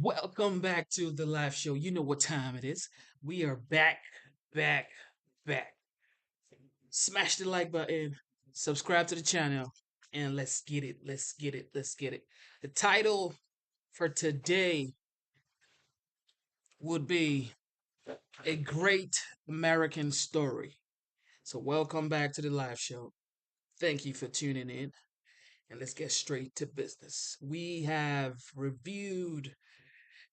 Welcome back to the live show. You know what time it is. We are back, back, back. Smash the like button, subscribe to the channel, and let's get it. Let's get it. Let's get it. The title for today would be A Great American Story. So, welcome back to the live show. Thank you for tuning in, and let's get straight to business. We have reviewed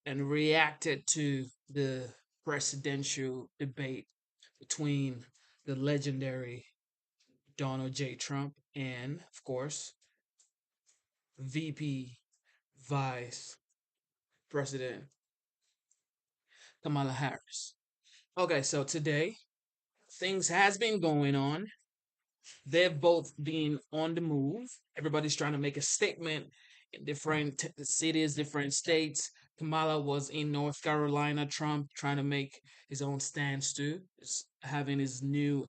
and reacted to the presidential debate between the legendary Donald J. Trump and, of course, VP Vice President Kamala Harris. Okay, so today things has been going on. They've both been on the move. Everybody's trying to make a statement in different cities, different states. Kamala was in North Carolina. Trump trying to make his own stance too, is having his new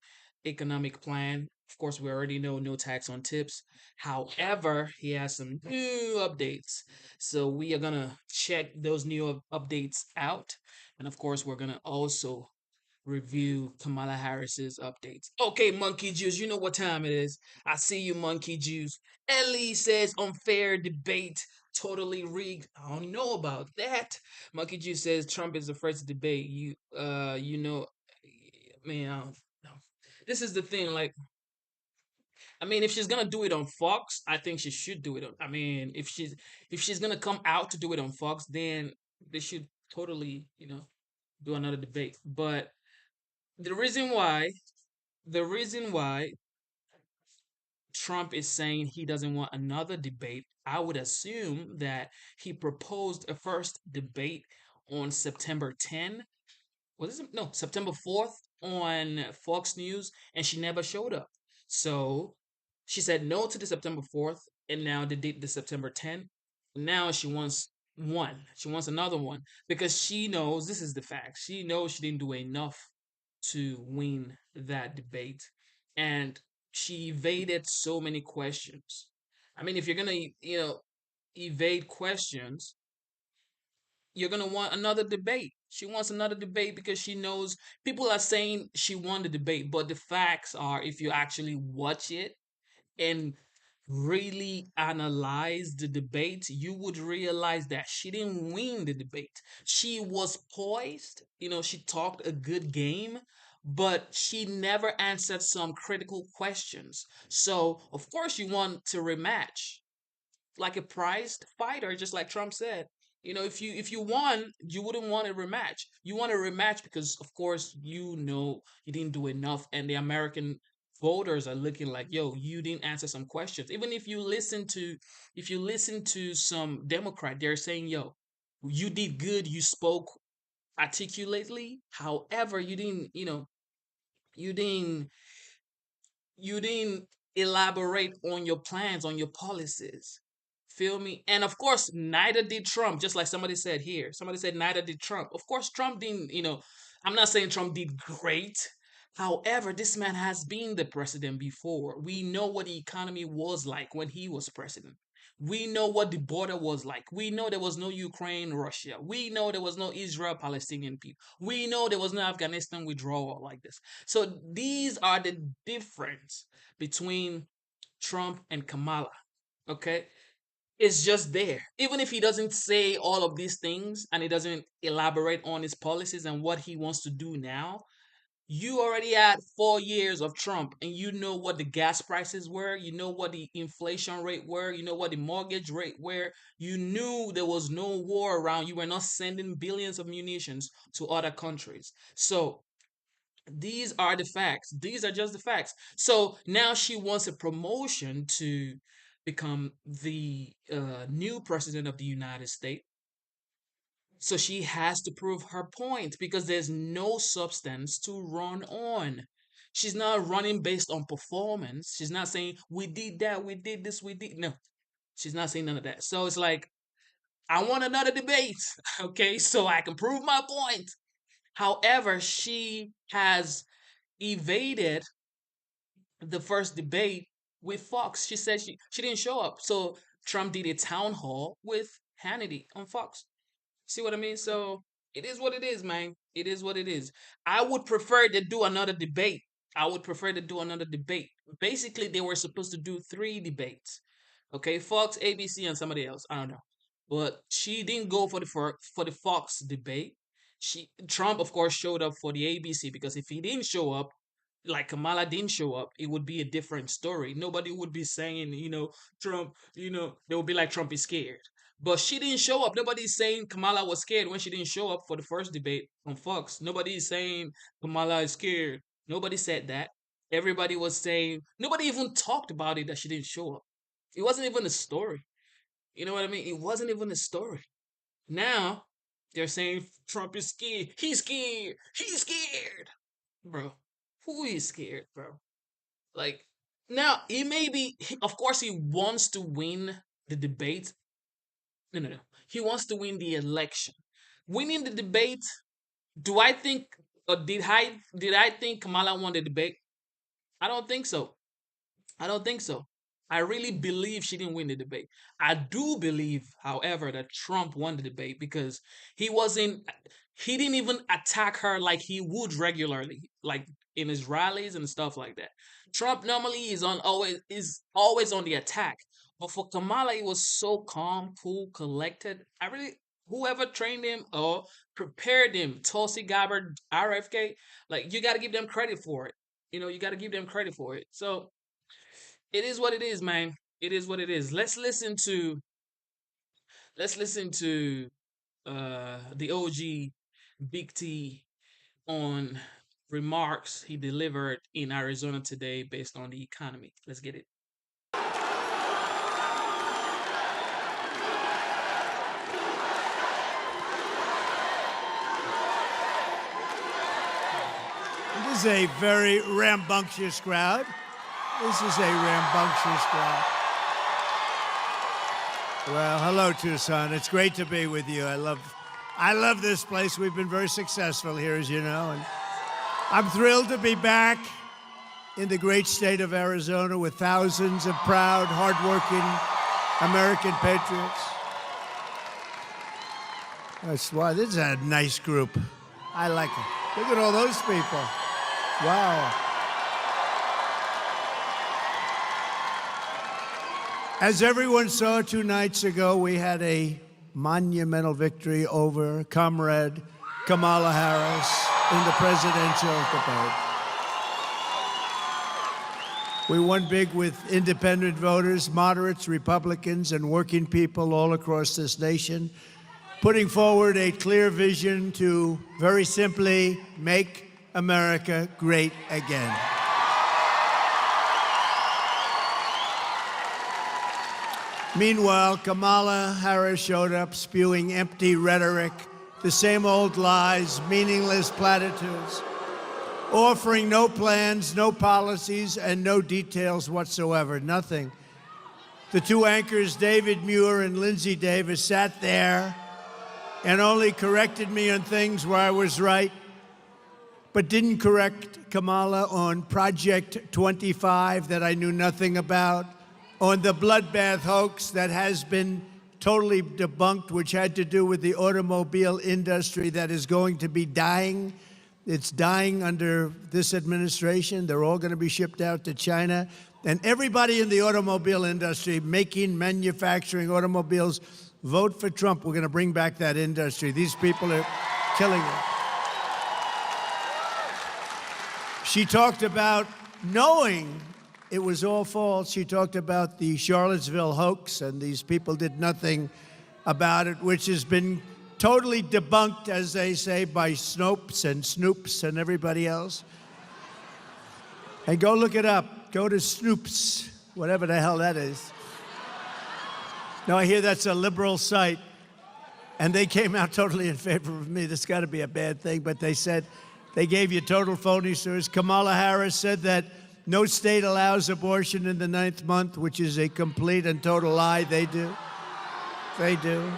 economic plan. Of course, we already know no tax on tips. However, he has some new updates. So we are going to check those new updates out. And of course, we're going to also review Kamala Harris's updates. Okay, Monkey Juice, you know what time it is. I see you, Monkey Juice. Ellie says unfair debate, totally rigged. I don't know about that. Monkey Juice says Trump is the first debate. You know, man, I don't know. This is the thing. Like, I mean, if she's gonna do it on Fox, I think she should do it on. I mean, if she's gonna come out to do it on Fox, then they should totally, do another debate. But the reason why the reason why Trump is saying he doesn't want another debate, I would assume that he proposed a first debate on September 10. Was it no September 4th on Fox News, and she never showed up. So she said no to the September 4th, and now they did the September 10th. Now she wants one. She wants another one because she knows this is the fact. She knows she didn't do enough to win that debate. And she evaded so many questions. I mean, if you're gonna, evade questions, you're gonna want another debate. She wants another debate because she knows people are saying she won the debate, but the facts are, if you actually watch it and really analyze the debate, you would realize that she didn't win the debate. She was poised, she talked a good game, but she never answered some critical questions. So, of course, you want to rematch like a prized fighter, just like Trump said. If you won, you wouldn't want a rematch. You want a rematch because, of course, you didn't do enough, and the American voters are looking like, yo, you didn't answer some questions. Even if you listen to some Democrat, they're saying, yo, you did good, you spoke articulately. However, you didn't you didn't elaborate on your plans, on your policies. Feel me? And of course, neither did Trump, just like somebody said here. Somebody said neither did Trump. Of course, Trump didn't, I'm not saying Trump did great. However, this man has been the president before. We know what the economy was like when he was president. We know what the border was like. We know there was no Ukraine, Russia. We know there was no Israel, Palestinian people. We know there was no Afghanistan withdrawal like this. So these are the difference between Trump and Kamala. Okay, it's just there. Even if he doesn't say all of these things and he doesn't elaborate on his policies and what he wants to do now, you already had 4 years of Trump, and you know what the gas prices were, you know what the inflation rate were, you know what the mortgage rate were. You knew there was no war around. You were not sending billions of munitions to other countries. So these are the facts. These are just the facts. So now she wants a promotion to become the new president of the United States. So she has to prove her point because there's no substance to run on. She's not running based on performance. She's not saying, we did that, we did this, we did. No, she's not saying none of that. So it's like, I want another debate, okay, so I can prove my point. However, she has evaded the first debate with Fox. She said she didn't show up. So Trump did a town hall with Hannity on Fox. See what I mean? So it is what it is, man. It is what it is. I would prefer to do another debate. I would prefer to do another debate. Basically, they were supposed to do three debates. Okay, Fox, ABC, and somebody else. I don't know. But she didn't go for the Fox debate. Trump, of course, showed up for the ABC because if he didn't show up, like Kamala didn't show up, it would be a different story. Nobody would be saying, Trump, they would be like Trump is scared. But she didn't show up. Nobody's saying Kamala was scared when she didn't show up for the first debate on Fox. Nobody's saying Kamala is scared. Nobody said that. Everybody was saying, nobody even talked about it that she didn't show up. It wasn't even a story. You know what I mean? It wasn't even a story. Now they're saying Trump is scared. He's scared. He's scared. Bro, who is scared, bro? Like, now he may be, of course, he wants to win the debate. No, no, no. He wants to win the election. Winning the debate, do I think, or did I think Kamala won the debate? I don't think so. I don't think so. I really believe she didn't win the debate. I do believe, however, that Trump won the debate because he wasn't he didn't even attack her like he would regularly, like in his rallies and stuff like that. Trump normally is always on the attack. But for Kamala, he was so calm, cool, collected. I really whoever trained him or prepared him, Tulsi Gabbard, RFK, like you gotta give them credit for it. You gotta give them credit for it. So it is what it is, man. It is what it is. Let's listen to the OG Big T on remarks he delivered in Arizona today based on the economy. Let's get it. This is a very rambunctious crowd. This is a rambunctious crowd. Well, hello, Tucson. It's great to be with you. I love this place. We've been very successful here, as you know, and I'm thrilled to be back in the great state of Arizona with thousands of proud, hardworking American patriots. That's why this is a nice group. I like it. Look at all those people. Wow. As everyone saw 2 nights ago, we had a monumental victory over Comrade Kamala Harris in the presidential debate. We won big with independent voters, moderates, Republicans, and working people all across this nation, putting forward a clear vision to, very simply, make America great again. Meanwhile, Kamala Harris showed up spewing empty rhetoric, the same old lies, meaningless platitudes, offering no plans, no policies, and no details whatsoever, nothing. The two anchors, David Muir and Lindsay Davis, sat there and only corrected me on things where I was right, but didn't correct Kamala on Project 25 that I knew nothing about, on the bloodbath hoax that has been totally debunked, which had to do with the automobile industry that is going to be dying. It's dying under this administration. They're all going to be shipped out to China. And everybody in the automobile industry making, manufacturing automobiles, vote for Trump. We're going to bring back that industry. These people are killing it. She talked about knowing it was all false. She talked about the Charlottesville hoax, and these people did nothing about it, which has been totally debunked, as they say, by Snopes and Snoops and everybody else. And go look it up. Go to Snoops, whatever the hell that is. Now, I hear that's a liberal site, and they came out totally in favor of me. This got to be a bad thing, but they said they gave you total phony stories. Kamala Harris said that no state allows abortion in the 9th month, which is a complete and total lie. They do. They do.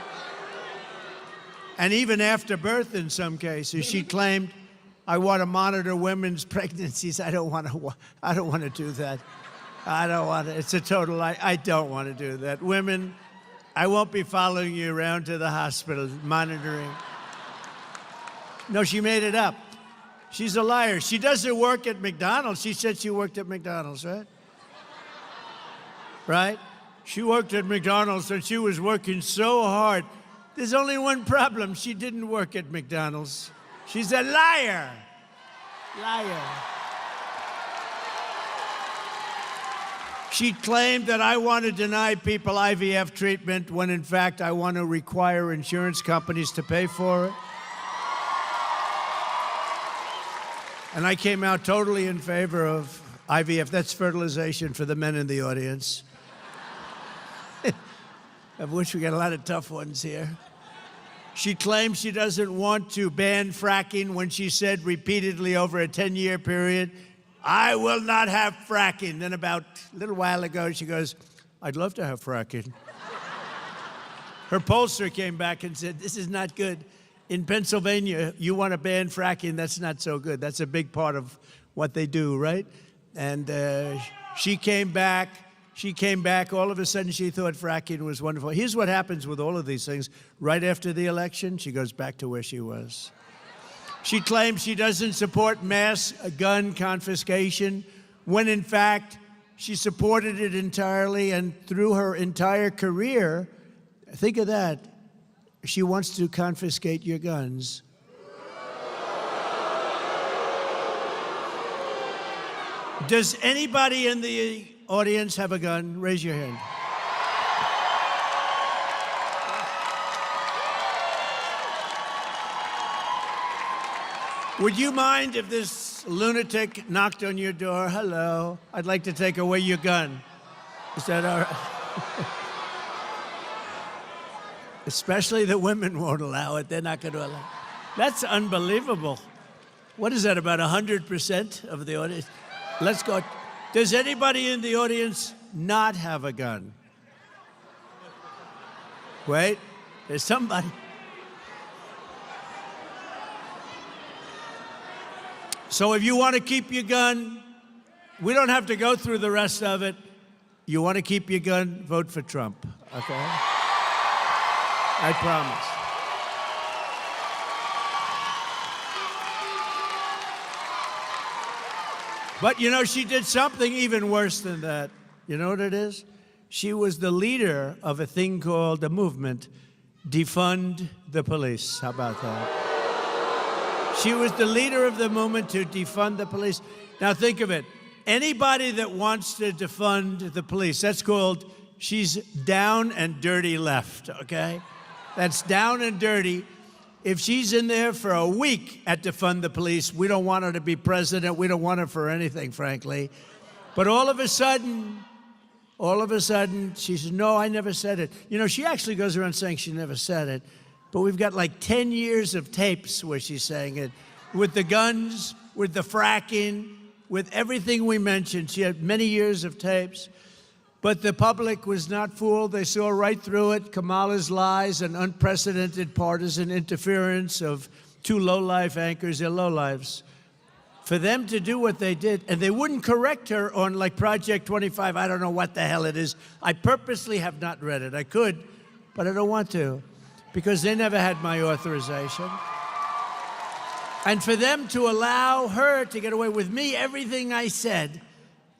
And even after birth in some cases. She claimed, I want to monitor women's pregnancies. I don't want to do that. I don't want to. It's a total lie. I don't want to do that. Women I won't be following you around to the hospital, monitoring. No, she made it up. She's a liar. She doesn't work at McDonald's. She said she worked at McDonald's, right? Right? She worked at McDonald's and she was working so hard. There's only one problem. She didn't work at McDonald's. She's a liar. Liar. She claimed that I want to deny people IVF treatment when, in fact, I want to require insurance companies to pay for it. And I came out totally in favor of IVF. That's fertilization for the men in the audience. Of which we got a lot of tough ones here. She claims she doesn't want to ban fracking when she said repeatedly over a 10-year period, I will not have fracking. Then about a little while ago, she goes, I'd love to have fracking. Her pollster came back and said, this is not good. In Pennsylvania, you want to ban fracking, that's not so good. That's a big part of what they do, right? And she came back. All of a sudden, she thought fracking was wonderful. Here's what happens with all of these things. Right after the election, she goes back to where she was. She claims she doesn't support mass gun confiscation, when in fact, she supported it entirely, and through her entire career, think of that, she wants to confiscate your guns. Does anybody in the audience have a gun? Raise your hand. Would you mind if this lunatic knocked on your door? Hello, I'd like to take away your gun. Is that all right? Especially the women won't allow it. They're not going to allow it. That's unbelievable. What is that, about 100% of the audience? Let's go. Does anybody in the audience not have a gun? Wait, there's somebody. So if you want to keep your gun, we don't have to go through the rest of it. You want to keep your gun, vote for Trump, okay? I promise. But, you know, she did something even worse than that. You know what it is? She was the leader of a thing called a movement, Defund the Police. How about that? She was the leader of the movement to defund the police. Now think of it. Anybody that wants to defund the police, that's called, she's down and dirty left, okay? That's down and dirty. If she's in there for a week at defund the police, we don't want her to be president. We don't want her for anything, frankly. But all of a sudden, she says, no, I never said it. You know, she actually goes around saying she never said it. But we've got like 10 years of tapes where she's saying it. With the guns, with the fracking, with everything we mentioned. She had many years of tapes. But the public was not fooled. They saw right through it. Kamala's lies and unprecedented partisan interference of two low-life anchors. They're low-lives. For them to do what they did, and they wouldn't correct her on like Project 25. I don't know what the hell it is. I purposely have not read it. I could, but I don't want to, because they never had my authorization. And for them to allow her to get away with me, everything I said,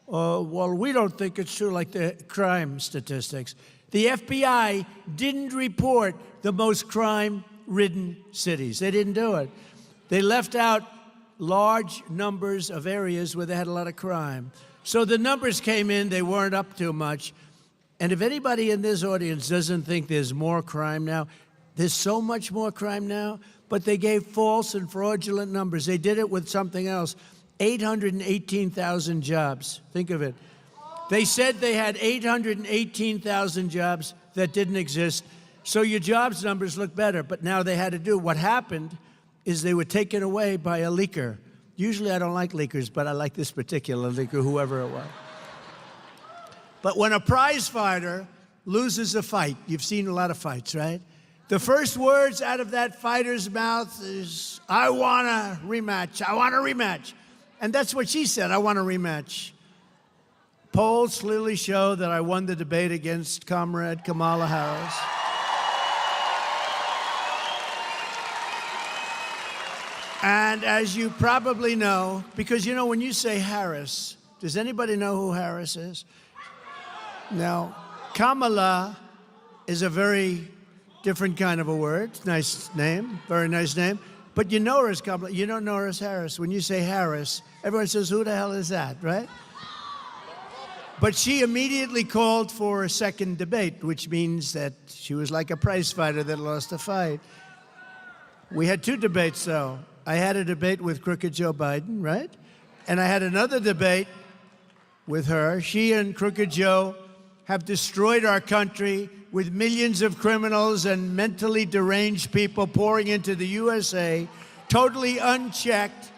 well, we don't think it's true, like the crime statistics. The FBI didn't report the most crime-ridden cities. They didn't do it. They left out large numbers of areas where they had a lot of crime. So the numbers came in, they weren't up too much. And if anybody in this audience doesn't think there's more crime now, there's so much more crime now, but they gave false and fraudulent numbers. They did it with something else. 818,000 jobs. Think of it. They said they had 818,000 jobs that didn't exist. So your jobs numbers look better, but now they had to do. What happened is they were taken away by a leaker. Usually I don't like leakers, but I like this particular leaker, whoever it was. But when a prize fighter loses a fight, you've seen a lot of fights, right? The first words out of that fighter's mouth is, I want a rematch, I want a rematch. And that's what she said, I want a rematch. polls clearly show that I won the debate against Comrade Kamala Harris. And as you probably know, because, when you say Harris, does anybody know who Harris is? Now, Kamala is a very different kind of a word. Nice name, very nice name. But you know her as Kamala. You don't know her as Harris. When you say Harris, everyone says, who the hell is that, right? But she immediately called for a second debate, which means that she was like a prize fighter that lost a fight. We had two debates, though. I had a debate with crooked Joe Biden, right? And I had another debate with her. She and crooked Joe have destroyed our country with millions of criminals and mentally deranged people pouring into the USA, totally unchecked,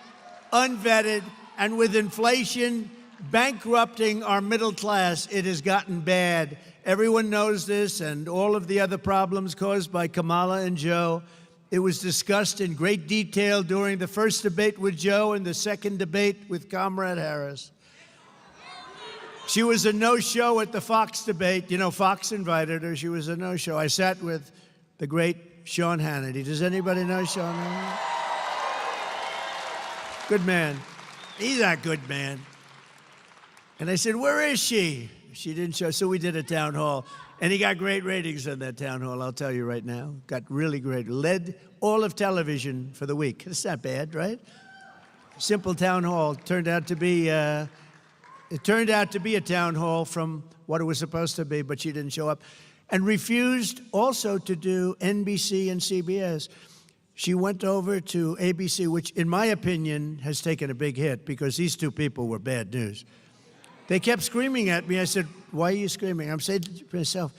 unvetted, and with inflation bankrupting our middle class. It has gotten bad. Everyone knows this, and all of the other problems caused by Kamala and Joe. It was discussed in great detail during the first debate with Joe and the second debate with Comrade Harris. She was a no-show at the Fox debate. Fox invited her. She was a no-show. I sat with the great Sean Hannity. Does anybody know Sean Hannity? Good man. He's a good man. And I said, where is she? She didn't show. So we did a town hall. And he got great ratings on that town hall, I'll tell you right now. Got really great. Led all of television for the week. It's not bad, right? Simple town hall. Turned out to be a town hall from what it was supposed to be, but she didn't show up. And refused also to do NBC and CBS. She went over to ABC, which in my opinion has taken a big hit because these two people were bad news. They kept screaming at me. I said, why are you screaming? I'm saying to myself,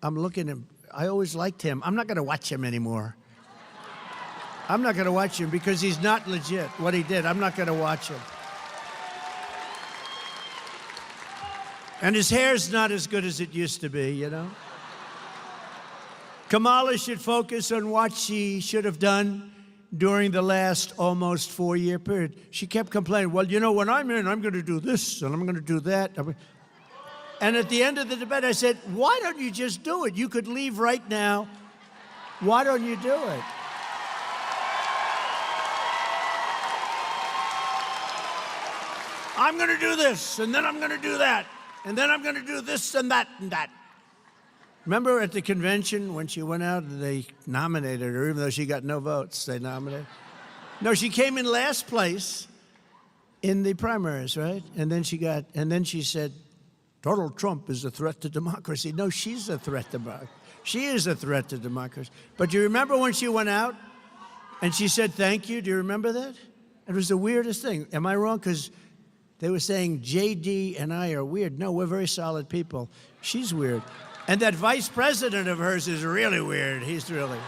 I'm looking at him. I always liked him. I'm not going to watch him anymore. I'm not going to watch him because he's not legit. What he did, I'm not going to watch him. And his hair's not as good as it used to be, Kamala should focus on what she should have done during the last almost 4-year period. She kept complaining, well, when I'm in, I'm going to do this, and I'm going to do that. And at the end of the debate, I said, why don't you just do it? You could leave right now. Why don't you do it? I'm going to do this, and then I'm going to do that, and then I'm going to do this and that and that. Remember at the convention when she went out and they nominated her, even though she got no votes, they nominated her? No, she came in last place in the primaries, right? And then she said, Donald Trump is a threat to democracy. No, she's a threat to democracy. She is a threat to democracy. But do you remember when she went out and she said thank you? Do you remember that? It was the weirdest thing. Am I wrong? Because they were saying JD and I are weird. No, we're very solid people. She's weird. And that vice president of hers is really weird. He's really...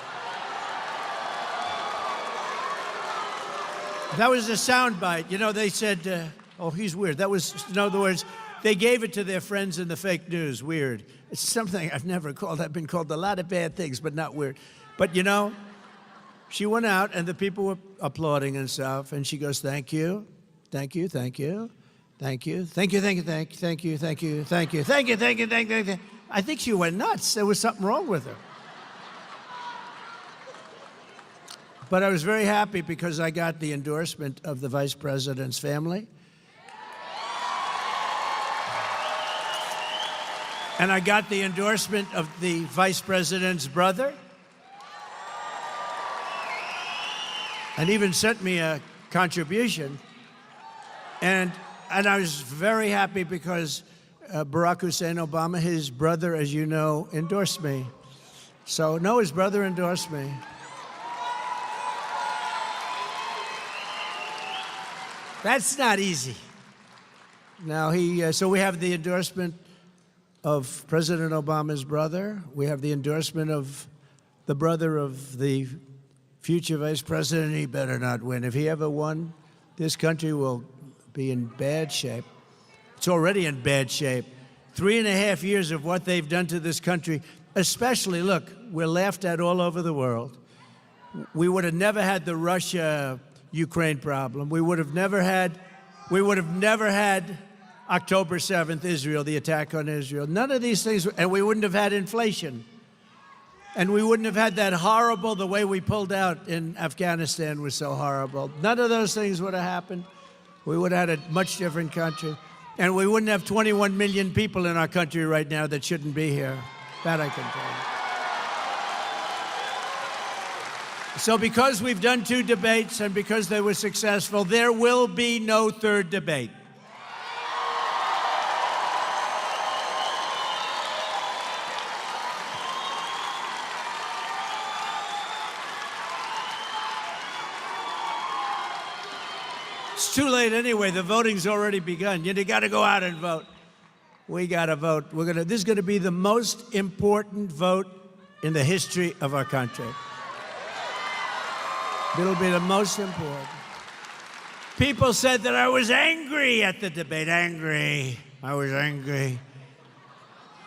That was a soundbite. They said, oh, he's weird. That was, in other words, they gave it to their friends in the fake news. Weird. It's something I've never called. I've been called a lot of bad things, but not weird. But, she went out and the people were applauding and stuff. And she goes, thank you, thank you, thank you, thank you, thank you, thank you, thank you, thank you, thank you, thank you, thank you, thank you, thank you, thank you. I think she went nuts. There was something wrong with her. But I was very happy because I got the endorsement of the vice president's family. And I got the endorsement of the vice president's brother. And even sent me a contribution. And I was very happy because Barack Hussein Obama, his brother, as you know, endorsed me. So, no, his brother endorsed me. That's not easy. Now, so we have the endorsement of President Obama's brother. We have the endorsement of the brother of the future vice president. He better not win. If he ever won, this country will be in bad shape. It's already in bad shape. 3.5 years of what they've done to this country, especially, look, we're laughed at all over the world. We would have never had the Russia-Ukraine problem. We would have never had October 7th, Israel, the attack on Israel. None of these things, and we wouldn't have had inflation. And we wouldn't have had that horrible, the way we pulled out in Afghanistan was so horrible. None of those things would have happened. We would have had a much different country. And we wouldn't have 21 million people in our country right now that shouldn't be here. That I can tell you. So because we've done 2 debates and because they were successful, there will be no third debate. It's too late anyway. The voting's already begun. You got to go out and vote. We got to vote. This is going to be the most important vote in the history of our country. It'll be the most important. People said that I was angry at the debate. Angry. I was angry.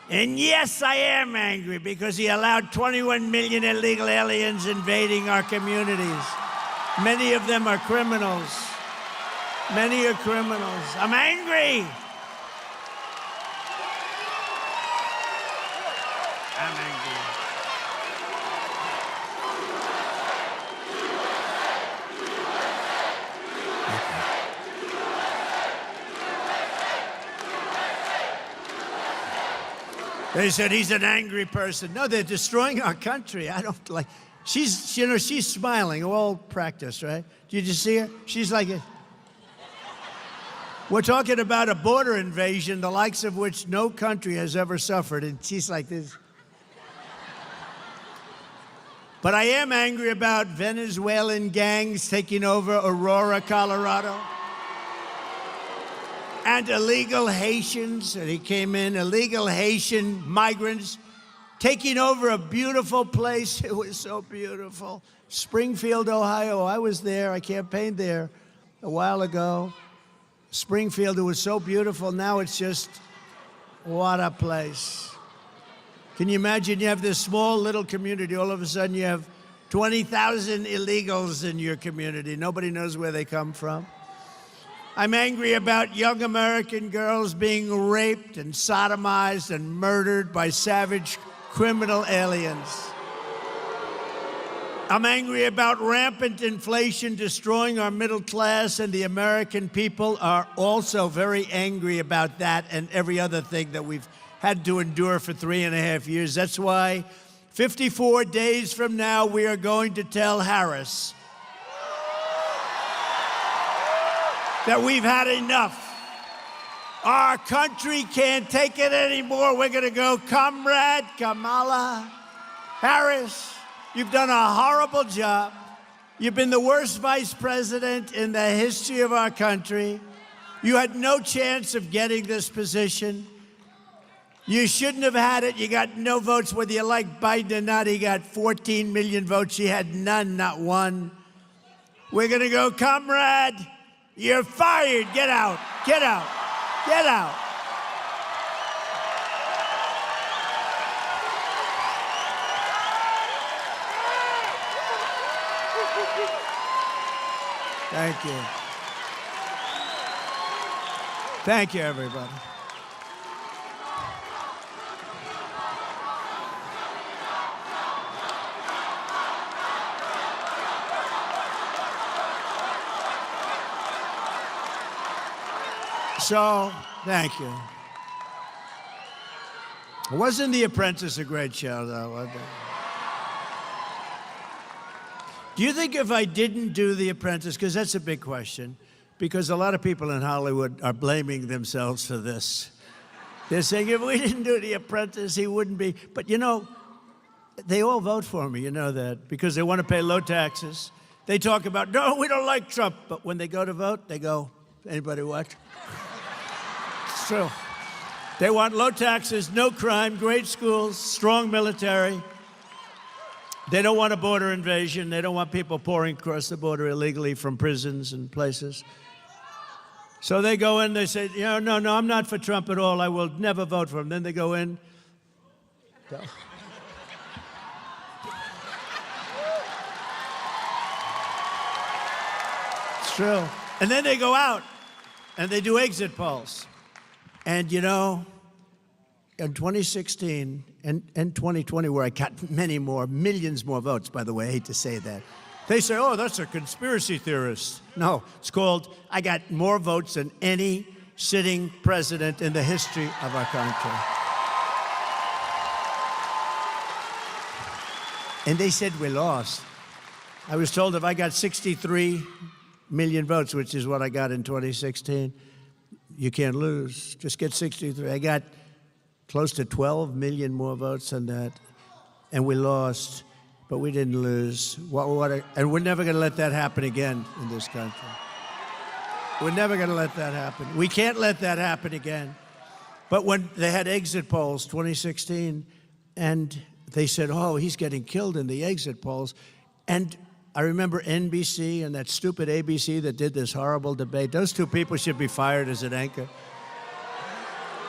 And yes, I am angry because he allowed 21 million illegal aliens invading our communities. Many of them are criminals. Many are criminals. I'm angry. I'm angry. They said he's an angry person. No, they're destroying our country. I don't like. She's smiling. All practice, right? Did you see her? She's like a. We're talking about a border invasion, the likes of which no country has ever suffered, and she's like this. But I am angry about Venezuelan gangs taking over Aurora, Colorado, and illegal Haitians, and he came in, illegal Haitian migrants taking over a beautiful place. It was so beautiful. Springfield, Ohio. I was there. I campaigned there a while ago. Springfield, it was so beautiful. Now it's just, what a place. Can you imagine you have this small little community, all of a sudden you have 20,000 illegals in your community. Nobody knows where they come from. I'm angry about young American girls being raped and sodomized and murdered by savage criminal aliens. I'm angry about rampant inflation destroying our middle class, and the American people are also very angry about that and every other thing that we've had to endure for 3.5 years. That's why 54 days from now, we are going to tell Harris that we've had enough. Our country can't take it anymore. We're going to go, Comrade Kamala Harris. You've done a horrible job. You've been the worst vice president in the history of our country. You had no chance of getting this position. You shouldn't have had it. You got no votes, whether you like Biden or not. He got 14 million votes. She had none, not one. We're going to go, Comrade, you're fired. Get out. Get out. Get out. Thank you. Thank you, everybody. So, thank you. Wasn't The Apprentice a great show, though? Was it? Do you think if I didn't do The Apprentice, because that's a big question, because a lot of people in Hollywood are blaming themselves for this. They're saying if we didn't do The Apprentice, he wouldn't be. But you know, they all vote for me, you know that, because they want to pay low taxes. They talk about, no, we don't like Trump. But when they go to vote, they go, anybody what? It's true. They want low taxes, no crime, great schools, strong military. They don't want a border invasion. They don't want people pouring across the border illegally from prisons and places. So they go in, they say, no, I'm not for Trump at all. I will never vote for him. Then they go in. Go. It's true. And then they go out and they do exit polls. And you know, in 2016 and 2020, where I got many more, millions more votes, by the way, I hate to say that. They say, oh, that's a conspiracy theorist. No, it's called, I got more votes than any sitting president in the history of our country. And they said we lost. I was told if I got 63 million votes, which is what I got in 2016, you can't lose. Just get 63. I got close to 12 million more votes than that, and we lost, but we didn't lose. And we're never going to let that happen again in this country. We're never going to let that happen. We can't let that happen again. But when they had exit polls, 2016, and they said, oh, he's getting killed in the exit polls. And I remember NBC and that stupid ABC that did this horrible debate. Those two people should be fired as an anchor.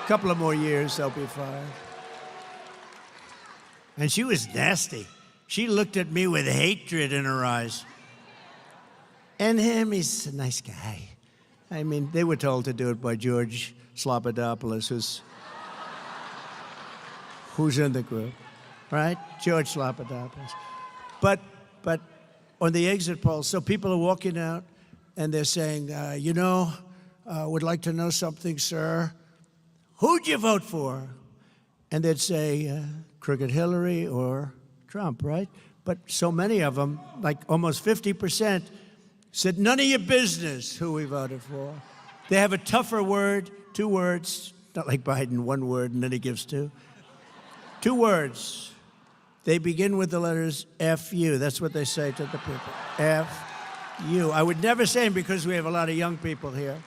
A couple of more years, they'll be fired. And she was nasty. She looked at me with hatred in her eyes. And him, he's a nice guy. I mean, they were told to do it by George Slopadopoulos, who's in the group, right? George Slopadopoulos. But on the exit polls, so people are walking out and they're saying, would like to know something, sir. Who'd you vote for? And they'd say, Crooked Hillary or Trump, right? But so many of them, like almost 50%, said, none of your business who we voted for. They have a tougher word, 2 words, not like Biden, 1 word, and then he gives 2. 2 words. They begin with the letters F-U. That's what they say to the people. F-U. I would never say them because we have a lot of young people here.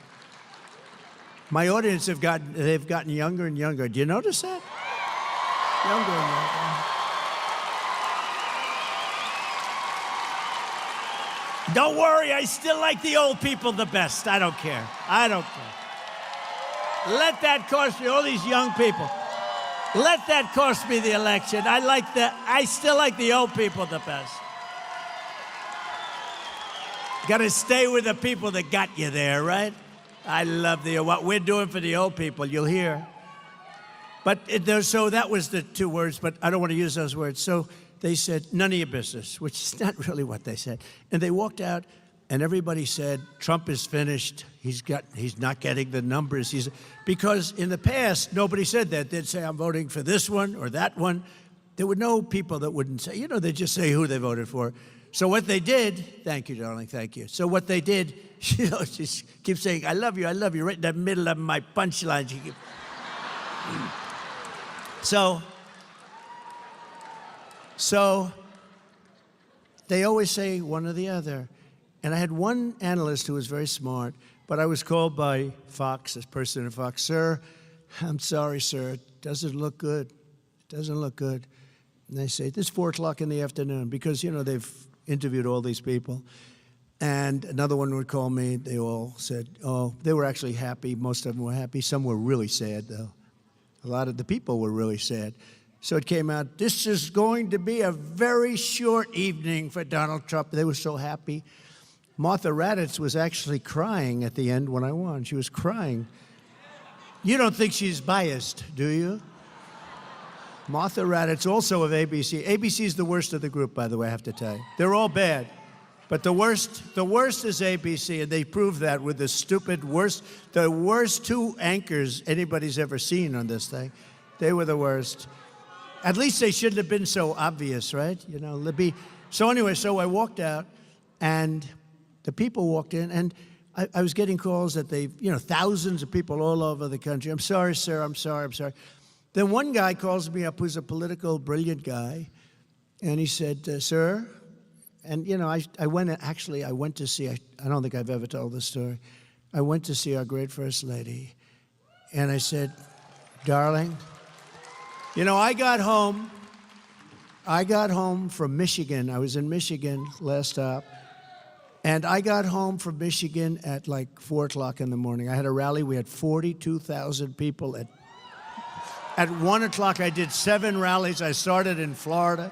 My audience they've gotten younger and younger. Do you notice that? Younger and younger. Don't worry, I still like the old people the best. I don't care. I don't care. Let that cost me, all these young people. Let that cost me the election. I still like the old people the best. Got to stay with the people that got you there, right? I love what we're doing for the old people, you'll hear. But so that was the 2 words, but I don't want to use those words. So they said, none of your business, which is not really what they said. And they walked out, and everybody said, Trump is finished. He's not getting the numbers. Because in the past, nobody said that. They'd say, I'm voting for this one or that one. There were no people that wouldn't say, they'd just say who they voted for. So what they did, thank you, darling, thank you. So what they did, she keeps saying, I love you, right in the middle of my punchline. So they always say one or the other. And I had one analyst who was very smart, but I was called by Fox, this person at Fox, sir, I'm sorry, sir, it doesn't look good. It doesn't look good. And they say, this is 4 o'clock in the afternoon, because, they've interviewed all these people. And another one would call me. They all said, oh, they were actually happy. Most of them were happy. Some were really sad, though. A lot of the people were really sad. So it came out, this is going to be a very short evening for Donald Trump. They were so happy. Martha Raddatz was actually crying at the end when I won. She was crying. You don't think she's biased, do you? Martha Raddatz, also of ABC. ABC is the worst of the group, by the way, I have to tell you. They're all bad. But the worst is ABC, and they proved that with the worst 2 anchors anybody's ever seen on this thing. They were the worst. At least they shouldn't have been so obvious, right? So anyway, so I walked out, and the people walked in, and I was getting calls that thousands of people all over the country. I'm sorry, sir, I'm sorry. Then one guy calls me up who's a political, brilliant guy, and he said, sir, and I went to see, I don't think I've ever told this story. I went to see our great First Lady, and I said, darling, I got home from Michigan. I was in Michigan last stop. And I got home from Michigan at like 4 o'clock in the morning. I had a rally. We had 42,000 people. At 1 o'clock, I did 7 rallies. I started in Florida.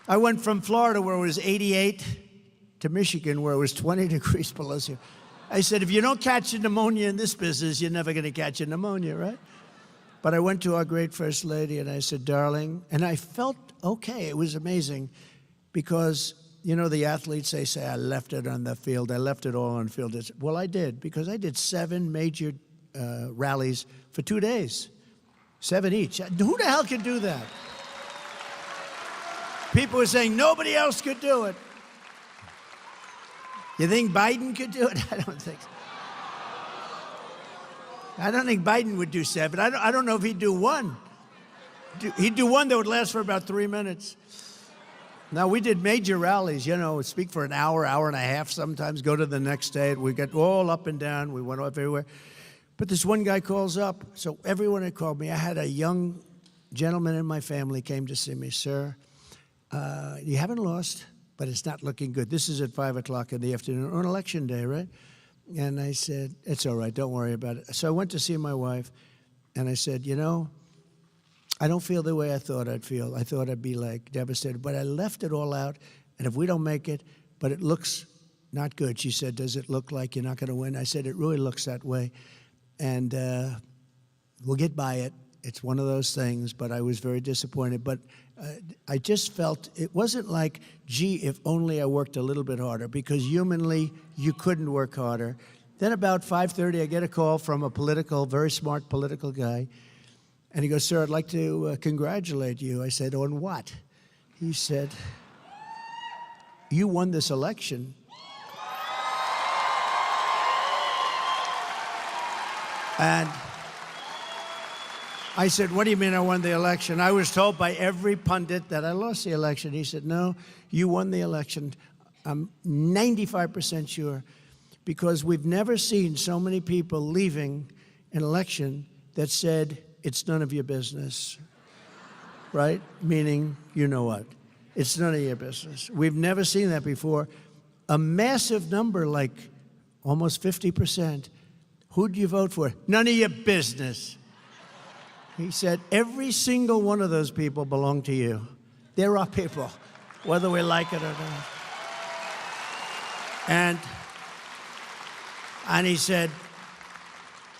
I went from Florida, where it was 88, to Michigan, where it was 20 degrees below zero. I said, if you don't catch a pneumonia in this business, you're never going to catch a pneumonia, right? But I went to our great First Lady and I said, darling, and I felt okay. It was amazing because, you know, the athletes, they say, I left it on the field. I left it all on the field. Well, I did, because I did 7 major rallies for 2 days, 7 each. Who the hell could do that? People were saying nobody else could do it. You think Biden could do it? I don't think so. I don't think Biden would do 7. I don't know if he'd do 1. He'd do 1 that would last for about 3 minutes. Now, we did major rallies, you know, speak for an hour, hour and a half sometimes, go to the next state. We got all up and down. We went off everywhere. But this one guy calls up. So everyone had called me. I had a young gentleman in my family came to see me. Sir, you haven't lost, but it's not looking good. This is at 5 o'clock in the afternoon on election day, right? And I said, it's all right, don't worry about it. So I went to see my wife, and I said, you know, I don't feel the way I thought I'd feel. I thought I'd be, like, devastated. But I left it all out, and if we don't make it, but it looks not good. She said, does it look like you're not going to win? I said, it really looks that way, and we'll get by it. It's one of those things, but I was very disappointed. But I just felt it wasn't like, gee, if only I worked a little bit harder, because humanly, you couldn't work harder. Then about 5:30, I get a call from a very smart political guy, and he goes, sir, I'd like to congratulate you. I said, on what? He said, you won this election. And I said, what do you mean I won the election? I was told by every pundit that I lost the election. He said, no, you won the election. I'm 95% sure, because we've never seen so many people leaving an election that said, it's none of your business, right? Meaning, you know what? It's none of your business. We've never seen that before. A massive number, like almost 50%. Who'd you vote for? None of your business. He said, every single one of those people belong to you. They're our people, whether we like it or not. And he said,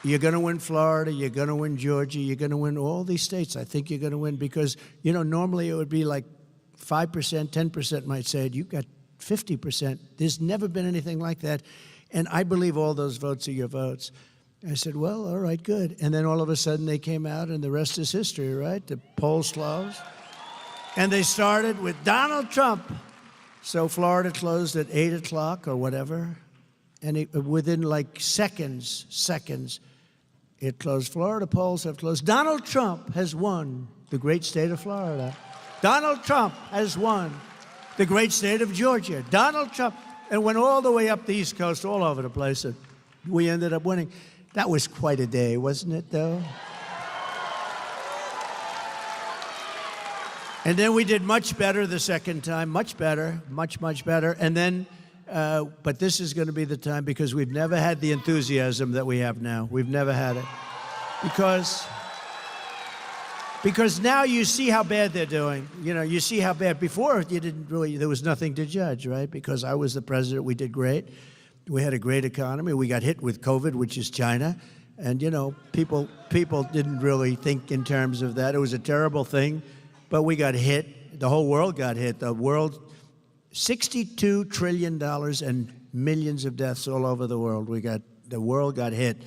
you're going to win Florida, you're going to win Georgia, you're going to win all these states. I think you're going to win because, you know, normally it would be like 5%, 10% might say it. You've got 50%. There's never been anything like that. And I believe all those votes are your votes. I said, well, all right, good. And then all of a sudden they came out, and the rest is history, right? The polls closed. And they started with Donald Trump. So Florida closed at 8 o'clock or whatever. And within like seconds, it closed. Florida polls have closed. Donald Trump has won the great state of Florida. Donald Trump has won the great state of Georgia. Donald Trump. And went all the way up the East Coast, all over the place. And we ended up winning. That was quite a day, wasn't it, though? And then we did much better the second time, much better, much better. And then, but this is going to be the time, because we've never had the enthusiasm that we have now. We've never had it. Because now you see how bad they're doing. You know, you see how bad. Before, you didn't really, there was nothing to judge, right? Because I was the president, we did great. We had a great economy. We got hit with COVID, which is China. And, you know, people didn't really think in terms of that. It was a terrible thing, but we got hit. The whole world got hit. The world, $62 trillion and millions of deaths all over the world. The world got hit.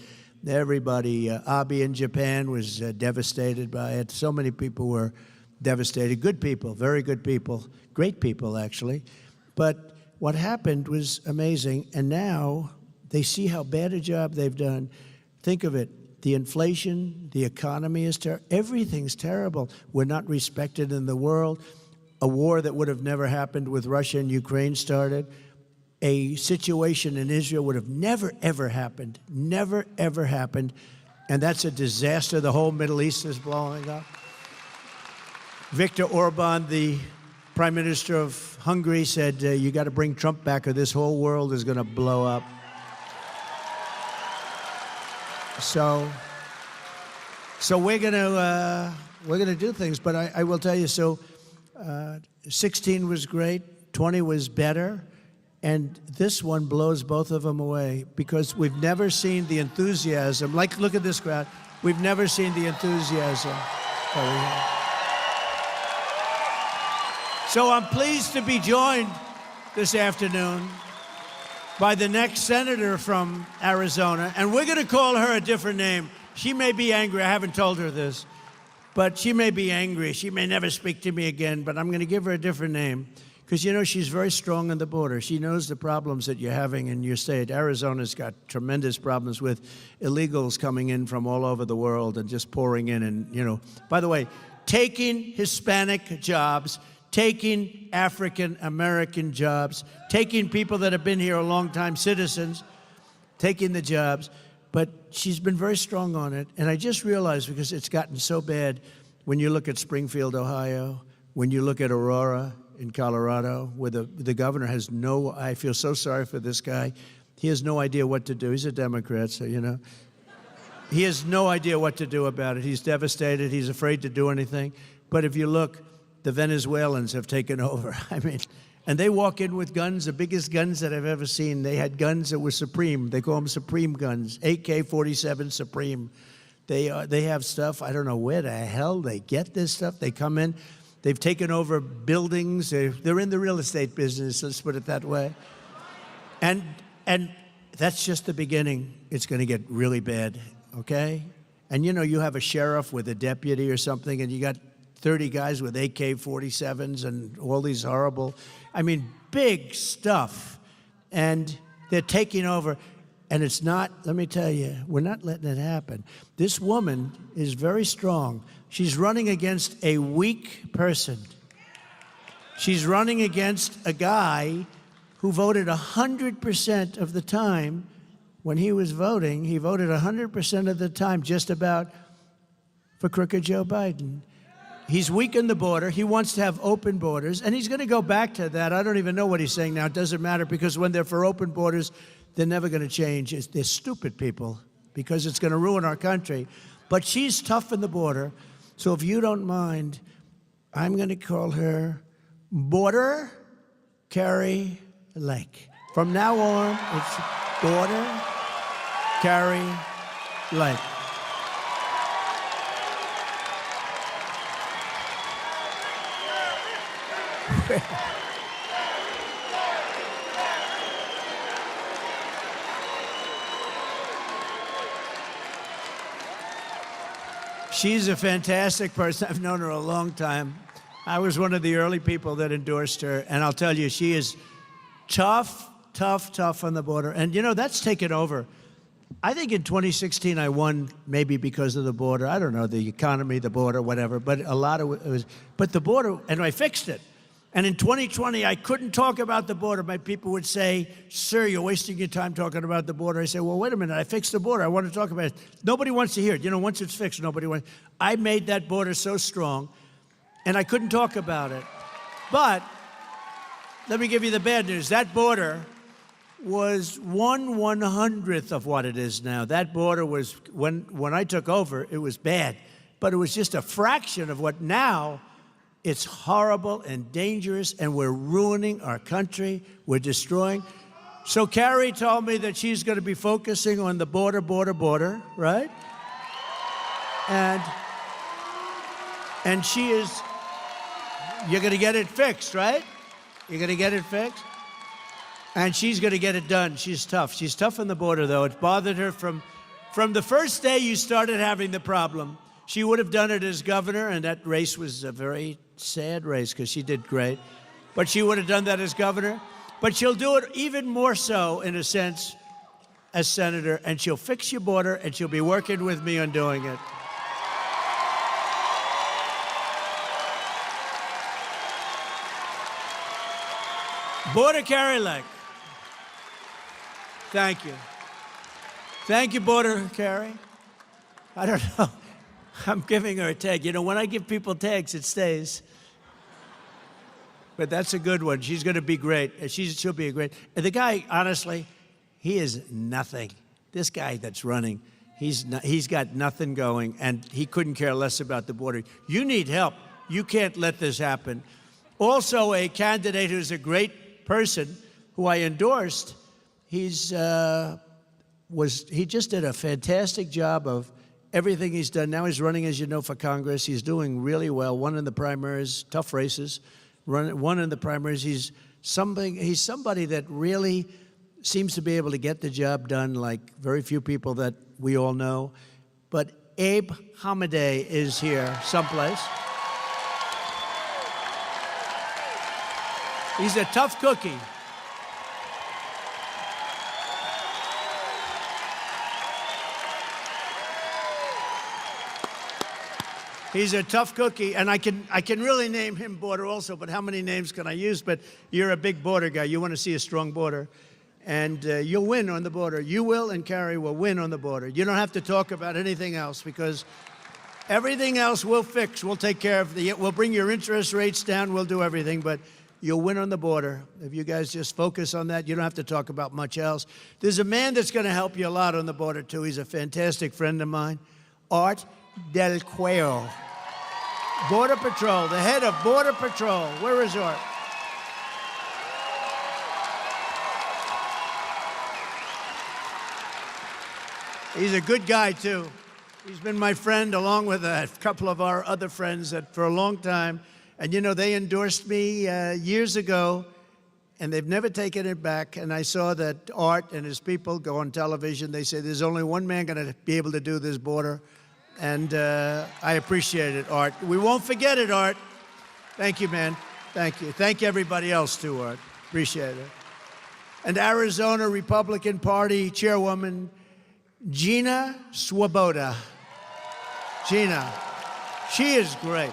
Everybody, Abe in Japan was devastated by it. So many people were devastated. Good people, very good people, great people, actually. But what happened was amazing, and now they see how bad a job they've done. Think of it. The inflation, the economy is terrible. Everything's terrible. We're not respected in the world. A war that would have never happened with Russia and Ukraine started. A situation in Israel would have never, ever happened. Never, ever happened. And that's a disaster. The whole Middle East is blowing up. Viktor Orban, the Prime Minister of Hungary, said, you got to bring Trump back or this whole world is going to blow up. So we're going to do things. But I will tell you, 16 was great. 20 was better. And this one blows both of them away because we've never seen the enthusiasm. Like, look at this crowd. We've never seen the enthusiasm that we have. So I'm pleased to be joined this afternoon by the next senator from Arizona, and we're going to call her a different name. She may be angry. I haven't told her this, but she may be angry. She may never speak to me again, but I'm going to give her a different name because, you know, she's very strong on the border. She knows the problems that you're having in your state. Arizona's got tremendous problems with illegals coming in from all over the world and just pouring in and, you know, by the way, taking Hispanic jobs, taking African-American jobs, taking people that have been here a long time, citizens, taking the jobs. But she's been very strong on it. And I just realized, because it's gotten so bad, when you look at Springfield, Ohio, when you look at Aurora in Colorado, where the governor has no, I feel so sorry for this guy. He has no idea what to do. He's a Democrat, so, you know. He has no idea what to do about it. He's devastated. He's afraid to do anything. But if you look, the Venezuelans have taken over. I mean, and they walk in with guns, the biggest guns that I've ever seen. They had guns that were Supreme. They call them Supreme guns, AK-47 Supreme. They have stuff, I don't know where the hell they get this stuff. They come in, they've taken over buildings. They're in the real estate business, let's put it that way. And that's just the beginning. It's going to get really bad, okay? And, you know, you have a sheriff with a deputy or something, and you got 30 guys with AK-47s and all these horrible, I mean, big stuff. And they're taking over. And it's not, let me tell you, we're not letting it happen. This woman is very strong. She's running against a weak person. She's running against a guy who voted 100% of the time. When he was voting, he voted 100% of the time just about for crooked Joe Biden. He's weakened the border. He wants to have open borders, and he's going to go back to that. I don't even know what he's saying now. It doesn't matter, because when they're for open borders, they're never going to change. They're stupid people, because it's going to ruin our country. But she's tough in the border, so if you don't mind, I'm going to call her Border Carrie Lake. From now on, it's Border Carrie Lake. She's a fantastic person. I've known her a long time. I was one of the early people that endorsed her, and I'll tell you, she is tough on the border. And, you know, that's taken over. I think in 2016 I won, maybe because of the border. I don't know, the economy, the border, whatever, but a lot of it was, but the border, and I fixed it. And in 2020, I couldn't talk about the border. My people would say, sir, you're wasting your time talking about the border. I say, well, wait a minute, I fixed the border. I want to talk about it. Nobody wants to hear it. You know, once it's fixed, nobody wants. I made that border so strong, and I couldn't talk about it. But let me give you the bad news. That border was 1/100th of what it is now. That border was, when I took over, it was bad. But it was just a fraction of what now. It's horrible and dangerous, and we're ruining our country. We're destroying. So Carrie told me that she's going to be focusing on the border, right? And she is, you're going to get it fixed, right? You're going to get it fixed? And she's going to get it done. She's tough. She's tough on the border, though. It bothered her from the first day you started having the problem. She would have done it as governor, and that race was a very sad race because she did great. But she would have done that as governor. But she'll do it even more so, in a sense, as senator, and she'll fix your border, and she'll be working with me on doing it. Border Carrie Lake. Thank you. Thank you, Border Carrie. I don't know. I'm giving her a tag. You know, when I give people tags, it stays. But that's a good one. She's going to be great. She'll be a great. And the guy, honestly, he is nothing. This guy that's running, he's got nothing going, and he couldn't care less about the border. You need help. You can't let this happen. Also, a candidate who's a great person, who I endorsed, he just did a fantastic job of everything he's done. Now he's running, as you know, for Congress. He's doing really well. Won in the primaries, tough races. Won in the primaries. He's somebody that really seems to be able to get the job done like very few people that we all know. But Abe Hamadeh is here someplace. He's a tough cookie. He's a tough cookie, and I can really name him border also, but how many names can I use? But you're a big border guy. You want to see a strong border, and you'll win on the border. You will, and Kerry will win on the border. You don't have to talk about anything else, because everything else we'll fix. We'll take care of we'll bring your interest rates down. We'll do everything, but you'll win on the border. If you guys just focus on that, you don't have to talk about much else. There's a man that's going to help you a lot on the border, too. He's a fantastic friend of mine, Art Del Cuello. Border Patrol, the head of Border Patrol. Where is Art? He's a good guy, too. He's been my friend along with a couple of our other friends for a long time. And, you know, they endorsed me years ago, and they've never taken it back. And I saw that Art and his people go on television. They say there's only one man going to be able to do this border. And I appreciate it, Art. We won't forget it, Art. Thank you, man. Thank you. Thank everybody else, too, Art. Appreciate it. And Arizona Republican Party Chairwoman Gina Swoboda. Gina, she is great.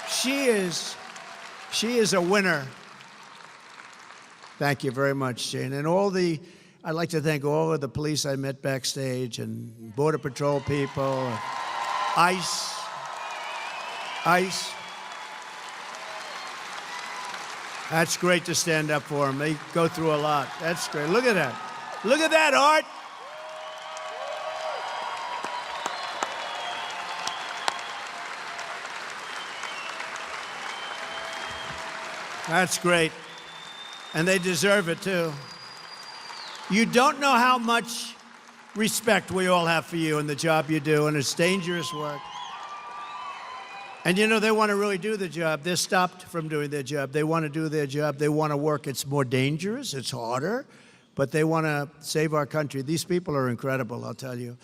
She is a winner. Thank you very much, Gina. And I'd like to thank all of the police I met backstage and Border Patrol people, ICE. That's great to stand up for them. They go through a lot. That's great. Look at that. Look at that, Art. That's great. And they deserve it, too. You don't know how much respect we all have for you and the job you do, and it's dangerous work. And, you know, they want to really do the job. They're stopped from doing their job. They want to do their job. They want to work. It's more dangerous. It's harder. But they want to save our country. These people are incredible, I'll tell you.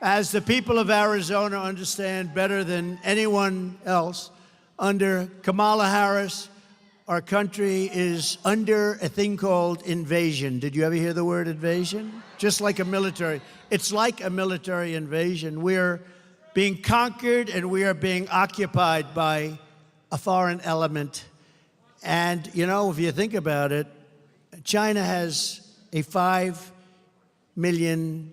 As the people of Arizona understand better than anyone else, under Kamala Harris, our country is under a thing called invasion. Did you ever hear the word invasion? Just like a military. It's like a military invasion. We're being conquered and we are being occupied by a foreign element. And, you know, if you think about it, China has a 5 million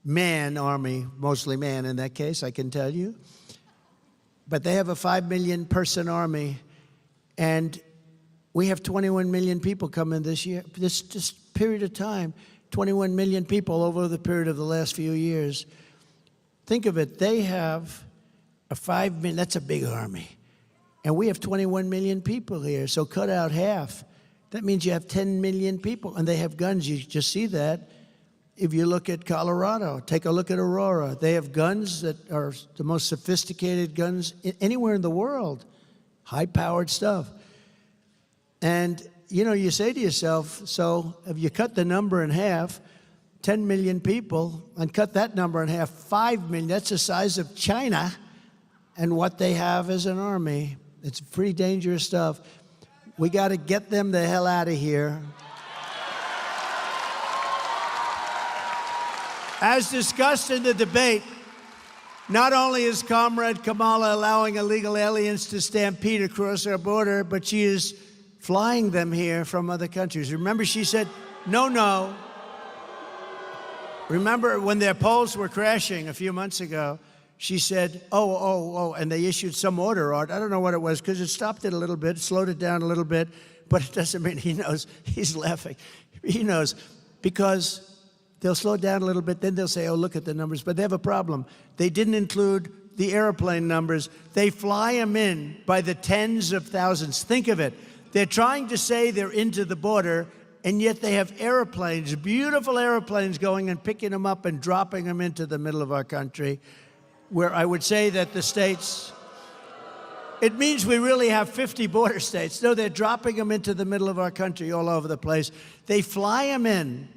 man army, mostly man in that case, I can tell you. But they have a 5 million person army. And we have 21 million people coming this year. This period of time, 21 million people over the period of the last few years. Think of it. They have a 5 million, that's a big army. And we have 21 million people here, so cut out half. That means you have 10 million people, and they have guns. You just see that. If you look at Colorado, take a look at Aurora. They have guns that are the most sophisticated guns anywhere in the world. High-powered stuff. And, you know, you say to yourself, so if you cut the number in half, 10 million people, and cut that number in half, 5 million, that's the size of China, and what they have as an army. It's pretty dangerous stuff. We got to get them the hell out of here. As discussed in the debate, not only is Comrade Kamala allowing illegal aliens to stampede across our border, but she is flying them here from other countries. Remember, she said, no. Remember when their polls were crashing a few months ago, she said, oh, and they issued some order, Art. I don't know what it was, because it stopped it a little bit, slowed it down a little bit, but it doesn't mean he knows. He's laughing. He knows, because they'll slow it down a little bit, then they'll say, oh, look at the numbers. But they have a problem. They didn't include the airplane numbers. They fly them in by the tens of thousands. Think of it. They're trying to say they're into the border, and yet they have airplanes, beautiful airplanes, going and picking them up and dropping them into the middle of our country, where I would say that the states, it means we really have 50 border states. No, they're dropping them into the middle of our country all over the place. They fly them in.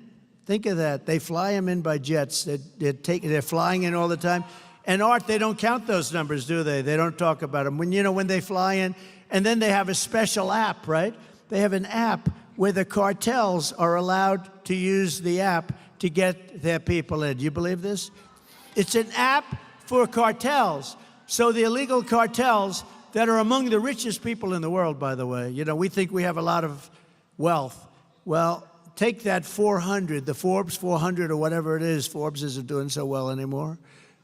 Think of that. They fly them in by jets. They're flying in all the time. And Art, they don't count those numbers, do they? They don't talk about them. When they fly in, and then they have a special app, right? They have an app where the cartels are allowed to use the app to get their people in. Do you believe this? It's an app for cartels. So the illegal cartels that are among the richest people in the world, by the way. We think we have a lot of wealth. Well, take that 400, the Forbes 400 or whatever it is. Forbes isn't doing so well anymore.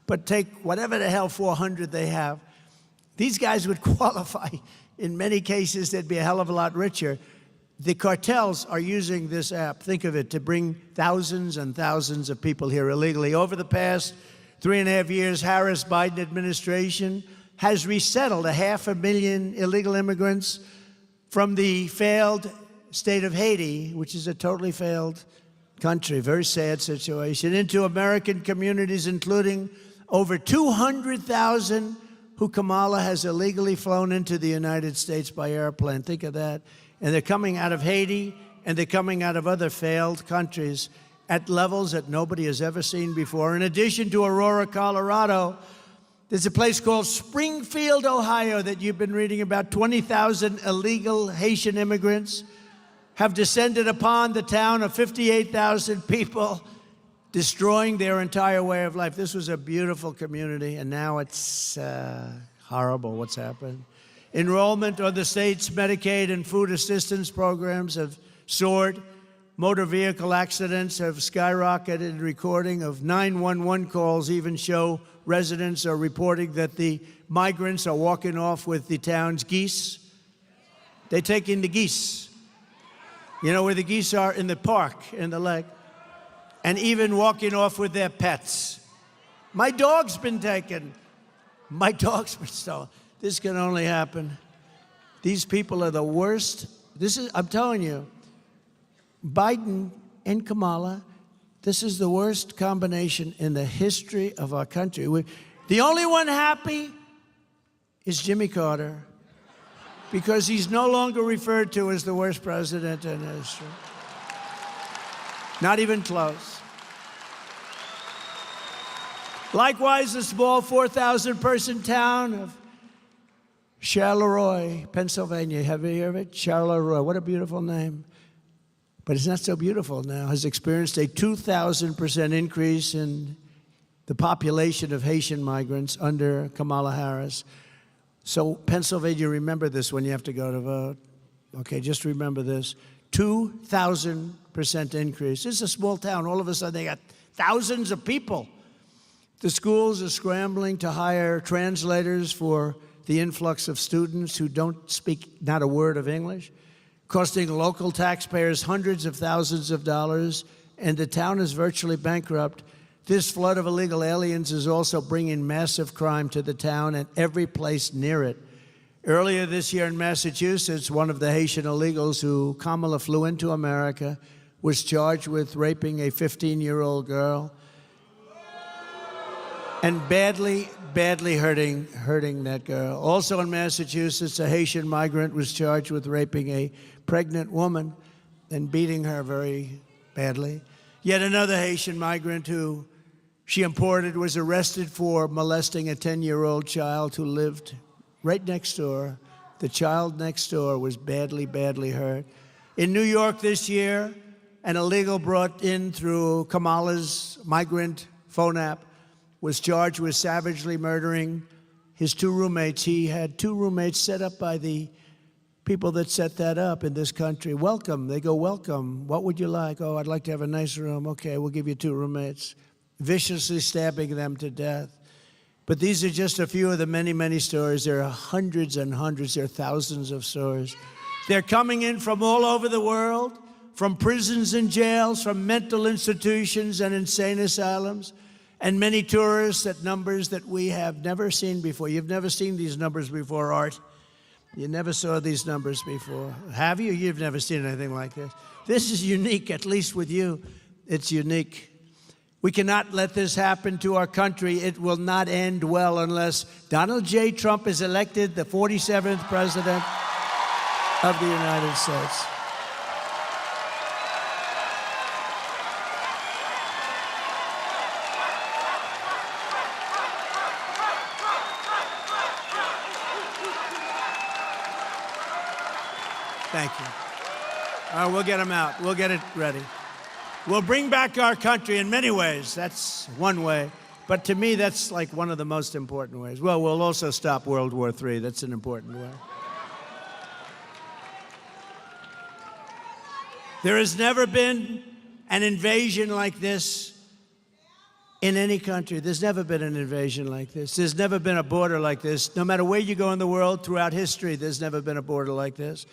But take whatever the hell 400 they have. These guys would qualify. In many cases, they'd be a hell of a lot richer. The cartels are using this app, think of it, to bring thousands and thousands of people here illegally. Over the past 3.5 years, Harris-Biden administration has resettled 500,000 illegal immigrants from the failed state of Haiti, which is a totally failed country, very sad situation, into American communities, including over 200,000 who Kamala has illegally flown into the United States by airplane. Think of that. And they're coming out of Haiti, and they're coming out of other failed countries at levels that nobody has ever seen before. In addition to Aurora, Colorado, there's a place called Springfield, Ohio, that you've been reading about. 20,000 illegal Haitian immigrants have descended upon the town of 58,000 people, destroying their entire way of life. This was a beautiful community, and now it's horrible what's happened. Enrollment on the state's Medicaid and food assistance programs have soared. Motor vehicle accidents have skyrocketed. Recording of 911 calls even show residents are reporting that the migrants are walking off with the town's geese. They're taking the geese. You know where the geese are? In the park, in the lake. And even walking off with their pets. My dog's been taken. My dog's been stolen. This can only happen. These people are the worst. I'm telling you, Biden and Kamala, this is the worst combination in the history of our country. The only one happy is Jimmy Carter, because he's no longer referred to as the worst president in history. Not even close. Likewise, the small 4,000-person town of Charleroi, Pennsylvania. Have you heard of it? Charleroi. What a beautiful name. But it's not so beautiful now. Has experienced a 2,000% increase in the population of Haitian migrants under Kamala Harris. So Pennsylvania, remember this when you have to go to vote. Okay, just remember this. 2,000% increase. This is a small town. All of a sudden, they got thousands of people. The schools are scrambling to hire translators for the influx of students who don't speak not a word of English, costing local taxpayers hundreds of thousands of dollars, and the town is virtually bankrupt. This flood of illegal aliens is also bringing massive crime to the town and every place near it. Earlier this year in Massachusetts, one of the Haitian illegals who Kamala flew into America was charged with raping a 15-year-old girl and badly hurting that girl. Also in Massachusetts, a Haitian migrant was charged with raping a pregnant woman and beating her very badly. Yet another Haitian migrant who she imported was arrested for molesting a 10-year-old child who lived right next door. The child next door was badly hurt. In New York this year, an illegal brought in through Kamala's migrant phone app was charged with savagely murdering his 2 roommates. He had 2 roommates set up by the people that set that up in this country. Welcome. They go, welcome. What would you like? Oh, I'd like to have a nice room. Okay, we'll give you 2 roommates. Viciously stabbing them to death. But these are just a few of the many stories. There are hundreds and hundreds. There are thousands of stories. They're coming in from all over the world, from prisons and jails, from mental institutions and insane asylums, and many tourists at numbers that we have never seen before. You've never seen these numbers before, Art. You never saw these numbers before. Have you? You've never seen anything like this. This is unique, at least with you. It's unique. We cannot let this happen to our country. It will not end well unless Donald J. Trump is elected the 47th president of the United States. Thank you. We'll get him out. We'll get it ready. We'll bring back our country in many ways. That's one way. But to me, that's like one of the most important ways. Well, we'll also stop World War III. That's an important way. There has never been an invasion like this in any country. There's never been an invasion like this. There's never been a border like this. No matter where you go in the world, throughout history, there's never been a border like this.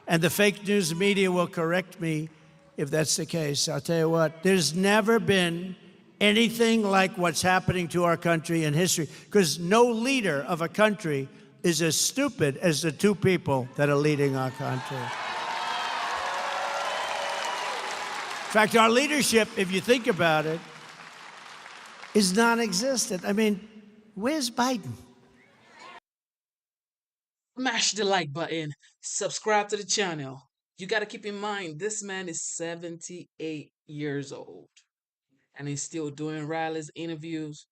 And the fake news media will correct me if that's the case. I'll tell you what, there's never been anything like what's happening to our country in history, because no leader of a country is as stupid as the two people that are leading our country. In fact, our leadership, if you think about it, is non-existent. I mean, where's Biden? Smash the like button, subscribe to the channel. You got to keep in mind, this man is 78 years old and he's still doing rallies, interviews.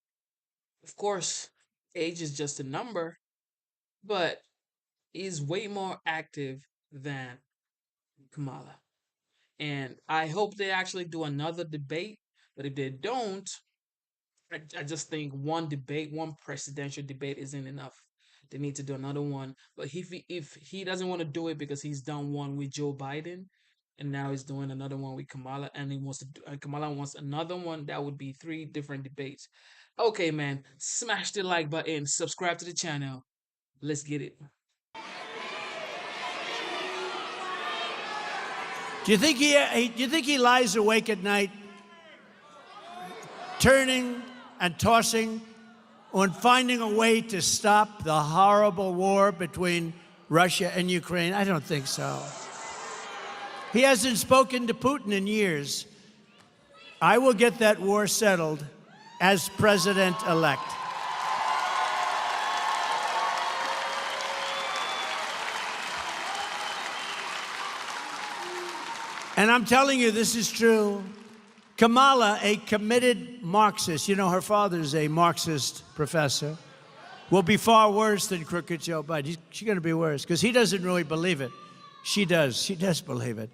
Of course, age is just a number, but he's way more active than Kamala. And I hope they actually do another debate, but if they don't, I just think one debate, one presidential debate isn't enough. They need to do another one. But if he doesn't want to do it because he's done one with Joe Biden, and now he's doing another one with Kamala, and he wants to do, Kamala wants another one, that would be 3 different debates. Okay, man, smash the like button, subscribe to the channel. Let's get it. Do you think he lies awake at night, turning and tossing on finding a way to stop the horrible war between Russia and Ukraine? I don't think so. He hasn't spoken to Putin in years. I will get that war settled as president-elect. And I'm telling you, this is true. Kamala, a committed Marxist, you know, her father's a Marxist professor, will be far worse than crooked Joe Biden. She's going to be worse because he doesn't really believe it. She does. She does believe it.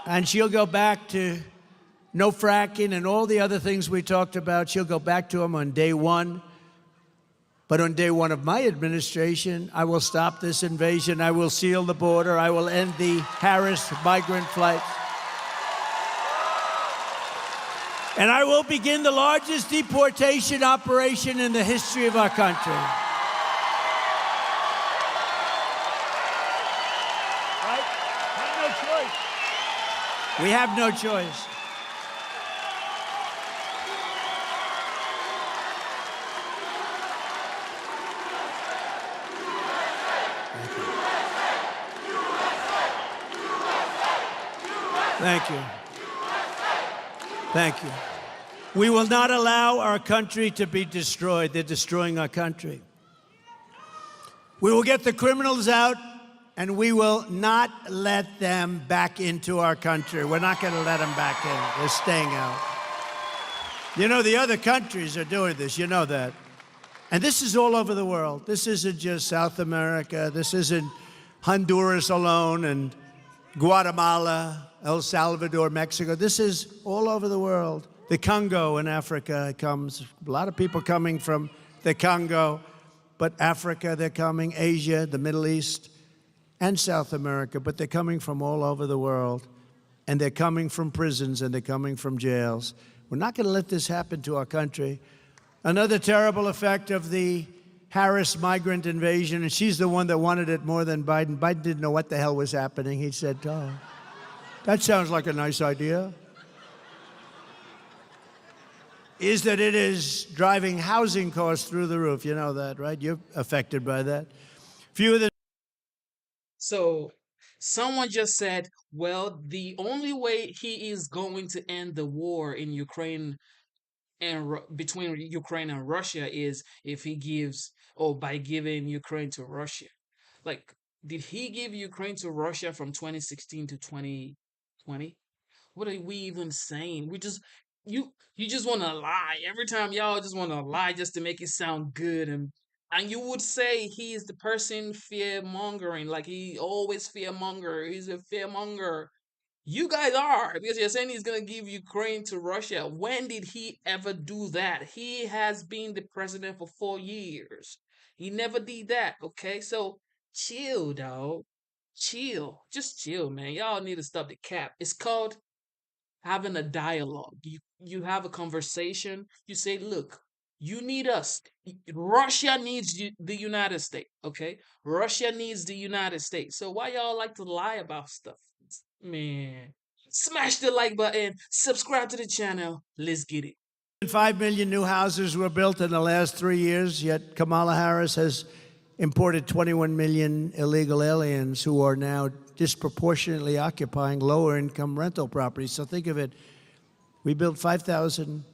And she'll go back to no fracking and all the other things we talked about. She'll go back to them on day one. But on day one of my administration, I will stop this invasion. I will seal the border. I will end the Harris migrant flights. And I will begin the largest deportation operation in the history of our country. Right? Have no choice. We have no choice. Thank you. Thank you. We will not allow our country to be destroyed. They're destroying our country. We will get the criminals out, and we will not let them back into our country. We're not going to let them back in. They're staying out. You know, the other countries are doing this. You know that. And this is all over the world. This isn't just South America. This isn't Honduras alone and Guatemala, El Salvador, Mexico. This is all over the world. The Congo in Africa comes. A lot of people coming from the Congo, but Africa, they're coming. Asia, the Middle East, and South America, but they're coming from all over the world. And they're coming from prisons, and they're coming from jails. We're not going to let this happen to our country. Another terrible effect of the Harris migrant invasion, and she's the one that wanted it more than Biden. Biden didn't know what the hell was happening. He said, oh, that sounds like a nice idea. Is that it is driving housing costs through the roof. You know that, right? You're affected by that. Few of the So someone just said, well, the only way he is going to end the war in Ukraine and between Ukraine and Russia is if he gives or by giving Ukraine to Russia. Like, did he give Ukraine to Russia from 2016 to 2020? What are we even saying? We just you just want to lie every time. Y'all just want to lie just to make it sound good, and you would say he is the person fear mongering, like he always fear monger. He's a fear monger. You guys are, because you're saying he's gonna give Ukraine to Russia. When did he ever do that? He has been the president for 4 years. He never did that. Okay, so chill, dog. Chill. Just chill, man. Y'all need to stop the cap. It's called having a dialogue. You have a conversation. You say, look, you need us. Russia needs the United States. Okay, Russia needs the United States. So why y'all like to lie about stuff, man? Smash the like button. Subscribe to the channel. Let's get it. 5 million new houses were built in the last 3 years, yet Kamala Harris has imported 21 million illegal aliens who are now disproportionately occupying lower income rental properties. So think of it. We built 5,000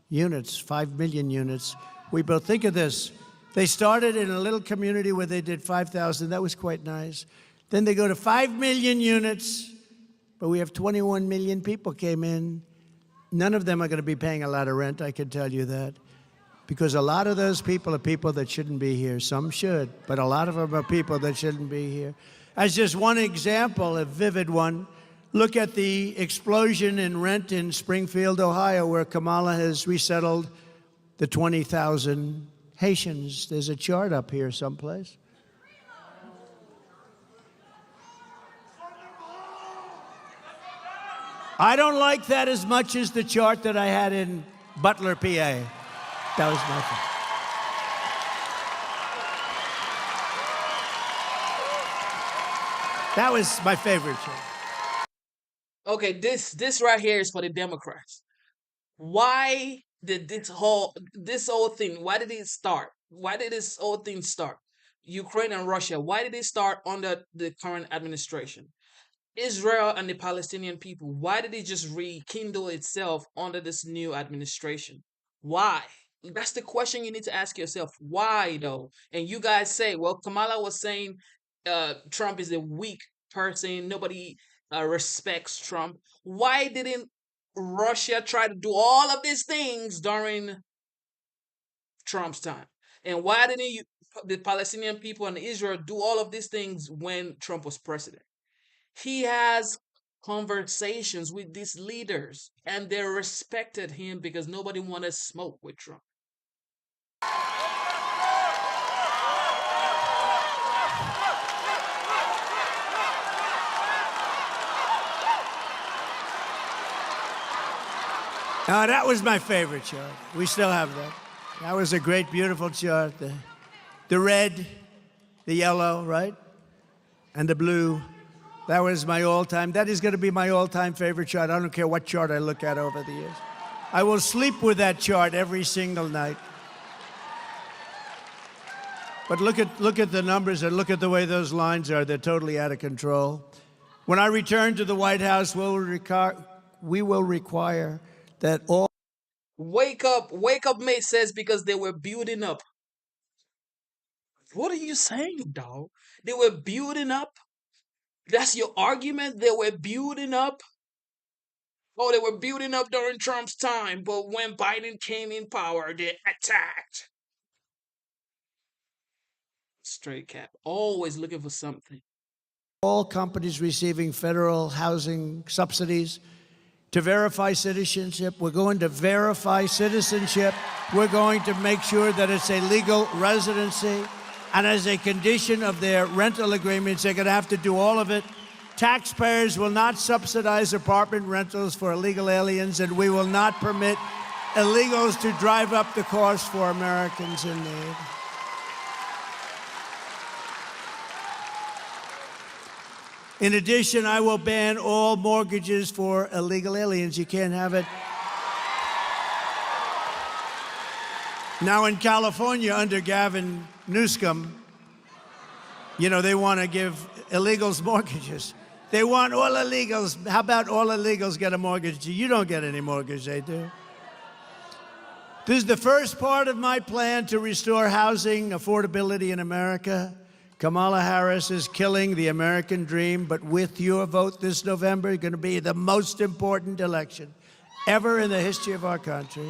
units, 5 million units. We built, think of this. They started in a little community where they did 5,000. That was quite nice. Then they go to 5 million units, but we have 21 million people came in. None of them are going to be paying a lot of rent, I can tell you that. Because a lot of those people are people that shouldn't be here. Some should, but a lot of them are people that shouldn't be here. As just one example, a vivid one, look at the explosion in rent in Springfield, Ohio, where Kamala has resettled the 20,000 Haitians. There's a chart up here someplace. I don't like that as much as the chart that I had in Butler, PA. That was my fault. That was my favorite chart. Okay, this right here is for the Democrats. Why did this whole thing? Why did it start? Why did this whole thing start? Ukraine and Russia. Why did it start under the current administration? Israel and the Palestinian people. Why did it just rekindle itself under this new administration? Why? That's the question you need to ask yourself. Why though? And you guys say, well, Kamala was saying Trump is a weak person. Nobody respects Trump. Why didn't Russia try to do all of these things during Trump's time? And why didn't the Palestinian people and Israel do all of these things when Trump was president? He has conversations with these leaders and they respected him because nobody wanted smoke with Trump. That was my favorite chart. We still have that. That was a great, beautiful chart. The red, the yellow, right? And the blue. That was my all-time. That is going to be my all-time favorite chart. I don't care what chart I look at over the years. I will sleep with that chart every single night. But look at the numbers and look at the way those lines are. They're totally out of control. When I return to the White House, we will require that all... Wake up, mate says because they were building up. What are you saying, dog? They were building up? That's your argument? They were building up? Oh, they were building up during Trump's time, but when Biden came in power, they attacked. Straight cap. Always looking for something. All companies receiving federal housing subsidies to verify citizenship. We're going to verify citizenship. We're going to make sure that it's a legal residency. And as a condition of their rental agreements, they're going to have to do all of it. Taxpayers will not subsidize apartment rentals for illegal aliens, and we will not permit illegals to drive up the cost for Americans in need. In addition, I will ban all mortgages for illegal aliens. You can't have it. Now in California, under Gavin Newsom, You know, they want to give illegals mortgages. They want all illegals. How about all illegals get a mortgage? You don't get any mortgage, they do. This is the first part of my plan to restore housing affordability in America. Kamala Harris is killing the American dream, but with your vote this November, it's going to be the most important election ever in the history of our country.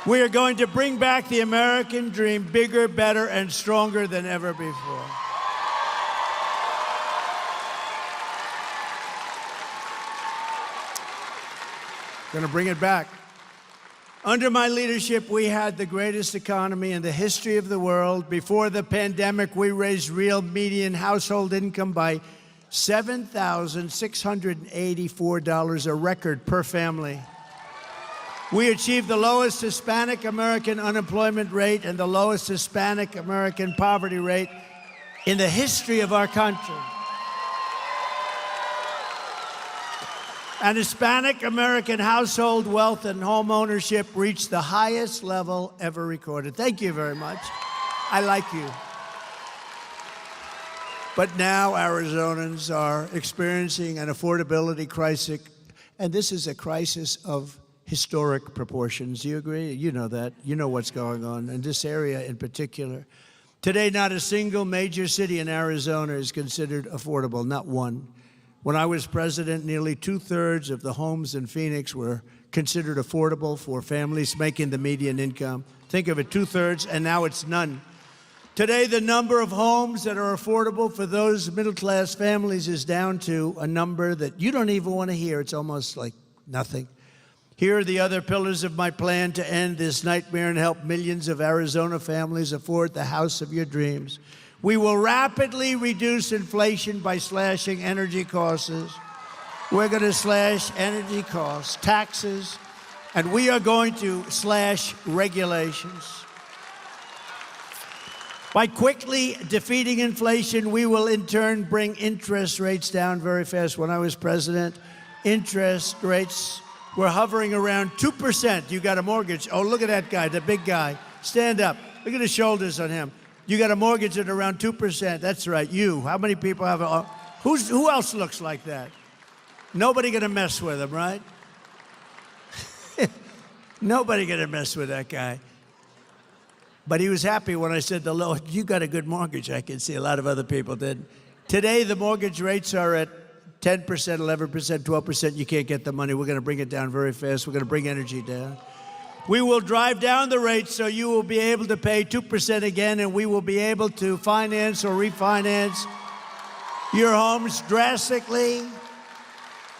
We are going to bring back the American dream bigger, better, and stronger than ever before. Going to bring it back. Under my leadership, we had the greatest economy in the history of the world. Before the pandemic, we raised real median household income by $7,684, a record per family. We achieved the lowest Hispanic American unemployment rate and the lowest Hispanic American poverty rate in the history of our country. And Hispanic American household wealth and home ownership reached the highest level ever recorded. Thank you very much. I like you. But now Arizonans are experiencing an affordability crisis, and this is a crisis of historic proportions. Do you agree? You know that. You know what's going on in this area in particular. Today, not a single major city in Arizona is considered affordable, not one. When I was president, nearly 2/3 of the homes in Phoenix were considered affordable for families making the median income. Think of it, 2/3, and now it's none. Today, the number of homes that are affordable for those middle-class families is down to a number that you don't even want to hear. It's almost like nothing. Here are the other pillars of my plan to end this nightmare and help millions of Arizona families afford the house of your dreams. We will rapidly reduce inflation by slashing energy costs. We're going to slash energy costs, taxes, and we are going to slash regulations. By quickly defeating inflation, we will in turn bring interest rates down very fast. When I was president, interest rates were hovering around 2%. You got a mortgage. Oh, look at that guy, the big guy. Stand up. Look at the shoulders on him. You got a mortgage at around 2%. That's right, you. How many people have a... Who else looks like that? Nobody gonna mess with him, right? Nobody gonna mess with that guy. But he was happy when I said to Lord, you got a good mortgage. I can see a lot of other people did. Today, the mortgage rates are at 10%, 11%, 12%. You can't get the money. We're gonna bring it down very fast. We're gonna bring energy down. We will drive down the rates so you will be able to pay 2% again, and we will be able to finance or refinance your homes drastically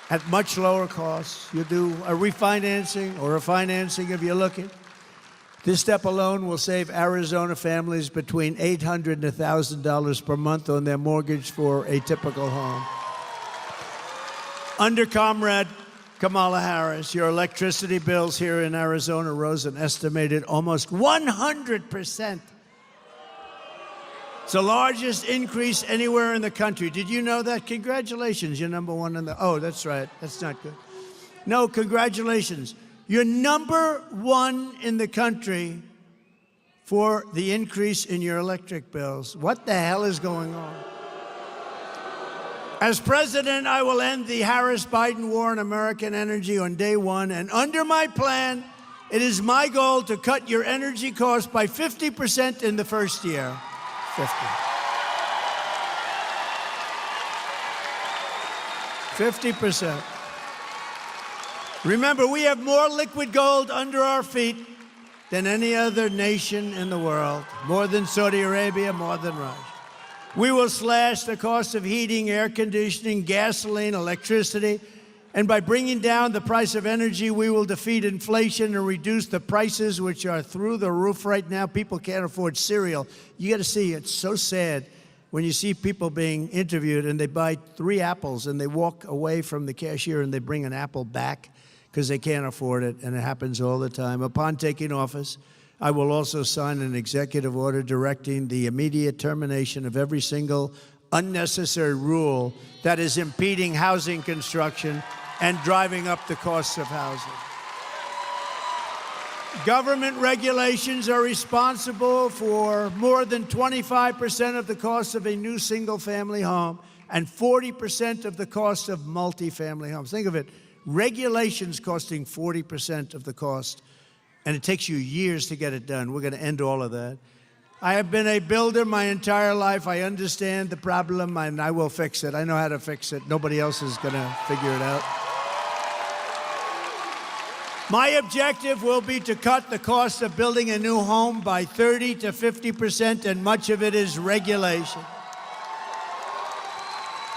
at much lower costs. You do a refinancing or a financing if you're looking. This step alone will save Arizona families between $800 and $1,000 per month on their mortgage for a typical home. Under Comrade Kamala Harris, your electricity bills here in Arizona rose an estimated almost 100%. It's the largest increase anywhere in the country. Did you know that? Congratulations, you're number one in the... Oh, that's right. That's not good. No, congratulations. You're number one in the country for the increase in your electric bills. What the hell is going on? As president, I will end the Harris-Biden war on American energy on day one, and under my plan, it is my goal to cut your energy costs by 50% in the first year. 50%. Remember, we have more liquid gold under our feet than any other nation in the world, more than Saudi Arabia, more than Russia. We will slash the cost of heating, air conditioning, gasoline, electricity, and by bringing down the price of energy, we will defeat inflation and reduce the prices, which are through the roof right now. People can't afford cereal. You got to see, it's so sad when you see people being interviewed and they buy 3 apples and they walk away from the cashier and they bring an apple back because they can't afford it, and it happens all the time. Upon taking office, I will also sign an executive order directing the immediate termination of every single unnecessary rule that is impeding housing construction and driving up the costs of housing. Government regulations are responsible for more than 25% of the cost of a new single-family home and 40% of the cost of multifamily homes. Think of it, regulations costing 40% of the cost, and it takes you years to get it done. We're going to end all of that. I have been a builder my entire life. I understand the problem, and I will fix it. I know how to fix it. Nobody else is going to figure it out. My objective will be to cut the cost of building a new home by 30 to 50%, and much of it is regulation.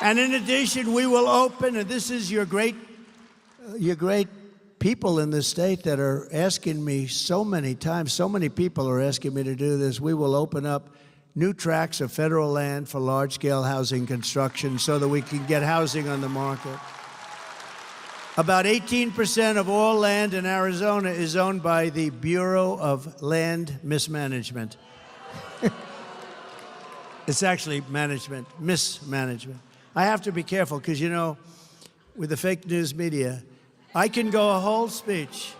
And in addition, we will open, and this is your great people in this state that are asking me so many times, so many people are asking me to do this. We will open up new tracts of federal land for large-scale housing construction so that we can get housing on the market. About 18% of all land in Arizona is owned by the Bureau of Land Mismanagement. It's actually mismanagement. I have to be careful because, you know, with the fake news media, I can go a whole speech.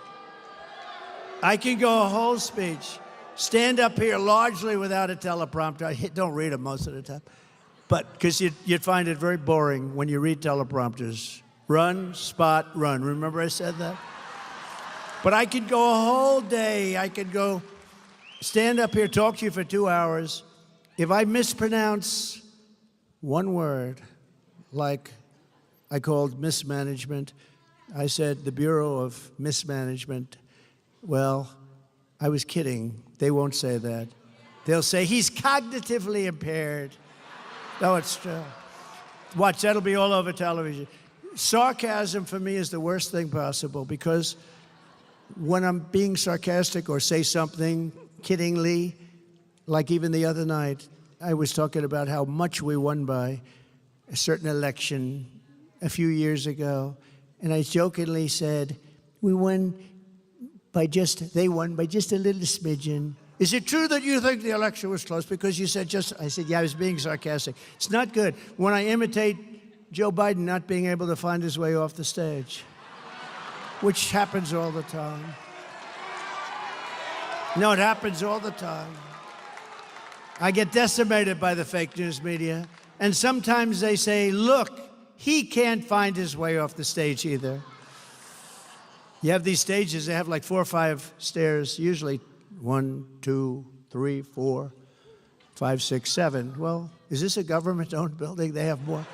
Stand up here largely without a teleprompter. I don't read them most of the time. But because you'd find it very boring when you read teleprompters. Run, spot, run. Remember I said that? But I could go a whole day. I could go stand up here, talk to you for 2 hours. If I mispronounce one word, like I called mismanagement, I said the Bureau of Mismanagement. Well, I was kidding. They won't say that. They'll say he's cognitively impaired. No, it's true. Watch, that'll be all over television. Sarcasm for me is the worst thing possible because when I'm being sarcastic or say something kiddingly, like even the other night, I was talking about how much we won by a certain election a few years ago, and I jokingly said, they won by just a little smidgen. Is it true that you think the election was close? Because you said I said, yeah, I was being sarcastic. It's not good when I imitate Joe Biden not being able to find his way off the stage, which happens all the time. No, it happens all the time. I get decimated by the fake news media, and sometimes they say, look, he can't find his way off the stage either. You have these stages, they have like 4 or 5 stairs, usually 1, 2, 3, 4, 5, 6, 7. Well, is this a government-owned building? They have more.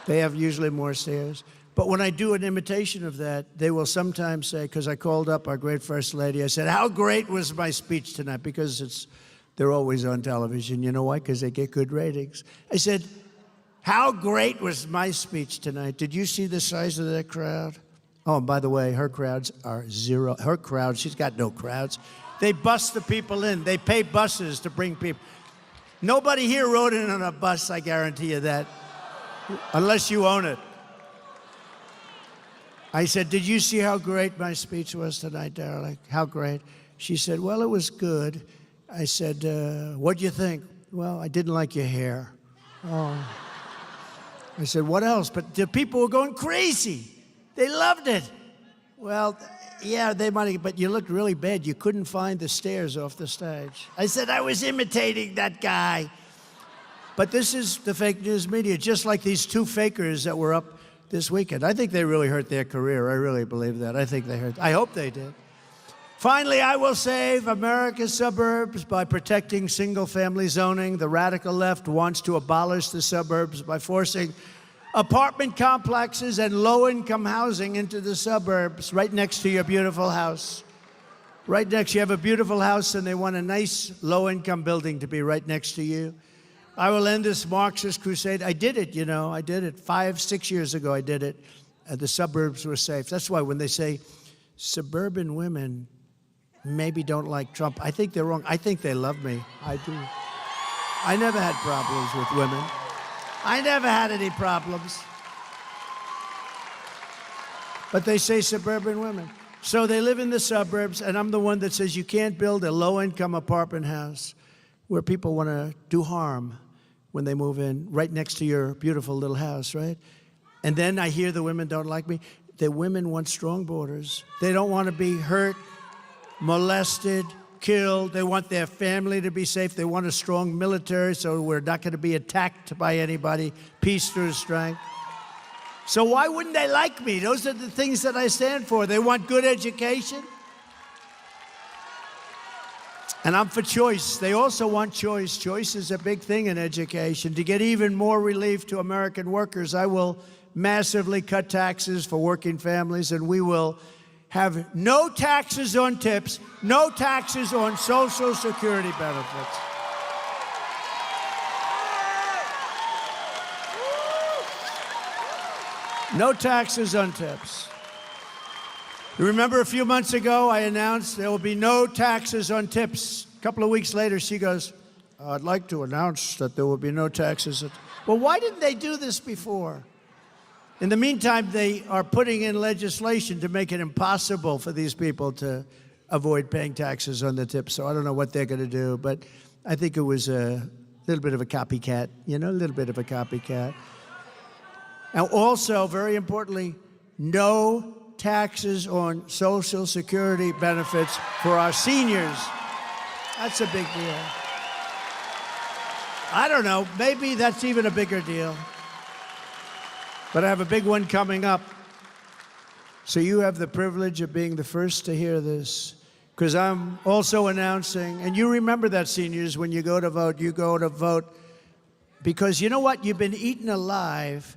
They have usually more stairs. But when I do an imitation of that, they will sometimes say, because I called up our great First Lady, I said, how great was my speech tonight? Because they're always on television. You know why? Because they get good ratings. I said, how great was my speech tonight? Did you see the size of that crowd? Oh, and by the way, her crowds are zero. Her crowd, she's got no crowds. They bus the people in. They pay buses to bring people. Nobody here rode in on a bus, I guarantee you that. Unless you own it. I said, did you see how great my speech was tonight, darling? How great? She said, well, it was good. I said, what'd you think? Well, I didn't like your hair. Oh. I said, what else? But the people were going crazy. They loved it. Well, yeah, they might have, but you looked really bad. You couldn't find the stairs off the stage. I said, I was imitating that guy. But this is the fake news media, just like these 2 fakers that were up this weekend. I think they really hurt their career. I really believe that. I hope they did. Finally, I will save America's suburbs by protecting single-family zoning. The radical left wants to abolish the suburbs by forcing apartment complexes and low-income housing into the suburbs right next to your beautiful house. Right next, you have a beautiful house and they want a nice low-income building to be right next to you. I will end this Marxist crusade. I did it, you know. I did it 5, 6 years ago. I did it. The suburbs were safe. That's why when they say suburban women maybe don't like Trump, I think they're wrong. I think they love me. I do. I never had problems with women. I never had any problems. But they say suburban women. So they live in the suburbs, and I'm the one that says you can't build a low-income apartment house where people want to do harm when they move in, right next to your beautiful little house, right? And then I hear the women don't like me. The women want strong borders. They don't want to be hurt molested, killed. They want their family to be safe. They want a strong military so we're not going to be attacked by anybody. Peace through strength. So why wouldn't they like me? Those are the things that I stand for. They want good education. And I'm for choice. They also want choice. Choice is a big thing in education. To get even more relief to American workers, I will massively cut taxes for working families, and we will have no taxes on tips, no taxes on Social Security benefits. No taxes on tips. You remember a few months ago, I announced there will be no taxes on tips. A couple of weeks later, she goes, I'd like to announce that there will be no taxes. Well, why didn't they do this before? In the meantime, they are putting in legislation to make it impossible for these people to avoid paying taxes on the tips. So I don't know what they're going to do, but I think it was a little bit of a copycat, a little bit of a copycat. And also, very importantly, no taxes on Social Security benefits for our seniors. That's a big deal. I don't know, maybe that's even a bigger deal. But I have a big one coming up. So you have the privilege of being the first to hear this, because I'm also announcing, and you remember that, seniors, when you go to vote, because you know what? You've been eaten alive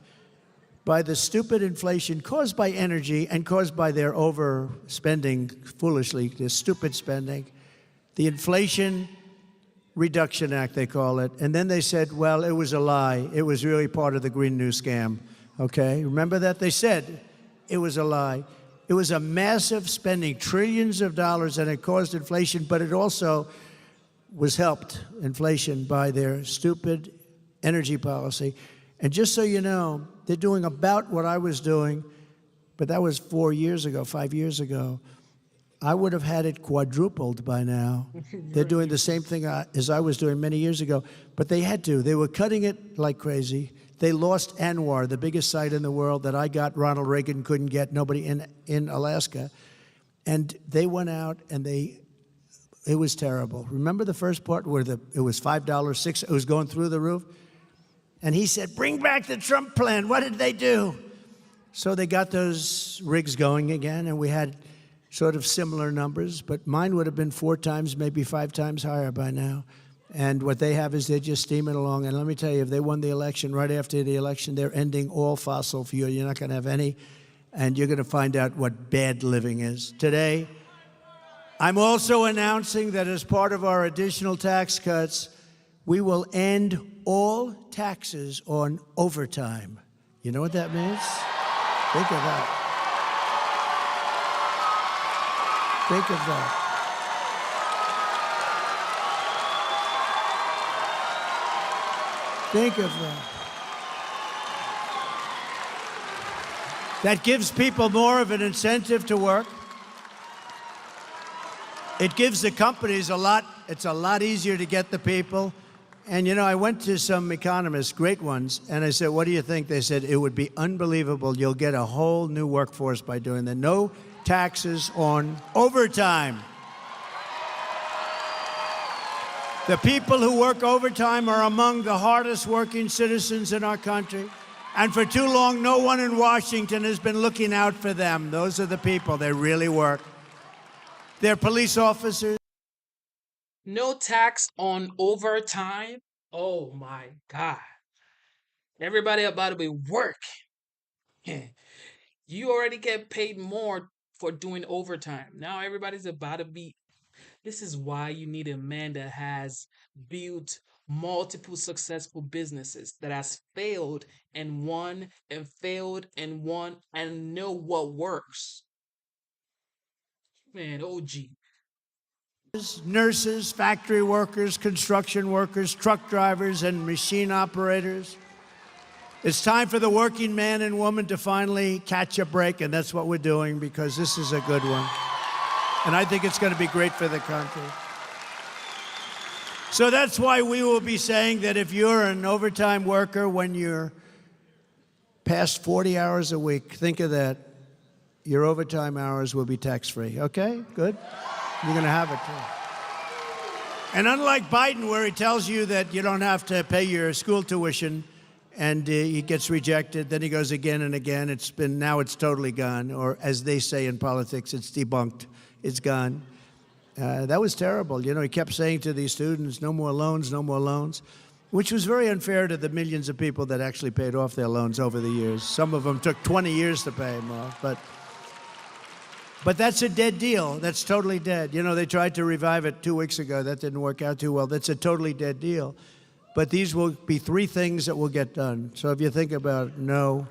by the stupid inflation caused by energy and caused by their overspending, foolishly, their stupid spending. The Inflation Reduction Act, they call it. And then they said, well, it was a lie. It was really part of the Green New Scam. Okay, remember that? They said it was a lie. It was a massive spending, trillions of dollars, and it caused inflation, but it also was helped, inflation, by their stupid energy policy. And just so you know, they're doing about what I was doing, but that was 4 years ago, 5 years ago. I would have had it quadrupled by now. They're doing the same thing as I was doing many years ago, but they had to. They were cutting it like crazy. They lost Anwar, the biggest site in the world that I got, Ronald Reagan couldn't get, nobody in Alaska. And they went out and it was terrible. Remember the first part where it was $5, $6, it was going through the roof? And he said, bring back the Trump plan. What did they do? So they got those rigs going again, and we had sort of similar numbers, but mine would have been 4 times, maybe 5 times higher by now. And what they have is they're just steaming along. And let me tell you, if they won the election, right after the election, they're ending all fossil fuel. You're not going to have any, and you're going to find out what bad living is. Today, I'm also announcing that as part of our additional tax cuts, we will end all taxes on overtime. You know what that means? Think of that. Think of that. Think of that. That gives people more of an incentive to work. It gives the companies it's a lot easier to get the people. And I went to some economists, great ones, and I said, what do you think? They said, it would be unbelievable. You'll get a whole new workforce by doing that. No taxes on overtime. The people who work overtime are among the hardest working citizens in our country. And for too long, no one in Washington has been looking out for them. Those are the people. They really work. They're police officers. No tax on overtime? Oh my God. Everybody about to be work. You already get paid more for doing overtime. Now everybody's about to be. This is why you need a man that has built multiple successful businesses, that has failed and won and failed and won and know what works. Man, OG. Nurses, factory workers, construction workers, truck drivers, and machine operators. It's time for the working man and woman to finally catch a break, and that's what we're doing, because this is a good one. And I think it's going to be great for the country. So that's why we will be saying that if you're an overtime worker, when you're past 40 hours a week, think of that. Your overtime hours will be tax-free. Okay? Good? You're going to have it, too. And unlike Biden, where he tells you that you don't have to pay your school tuition and he gets rejected, then he goes again and again. Now it's totally gone. Or as they say in politics, it's debunked. It's gone. That was terrible. You know, he kept saying to these students, no more loans, no more loans, which was very unfair to the millions of people that actually paid off their loans over the years. Some of them took 20 years to pay them off. But that's a dead deal. That's totally dead. You know, they tried to revive it 2 weeks ago. That didn't work out too well. That's a totally dead deal. But these will be 3 things that will get done. So if you think about no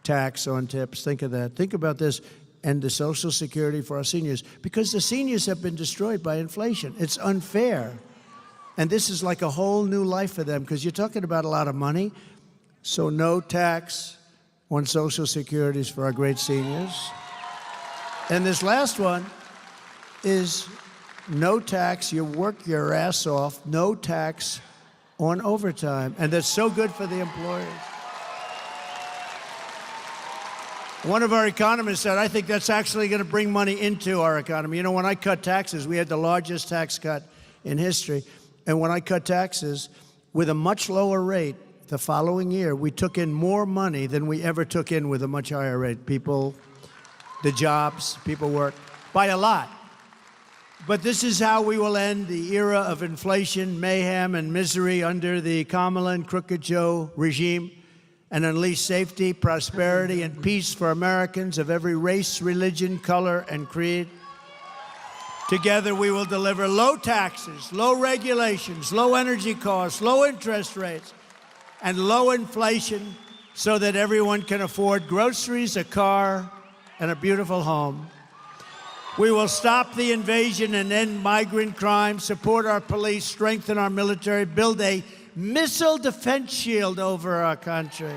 tax on tips, think of that. Think about this. And the Social Security for our seniors, because the seniors have been destroyed by inflation. It's unfair. And this is like a whole new life for them, because you're talking about a lot of money. So no tax on Social Securities for our great seniors. And this last one is no tax. You work your ass off, no tax on overtime. And that's so good for the employers. One of our economists said, I think that's actually going to bring money into our economy. You know, when I cut taxes, we had the largest tax cut in history. And when I cut taxes with a much lower rate the following year, we took in more money than we ever took in with a much higher rate. People, the jobs, people work by a lot. But this is how we will end the era of inflation, mayhem, and misery under the Kamala and Crooked Joe regime, and unleash safety, prosperity, and peace for Americans of every race, religion, color, and creed. Together, we will deliver low taxes, low regulations, low energy costs, low interest rates, and low inflation so that everyone can afford groceries, a car, and a beautiful home. We will stop the invasion and end migrant crime, support our police, strengthen our military, build a missile defense shield over our country.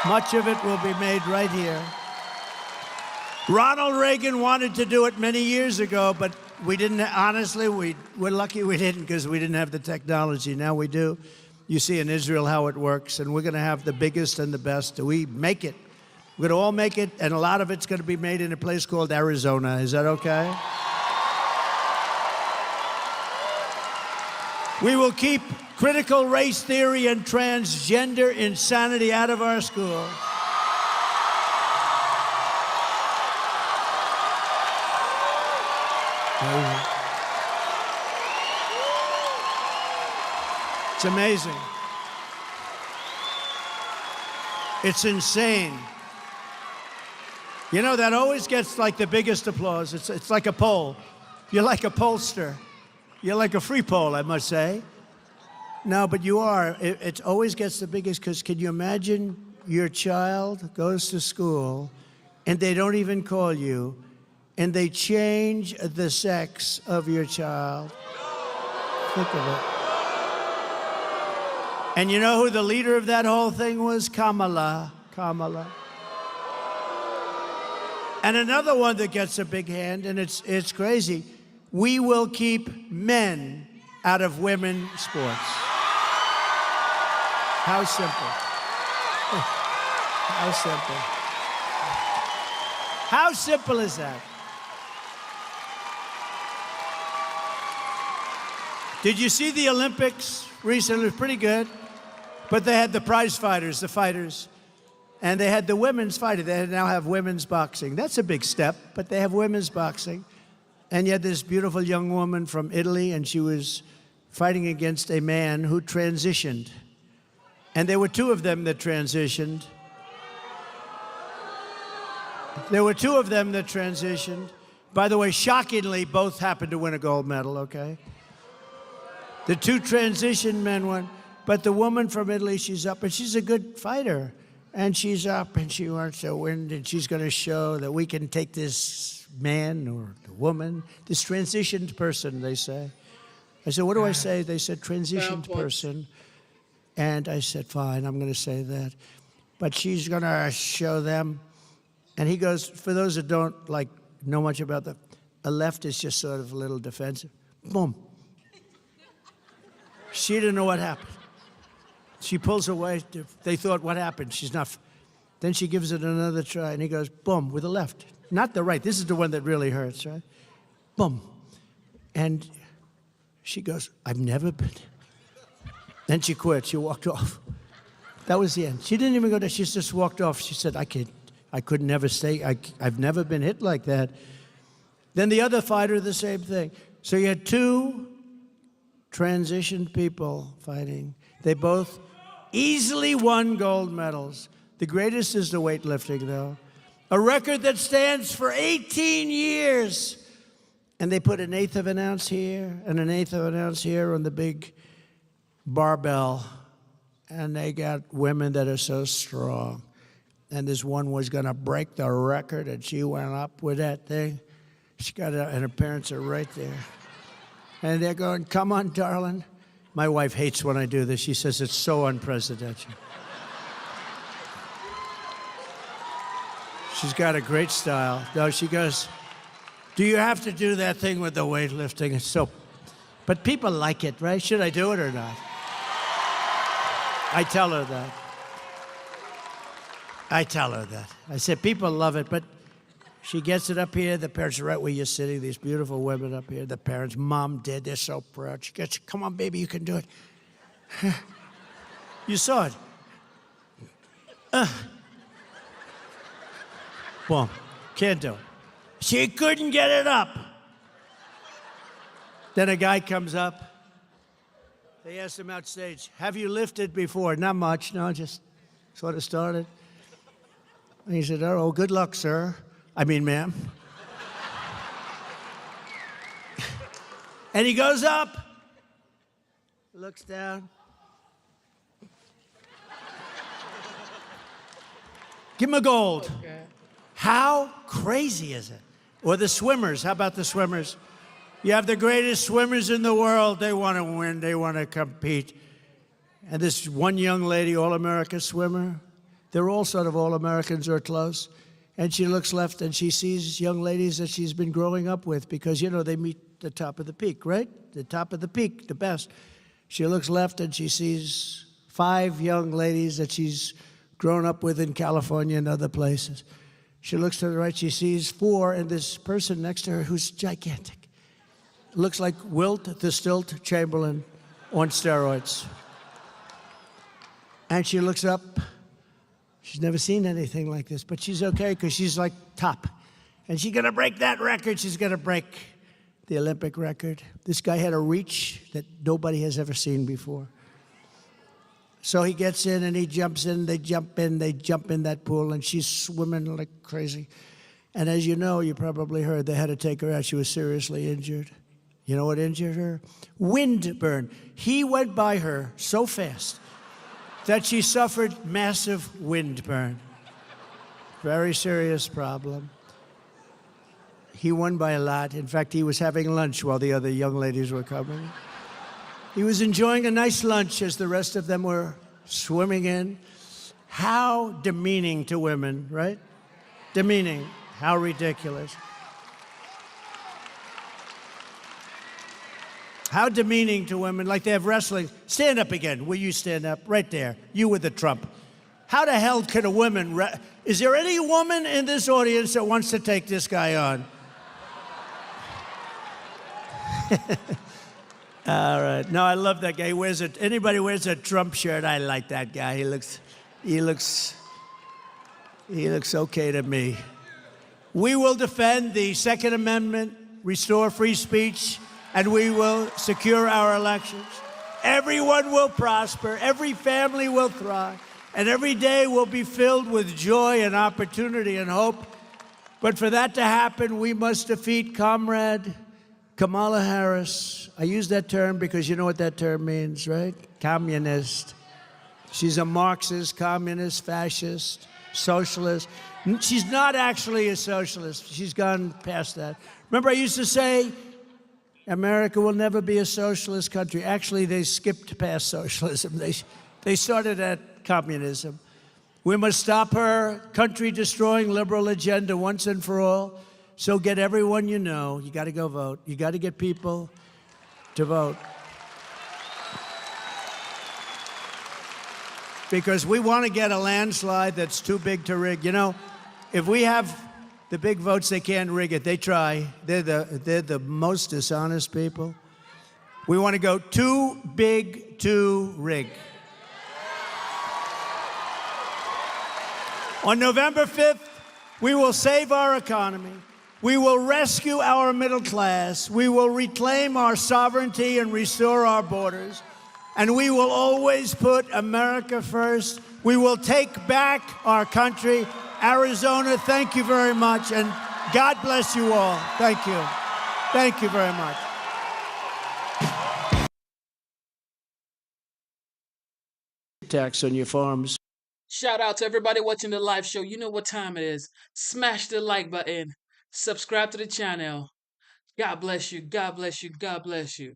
Much of it will be made right here. Ronald Reagan wanted to do it many years ago, but we didn't. Honestly, we're lucky we didn't, because we didn't have the technology. Now we do. You see in Israel how it works, and we're going to have the biggest and the best. We make it. We're going to all make it, and a lot of it's going to be made in a place called Arizona. Is that okay? We will keep critical race theory and transgender insanity out of our schools. It's amazing. It's insane. You know, that always gets like the biggest applause. It's like a poll. You're like a pollster. You're like a free poll, I must say. No, but you are. It always gets the biggest, because can you imagine your child goes to school and they don't even call you, and they change the sex of your child? Think of it. And you know who the leader of that whole thing was? Kamala. And another one that gets a big hand, and it's crazy. We will keep men out of women's sports. How simple. How simple. How simple is that? Did you see the Olympics recently? It was pretty good. But they had the prize fighters, the fighters. And they had the women's fighting. They now have women's boxing. That's a big step, but they have women's boxing. And you had this beautiful young woman from Italy, and she was fighting against a man who transitioned. And there were 2 of them that transitioned. By the way, shockingly, both happened to win a gold medal, okay? The 2 transition men won. But the woman from Italy, she's up, and she's a good fighter. And she's up, and she wants to win, and she's going to show that we can take this man or the woman, this transitioned person, they say. I said, what do I say? They said, transitioned person. And I said, fine, I'm going to say that. But she's going to show them. And he goes, for those that don't know much about a left is just sort of a little defensive. Boom. She didn't know what happened. She pulls away. They thought, what happened? She's not. Then she gives it another try, and he goes, boom, with the left. Not the right. This is the one that really hurts, right? boom. And she goes, I've never been. Then she quit. She walked off. That was the end. She didn't even go there. She just walked off. She said, I could never stay. I've never been hit like that. Then the other fighter, the same thing. So you had two transitioned people fighting. They both easily won gold medals. The greatest is the weightlifting, though. A record that stands for 18 years. And they put 1/8 of an ounce here and 1/8 of an ounce here on the big barbell. And they got women that are so strong. And this one was going to break the record, and she went up with that thing. She got it, and her parents are right there. And they're going, come on, darling. My wife hates when I do this. She says it's so unprecedented. She's got a great style. No, she goes, do you have to do that thing with the weightlifting? It's so, but people like it, right? Should I do it or not? I tell her that. I said, people love it, but she gets it up here. The parents are right where you're sitting, these beautiful women up here. The parents, Mom, Dad, they're so proud. She gets, come on, baby, you can do it. You saw it. Boom. Can't do it. She couldn't get it up. Then a guy comes up. They asked him outstage, have you lifted before? Not much, no, just sort of started. And he said, oh, good luck, sir. I mean, ma'am. And he goes up, looks down. Give him a gold. Okay. How crazy is it? Or the swimmers, how about the swimmers? You have the greatest swimmers in the world. They want to win. They want to compete. And this one young lady, all-America swimmer, they're all sort of all-Americans or close. And she looks left and she sees young ladies that she's been growing up with because, you know, they meet the top of the peak, right? The top of the peak, the best. She looks left and she sees 5 young ladies that she's grown up with in California and other places. She looks to the right, she sees 4, and this person next to her who's gigantic. Looks like Wilt the Stilt Chamberlain on steroids. And she looks up. She's never seen anything like this, but she's okay because she's like top. And she's going to break that record. She's going to break the Olympic record. This guy had a reach that nobody has ever seen before. So he gets in and he jumps in, they jump in that pool, and she's swimming like crazy. And as you know, you probably heard, they had to take her out. She was seriously injured. You know what injured her? Wind burn. He went by her so fast that she suffered massive wind burn. Very serious problem. He won by a lot. In fact, he was having lunch while the other young ladies were coming. He was enjoying a nice lunch as the rest of them were swimming in. How demeaning to women, right? Demeaning. How ridiculous. How demeaning to women, like they have wrestling. Stand up again. Will you stand up? Right there. You with the Trump. How the hell can a woman... Is there any woman in this audience that wants to take this guy on? All right. No, I love that guy. He wears it. Anybody wears a Trump shirt, I like that guy. He looks okay to me. We will defend the Second Amendment, restore free speech, and we will secure our elections. Everyone will prosper, every family will thrive, and every day will be filled with joy and opportunity and hope. But for that to happen, we must defeat Comrade Kamala Harris. I use that term because you know what that term means, right? Communist. She's a Marxist, communist, fascist, socialist. She's not actually a socialist. She's gone past that. Remember I used to say, America will never be a socialist country. Actually, they skipped past socialism. They started at communism. We must stop her country-destroying liberal agenda once and for all. So get everyone you know. You got to go vote. You got to get people to vote. Because we want to get a landslide that's too big to rig. You know, if we have The big votes, they can't rig it. They try. They're the most dishonest people. We want to go too big to rig. On November 5th, we will save our economy. We will rescue our middle class. We will reclaim our sovereignty and restore our borders. And we will always put America first. We will take back our country. Arizona, thank you very much. And God bless you all. Thank you. Thank you very much. Tax on your farms. Shout out to everybody watching the live show. You know what time it is. Smash the like button. Subscribe to the channel. God bless you. God bless you. God bless you.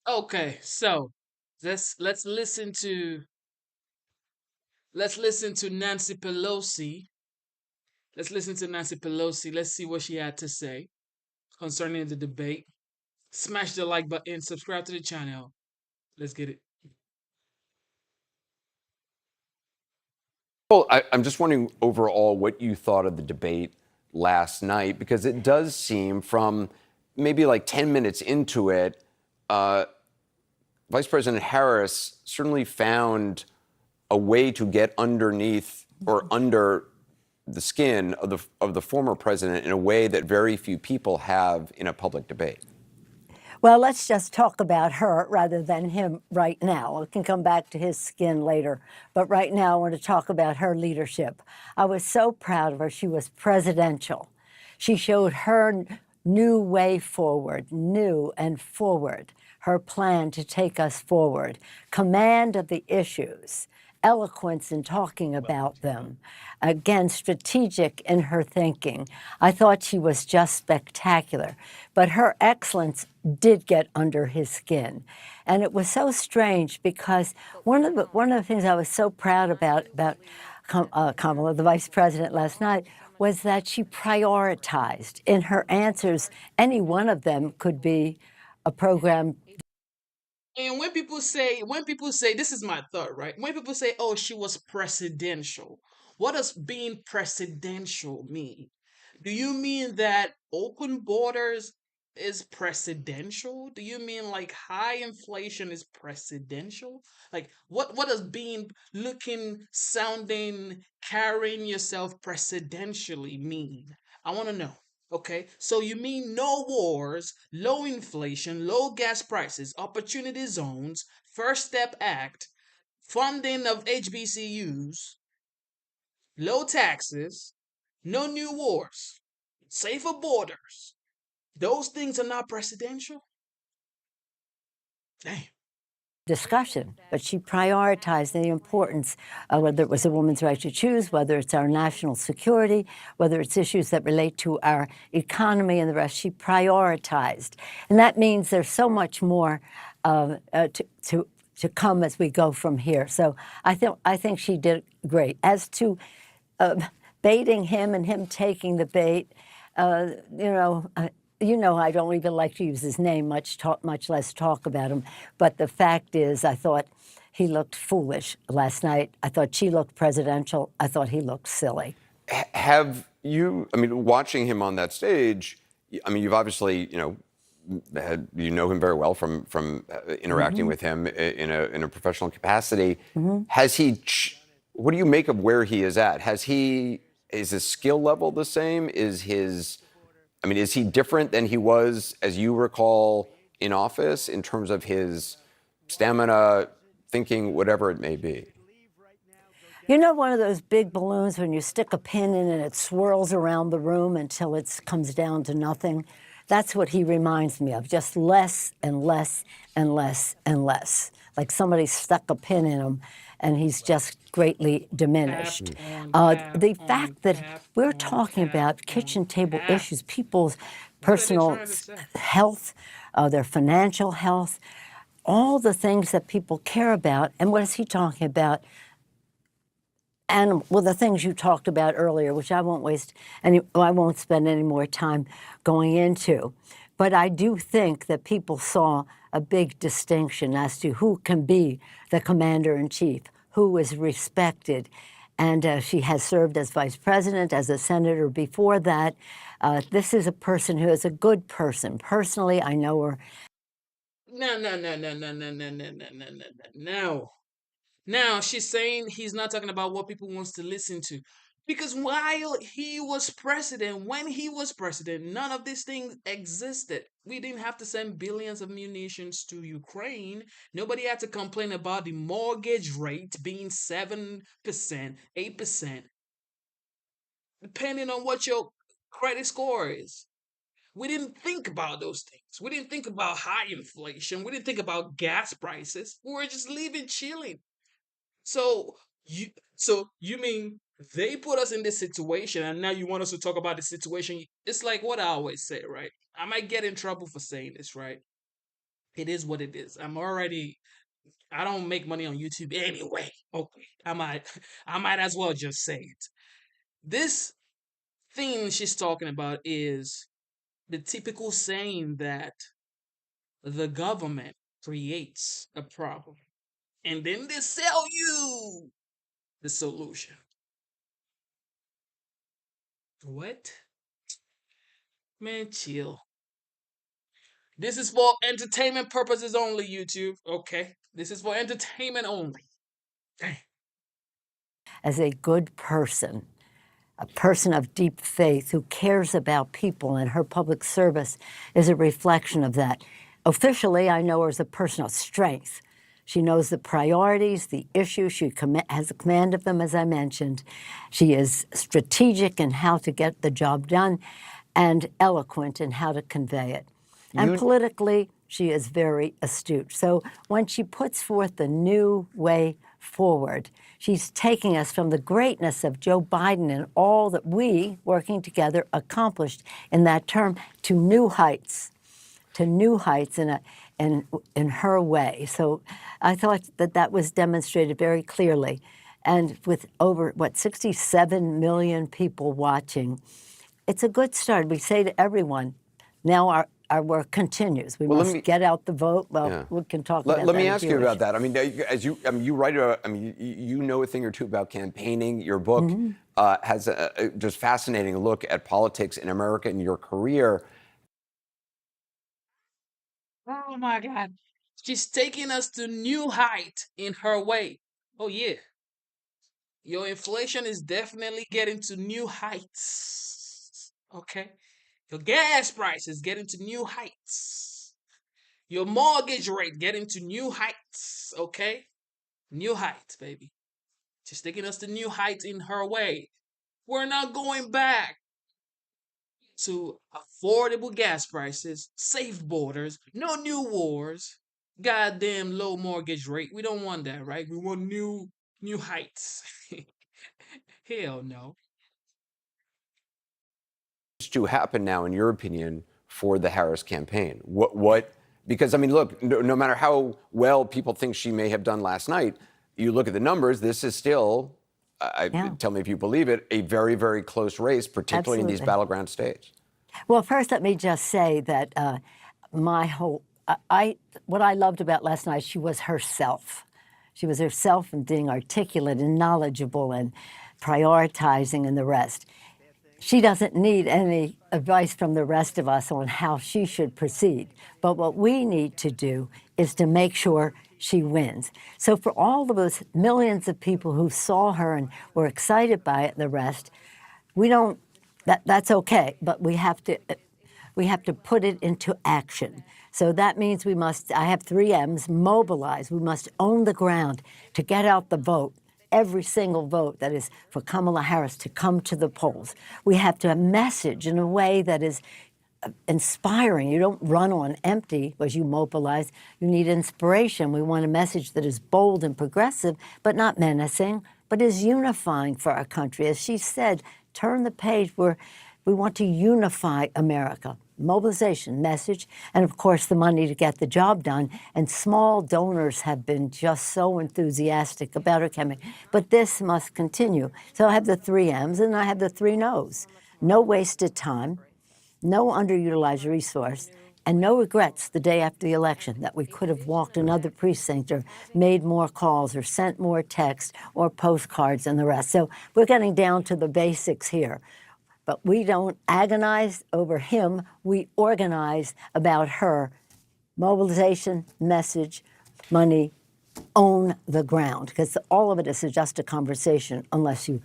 Okay, so let's listen to Nancy Pelosi. Let's listen to Nancy Pelosi. Let's see what she had to say concerning the debate. Smash the like button. Subscribe to the channel. Let's get it. Well, I'm just wondering overall what you thought of the debate last night, because it does seem from maybe like 10 minutes into it, Vice President Harris certainly found a way to get underneath or under the skin of the former president in a way that very few people have in a public debate. Well, let's just talk about her rather than him right now. We can come back to his skin later. But right now, I want to talk about her leadership. I was so proud of her. She was presidential. She showed her new way forward, new and forward, her plan to take us forward, command of the issues, eloquence in talking about them, again, strategic in her thinking. I thought she was just spectacular, but her excellence did get under his skin. And it was so strange because one of the things I was so proud about Kamala, the vice president last night, was that she prioritized in her answers. Any one of them could be a program. And when people say, this is my thought, right? When people say, oh, she was presidential, what does being presidential mean? Do you mean that open borders is presidential? Do you mean like high inflation is presidential? Like what does being, looking, sounding, carrying yourself presidentially mean? I want to know. Okay, so you mean no wars, low inflation, low gas prices, opportunity zones, First Step Act, funding of HBCUs, low taxes, no new wars, safer borders. Those things are not presidential? Damn. Discussion, but she prioritized the importance, whether it was a woman's right to choose, whether it's our national security, whether it's issues that relate to our economy and the rest. She prioritized, and that means there's so much more to come as we go from here. So I think she did great. As to baiting him and him taking the bait, I don't even like to use his name, much less talk about him. But the fact is, I thought he looked foolish last night. I thought she looked presidential. I thought he looked silly. Have you, watching him on that stage, you've obviously, you know him very well from interacting with him in a professional capacity. Has he, what do you make of where he is at? Is his skill level the same? Is he different than he was, as you recall, in office in terms of his stamina, thinking, whatever it may be? You know, one of those big balloons when you stick a pin in and it swirls around the room until it comes down to nothing? That's what he reminds me of, just less and less and less and less. Like somebody stuck a pin in him and he's just greatly diminished. The fact that we're talking about kitchen table issues, people's personal health, their financial health, all the things that people care about. And what is he talking about? And the things you talked about earlier, which I won't spend any more time going into. But I do think that people saw a big distinction as to who can be the commander-in-chief, who is respected, And she has served as vice president, as a senator before that. This is a person who is a good person. Personally, I know her. No, no, no, no, no, no, no, no, no, no, no, no. Now she's saying he's not talking about what people wants to listen to. Because while he was president, when he was president, none of these things existed. We didn't have to send billions of munitions to Ukraine. Nobody had to complain about the mortgage rate being 7%, 8%, depending on what your credit score is. We didn't think about those things. We didn't think about high inflation. We didn't think about gas prices. We were just living chilling. So you mean they put us in this situation and now you want us to talk about the situation? It's like what I always say, right? I might get in trouble for saying this, right? It is what it is. I don't make money on YouTube anyway. Okay. I might as well just say it. This thing she's talking about is the typical saying that the government creates a problem and then they sell you the solution. What? Man, chill. This is for entertainment purposes only, YouTube. Okay? This is for entertainment only. Dang. As a good person, a person of deep faith who cares about people, and her public service is a reflection of that. Officially, I know her as a person of strength. She knows the priorities, the issues. She has a command of them, as I mentioned. She is strategic in how to get the job done and eloquent in how to convey it. And politically, she is very astute. So when she puts forth the new way forward, she's taking us from the greatness of Joe Biden and all that we, working together, accomplished in that term to new heights in her way. So I thought that that was demonstrated very clearly. And with over, 67 million people watching, it's a good start. We say to everyone, now our work continues. We must get out the vote. Well, Yeah. we can talk about that. Let me ask you about that. I mean, you write you know a thing or two about campaigning. Your book has a just fascinating look at politics in America in your career. Oh my God. She's taking us to new height in her way. Oh yeah. Your inflation is definitely getting to new heights. Okay? Your gas prices getting to new heights. Your mortgage rate getting to new heights. Okay? New heights, baby. She's taking us to new heights in her way. We're not going back to affordable gas prices, safe borders, no new wars, goddamn low mortgage rate. We don't want that, right? We want new heights. Hell no. To happen now, in your opinion, for the Harris campaign? What? Because I mean, look, no matter how well people think she may have done last night, you look at the numbers. This is still, tell me if you believe it, a very, very close race, particularly in these battleground states. Well, first, let me just say that what I loved about last night, she was herself. She was herself and being articulate and knowledgeable and prioritizing and the rest. She doesn't need any advice from the rest of us on how she should proceed. But what we need to do is to make sure she wins. So for all of those millions of people who saw her and were excited by it and the rest, that's okay, but we have to put it into action. So that means I have 3 M's, mobilize. We must own the ground to get out the vote. Every single vote that is for Kamala Harris to come to the polls. We have to message in a way that is inspiring. You don't run on empty as you mobilize. You need inspiration. We want a message that is bold and progressive, but not menacing, but is unifying for our country. As she said, turn the page where we want to unify America. Mobilization, message, and of course the money to get the job done. And small donors have been just so enthusiastic about her coming. But this must continue. So I have the 3 M's and I have the 3 no's. No wasted time, no underutilized resource, and no regrets the day after the election that we could have walked another precinct or made more calls or sent more texts or postcards and the rest. So we're getting down to the basics here. But we don't agonize over him. We organize about her. Mobilization, message, money, own the ground, because all of it is just a conversation unless you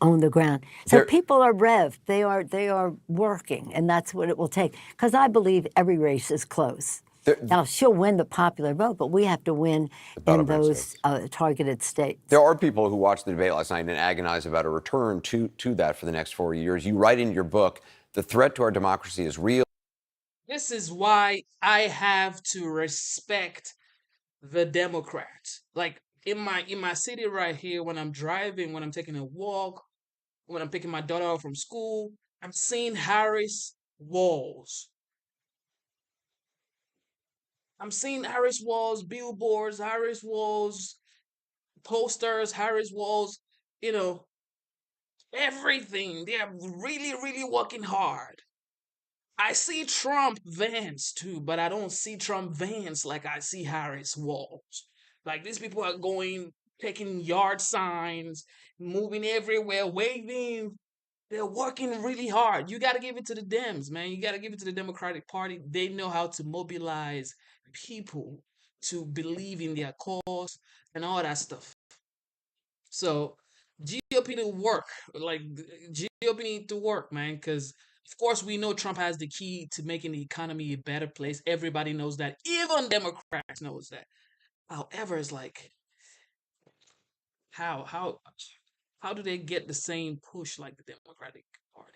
own the ground. So people are revved. They are working, and that's what it will take. Because I believe every race is close. Now, she'll win the popular vote, but we have to win in those targeted states. There are people who watched the debate last night and agonize about a return to that for the next 4 years. You write in your book, the threat to our democracy is real. This is why I have to respect the Democrats. Like in my city right here, when I'm driving, when I'm taking a walk, when I'm picking my daughter up from school, I'm seeing Harris walls. I'm seeing Harris walls, billboards, Harris walls, posters, Harris walls, you know, everything. They are really, really working hard. I see Trump vans too, but I don't see Trump vans like I see Harris walls. Like these people are going, taking yard signs, moving everywhere, waving. They're working really hard. You got to give it to the Dems, man. You got to give it to the Democratic Party. They know how to mobilize people to believe in their cause and all that stuff. So GOP to work. Like GOP need to work, man, because of course we know Trump has the key to making the economy a better place. Everybody knows that. Even Democrats knows that. However, it's like how how how do they get the same push like the Democratic Party?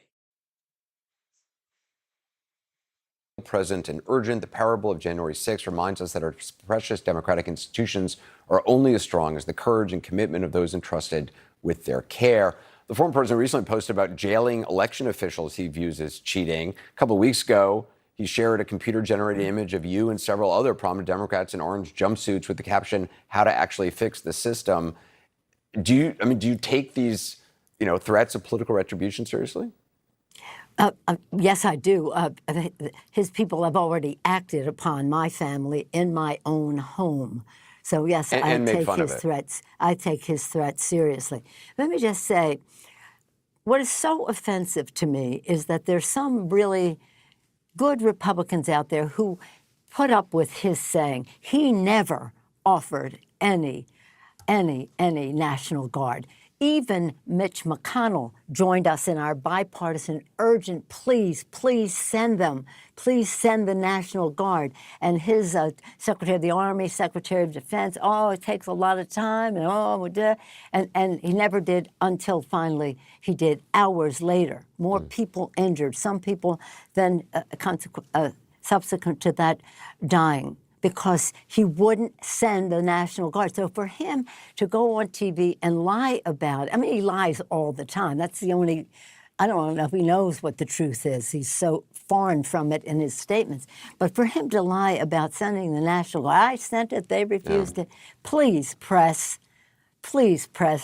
Present and urgent. The parable of January 6th reminds us that our precious democratic institutions are only as strong as the courage and commitment of those entrusted with their care. The former president recently posted about jailing election officials he views as cheating. A couple of weeks ago, he shared a computer-generated image of you and several other prominent Democrats in orange jumpsuits with the caption, "How to actually fix the system." Do you take these, threats of political retribution seriously? Yes, I do. His people have already acted upon my family in my own home. So yes, I And make take fun of his it. threats. I take his threats seriously. Let me just say, what is so offensive to me is that there's some really good Republicans out there who put up with his saying he never offered any National Guard. Even Mitch McConnell joined us in our bipartisan urgent please send them. Please send the National Guard. And his Secretary of the Army, Secretary of Defense, oh, it takes a lot of time, and and he never did until finally he did hours later. More people injured, some people then subsequent to that dying, because he wouldn't send the National Guard. So for him to go on TV and lie about it, I mean, he lies all the time. That's the only, I don't know if he knows what the truth is. He's so foreign from it in his statements. But for him to lie about sending the National Guard, I sent it, they refused it. Please, press,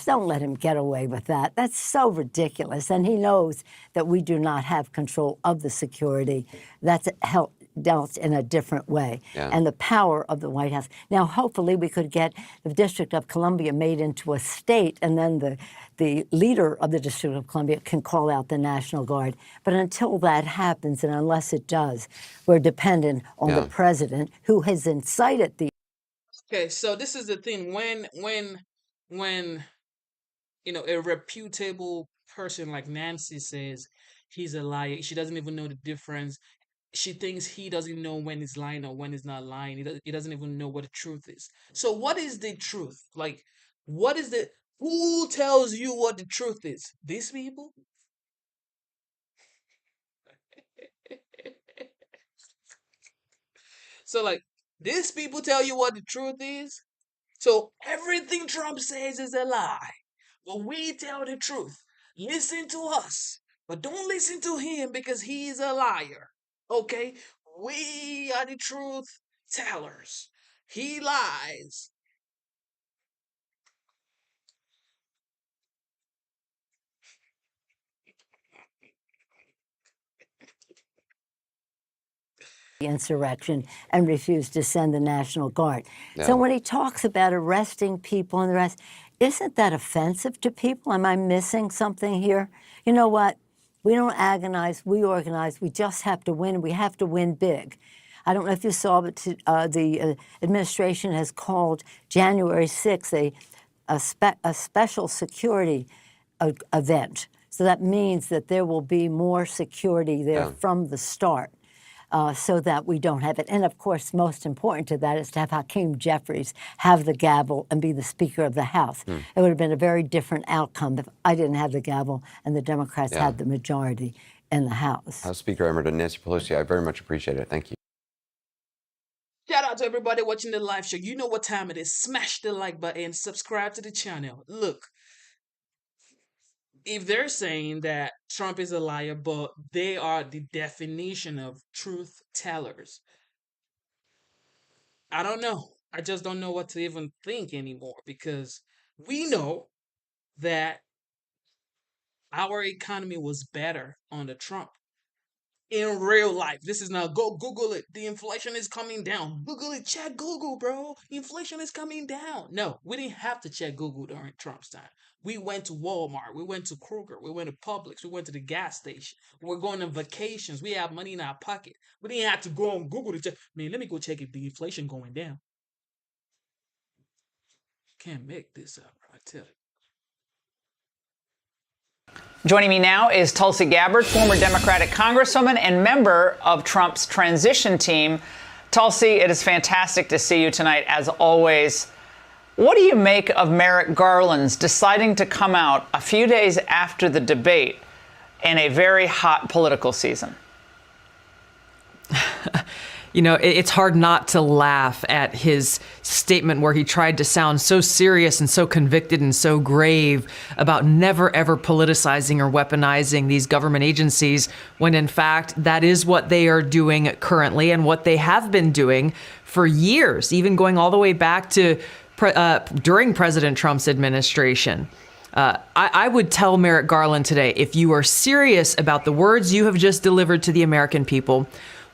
don't let him get away with that. That's so ridiculous. And he knows that we do not have control of the security. That's dealt in a different way. Yeah. And the power of the White House. Now, hopefully, we could get the District of Columbia made into a state, and then the leader of the District of Columbia can call out the National Guard. But until that happens, and unless it does, we're dependent on the president, who has incited the. Okay, so this is the thing. When a reputable person like Nancy says he's a liar, she doesn't even know the difference. She thinks he doesn't know when he's lying or when he's not lying. He doesn't even know what the truth is. So what is the truth? Like, what is the who tells you what the truth is? These people? So like these people tell you what the truth is. So everything Trump says is a lie. But we tell the truth. Listen to us. But don't listen to him because he's a liar. Okay? We are the truth tellers. He lies. the insurrection and refused to send the National Guard. Yeah. So when he talks about arresting people and the rest, isn't that offensive to people? Am I missing something here? You know what? We don't agonize, we organize. We just have to win. We have to win big. I don't know if you saw, but the administration has called January 6th a special security event. So that means that there will be more security there from the start. So that we don't have it. And of course, most important to that is to have Hakeem Jeffries have the gavel and be the Speaker of the House. It would have been a very different outcome if I didn't have the gavel and the Democrats had the majority in the House. House Speaker Emerita Nancy Pelosi, I very much appreciate it. Thank you. Shout out to everybody watching the live show. You know what time it is. Smash the like button, subscribe to the channel. Look, if they're saying that Trump is a liar, but they are the definition of truth tellers, I don't know. I just don't know what to even think anymore, because we know that our economy was better under Trump. In real life, this is not, go Google it. The inflation is coming down. Google it. Check Google, bro. Inflation is coming down. No, we didn't have to check Google during Trump's time. We went to Walmart. We went to Kroger. We went to Publix. We went to the gas station. We're going on vacations. We have money in our pocket. We didn't have to go on Google to check. Man, let me go check if the inflation going down. Can't make this up, bro. I tell you. Joining me now is Tulsi Gabbard, former Democratic Congresswoman and member of Trump's transition team. Tulsi, it is fantastic to see you tonight, as always. What do you make of Merrick Garland's deciding to come out a few days after the debate in a very hot political season? You know, it's hard not to laugh at his statement where he tried to sound so serious and so convicted and so grave about never, ever politicizing or weaponizing these government agencies, when in fact, that is what they are doing currently and what they have been doing for years, even going all the way back to during President Trump's administration. I would tell Merrick Garland today, if you are serious about the words you have just delivered to the American people,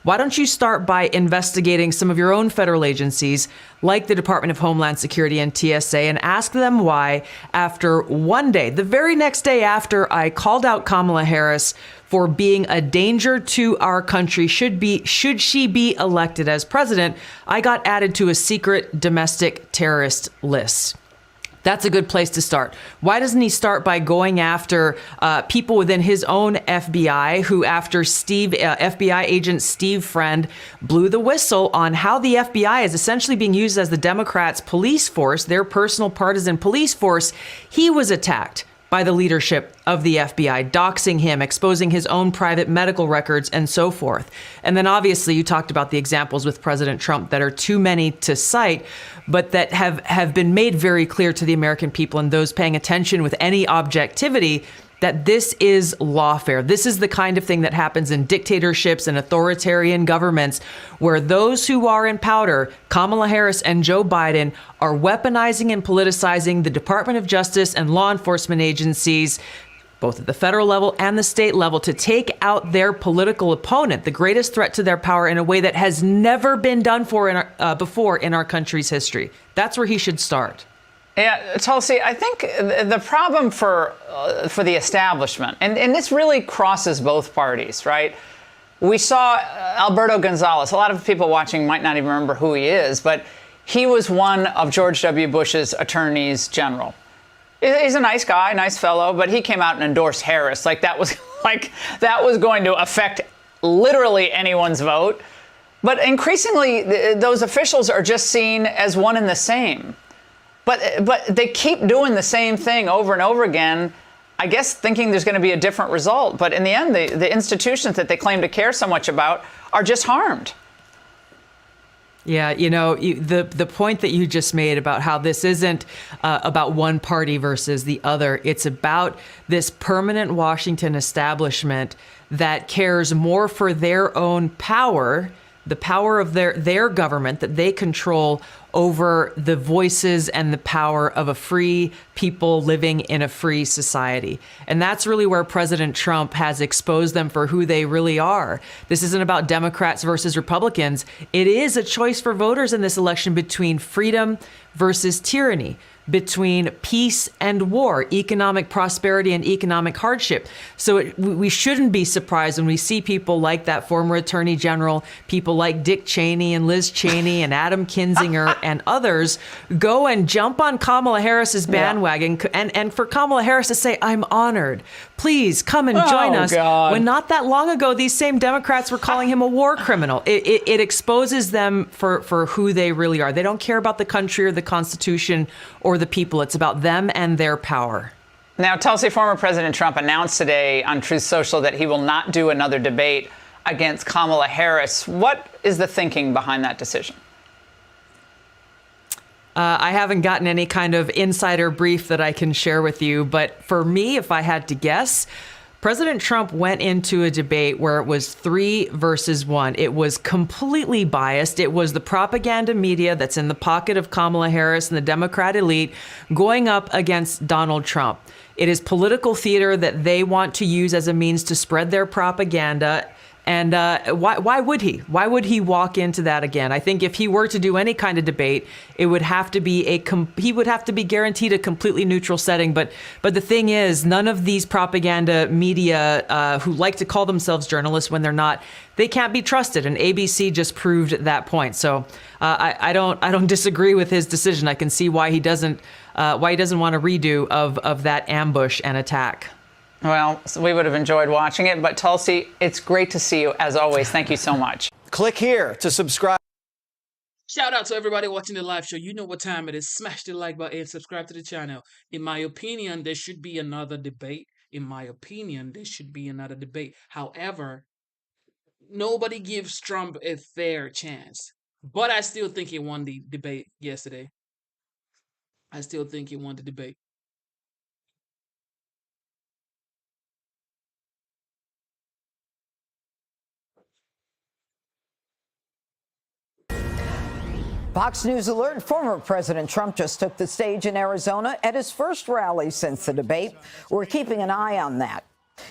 why don't you start by investigating some of your own federal agencies, like the Department of Homeland Security and TSA, and ask them why, after one day, the very next day after I called out Kamala Harris for being a danger to our country, should she be elected as president, I got added to a secret domestic terrorist list. That's a good place to start. Why doesn't he start by going after people within his own FBI, who after FBI agent Steve Friend blew the whistle on how the FBI is essentially being used as the Democrats' police force, their personal partisan police force? He was attacked by the leadership of the FBI, doxing him, exposing his own private medical records, and so forth. And then obviously you talked about the examples with President Trump that are too many to cite, but that have been made very clear to the American people and those paying attention with any objectivity that this is lawfare. This is the kind of thing that happens in dictatorships and authoritarian governments, where those who are in power, Kamala Harris and Joe Biden, are weaponizing and politicizing the Department of Justice and law enforcement agencies, both at the federal level and the state level, to take out their political opponent, the greatest threat to their power, in a way that has never been done before in our country's history. That's where he should start. Yeah, Tulsi, I think the problem for the establishment, and this really crosses both parties, right? We saw Alberto Gonzales. A lot of people watching might not even remember who he is, but he was one of George W. Bush's attorneys general. He's a nice guy, nice fellow, but he came out and endorsed Harris like that was going to affect literally anyone's vote. But increasingly, those officials are just seen as one and the same. But they keep doing the same thing over and over again, I guess thinking there's going to be a different result. But in the end, the institutions that they claim to care so much about are just harmed. Yeah, you know, the point that you just made about how this isn't about one party versus the other. It's about this permanent Washington establishment that cares more for their own power the power of their government that they control over the voices and the power of a free people living in a free society. And that's really where President Trump has exposed them for who they really are. This isn't about Democrats versus Republicans. It is a choice for voters in this election between freedom versus tyranny, between peace and war, economic prosperity and economic hardship. So we shouldn't be surprised when we see people like that former Attorney General, people like Dick Cheney and Liz Cheney and Adam Kinzinger and others go and jump on Kamala Harris's bandwagon, and for Kamala Harris to say, I'm honored. Please come and join us. God. When not that long ago, these same Democrats were calling him a war criminal. It exposes them for who they really are. They don't care about the country or the Constitution or the people. It's about them and their power. Now, Tulsi, former President Trump announced today on Truth Social that he will not do another debate against Kamala Harris. What is the thinking behind that decision? I haven't gotten any kind of insider brief that I can share with you. But for me, if I had to guess, President Trump went into a debate where it was 3 versus 1. It was completely biased. It was the propaganda media that's in the pocket of Kamala Harris and the Democrat elite going up against Donald Trump. It is political theater that they want to use as a means to spread their propaganda. And why would he? Why would he walk into that again? I think if he were to do any kind of debate, it would have to be he would have to be guaranteed a completely neutral setting. But the thing is, none of these propaganda media who like to call themselves journalists when they're not, they can't be trusted. And ABC just proved that point. So I don't disagree with his decision. I can see why he doesn't want a redo of that ambush and attack. Well, we would have enjoyed watching it. But Tulsi, it's great to see you as always. Thank you so much. Click here to subscribe. Shout out to everybody watching the live show. You know what time it is. Smash the like button and subscribe to the channel. In my opinion, there should be another debate. However, nobody gives Trump a fair chance. But I still think he won the debate yesterday. Fox News alert, former President Trump just took the stage in Arizona at his first rally since the debate. We're keeping an eye on that.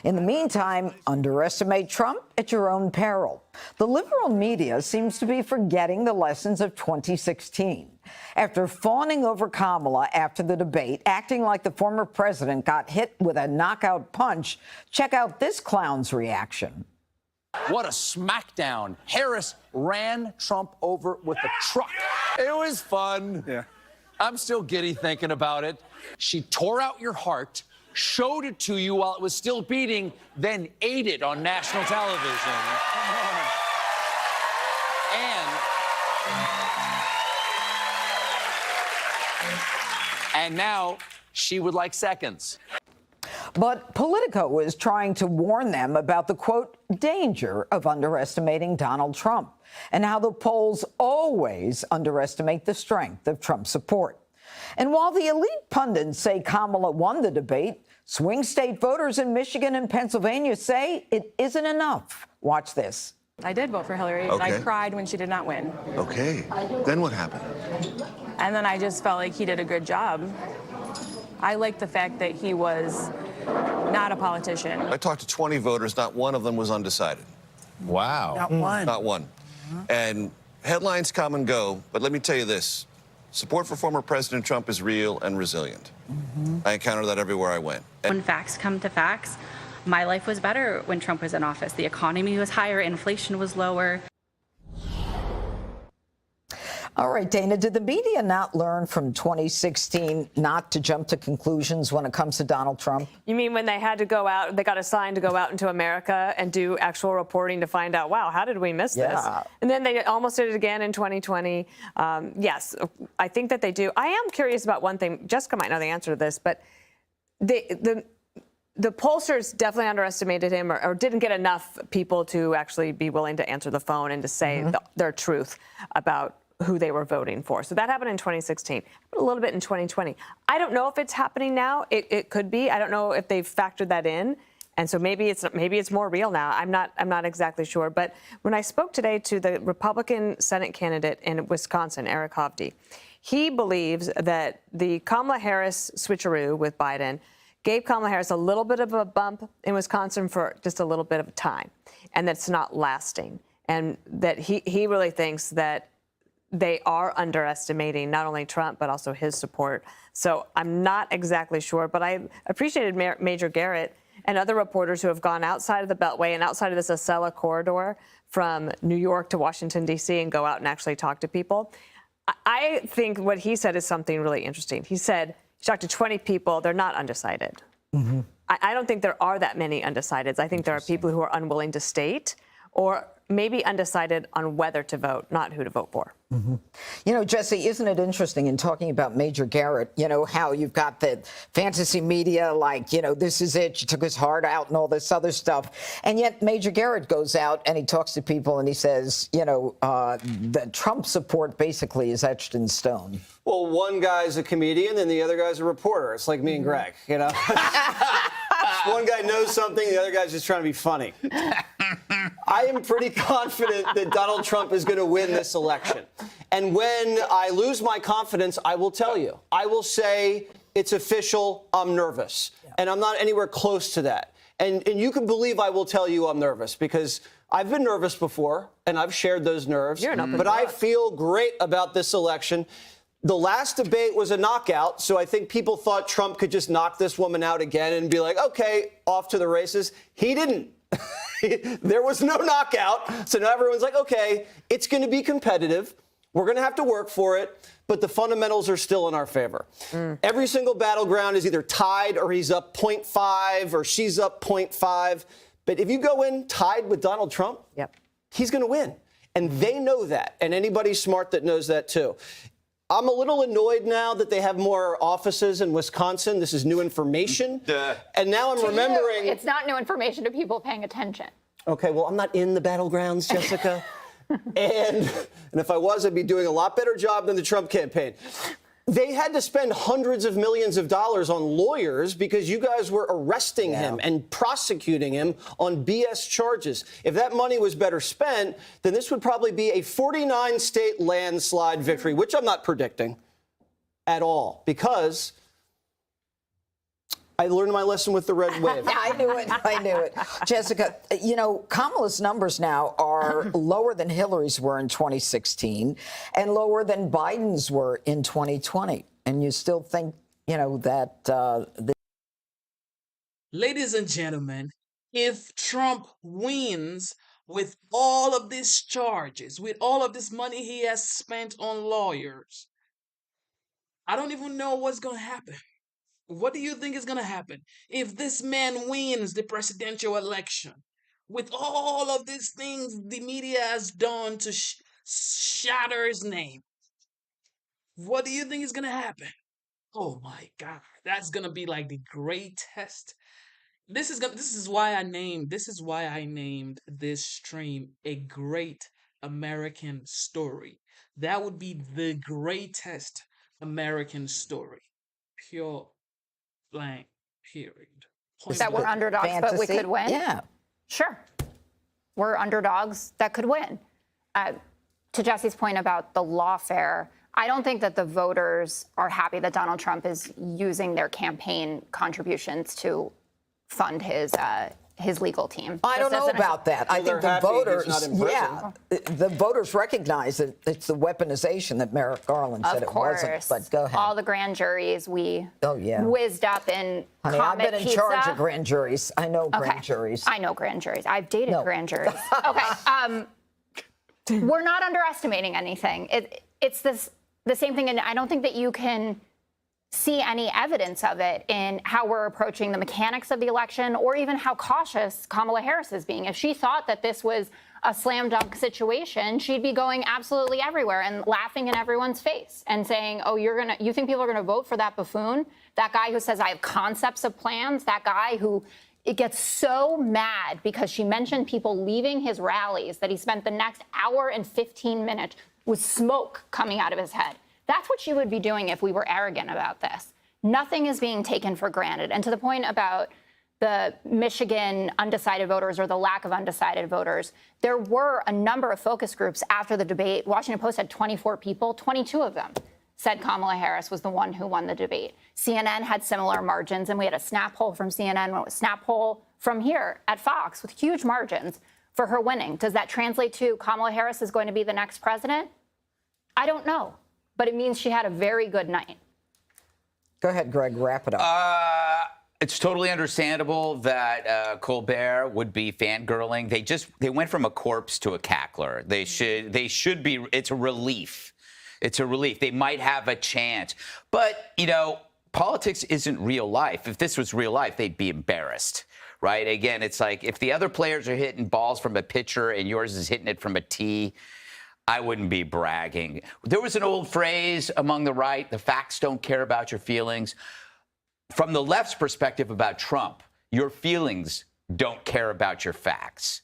In the meantime, underestimate Trump at your own peril. The liberal media seems to be forgetting the lessons of 2016. After fawning over Kamala after the debate, acting like the former president got hit with a knockout punch, check out this clown's reaction. What a smackdown. Harris ran Trump over with a truck. It was fun. Yeah. I'm still giddy thinking about it. She tore out your heart, showed it to you while it was still beating, then ate it on national television. And now she would like seconds. But Politico is trying to warn them about the, quote, danger of underestimating Donald Trump and how the polls always underestimate the strength of Trump's support. And while the elite pundits say Kamala won the debate, swing state voters in Michigan and Pennsylvania say it isn't enough. Watch this. I did vote for Hillary, and I cried when she did not win. Okay. Then what happened? And then I just felt like he did a good job. I liked the fact that he was not a politician. I talked to 20 voters. Not one of them was undecided. Wow. Not one. Not one. And headlines come and go, but let me tell you this. Support for former President Trump is real and resilient. I encounter that everywhere I went. When facts come to facts, my life was better when Trump was in office. The economy was higher, inflation was lower. All right, Dana, did the media not learn from 2016 not to jump to conclusions when it comes to Donald Trump? You mean when they had to go out, they got assigned to go out into America and do actual reporting to find out, wow, how did we miss this? And then they almost did it again in 2020. Yes, I think that they do. I am curious about one thing. Jessica might know the answer to this, but the pollsters definitely underestimated him or didn't get enough people to actually be willing to answer the phone and to say their truth about who they were voting for. So that happened in 2016, a little bit in 2020. I don't know if it's happening now. It could be. I don't know if they've factored that in And so maybe it's more real now. I'm not exactly sure. But when I spoke today to the Republican Senate candidate in Wisconsin, Eric Hovde, he believes that the Kamala Harris switcheroo with Biden gave Kamala Harris a little bit of a bump in Wisconsin for just a little bit of time, and that's not lasting. And that he really thinks that they are underestimating not only Trump, but also his support. So I'm not exactly sure, but I appreciated Major Garrett and other reporters who have gone outside of the Beltway and outside of this Acela corridor from New York to Washington, D.C. and go out and actually talk to people. I think what he said is something really interesting. He said he talked to 20 people. They're not undecided. Mm-hmm. I don't think there are that many undecideds. I think there are people who are unwilling to state or maybe undecided on whether to vote, not who to vote for. Mm-hmm. You know, Jesse, isn't it interesting in talking about Major Garrett, you know, how you've got the fantasy media like, you know, this is it, she took his heart out and all this other stuff. And yet Major Garrett goes out and he talks to people and he says, you know, the Trump support basically is etched in stone. Well, one guy's a comedian and the other guy's a reporter. It's like me and Greg, you know? One guy knows something, the other guy's just trying to be funny. I am pretty confident that Donald Trump is going to win this election. And when I lose my confidence, I will tell you. I will say it's official, I'm nervous. Yeah. And I'm not anywhere close to that. And you can believe I will tell you I'm nervous because I've been nervous before and I've shared those nerves. But I feel great about this election. The last debate was a knockout, so I think people thought Trump could just knock this woman out again and be like, okay, off to the races. He didn't. There was no knockout, so now everyone's like, okay, it's going to be competitive. We're going to have to work for it, but the fundamentals are still in our favor. Every single battleground is either tied or he's up 0.5 or she's up 0.5. But if you go in tied with Donald Trump, he's going to win. And they know that, and anybody smart that knows that too. I'm a little annoyed now that they have more offices in Wisconsin. This is new information. And now I'm remembering. It's not new information to people paying attention. Okay, well, I'm not in the battlegrounds, Jessica. and if I was, I'd be doing a lot better job than the Trump campaign. They had to spend hundreds of millions of dollars on lawyers because you guys were arresting him and prosecuting him on BS charges. If that money was better spent, then this would probably be a 49-state landslide victory, which I'm not predicting at all because I learned my lesson with the red wave. I knew it. Jessica, you know, Kamala's numbers now are lower than Hillary's were in 2016 and lower than Biden's were in 2020. And you still think, you know, that... Ladies and gentlemen, if Trump wins with all of these charges, with all of this money he has spent on lawyers, I don't even know what's going to happen. What do you think is going to happen if this man wins the presidential election with all of these things the media has done to shatter his name? What do you think is going to happen? Oh my God, that's going to be like the great test. This is why I named this stream A Great American Story. That would be the greatest American story. Pure blank, period. That we're underdogs, but we could win? Yeah. Sure. We're underdogs that could win. To Jesse's point about the lawfare, I don't think that the voters are happy that Donald Trump is using their campaign contributions to fund his legal team. I don't know about that. I think the voters, the voters recognize that it's the weaponization that Merrick Garland said it wasn't. But go ahead. All the grand juries we whizzed up in Honey, I've been in charge of grand juries. I know grand juries. I know grand juries. I've dated grand juries. Okay. We're not underestimating anything. It's the same thing, and I don't think that you can see any evidence of it in how we're approaching the mechanics of the election or even how cautious Kamala Harris is being. If she thought that this was a slam dunk situation, she'd be going absolutely everywhere and laughing in everyone's face and saying, oh, you think people are gonna vote for that buffoon? That guy who says I have concepts of plans, that guy who it gets so mad because she mentioned people leaving his rallies that he spent the next hour and 15 minutes with smoke coming out of his head. That's what she would be doing if we were arrogant about this. Nothing is being taken for granted. And to the point about the Michigan undecided voters or the lack of undecided voters, there were a number of focus groups after the debate. Washington Post had 24 people, 22 of them said Kamala Harris was the one who won the debate. CNN had similar margins, and we had a snap poll from CNN, a snap poll from here at Fox with huge margins for her winning. Does that translate to Kamala Harris is going to be the next president? I don't know, but it means she had a very good night. Go ahead, Greg, wrap it up. It's totally understandable that Colbert would be fangirling. They went from a corpse to a cackler. They should be. It's a relief. It's a relief. They might have a chance, but politics isn't real life. If this was real life, they'd be embarrassed, right? Again, it's like if the other players are hitting balls from a pitcher and yours is hitting it from a tee, I wouldn't be bragging. There was an old phrase among the right: the facts don't care about your feelings. From the left's perspective about Trump, your feelings don't care about your facts.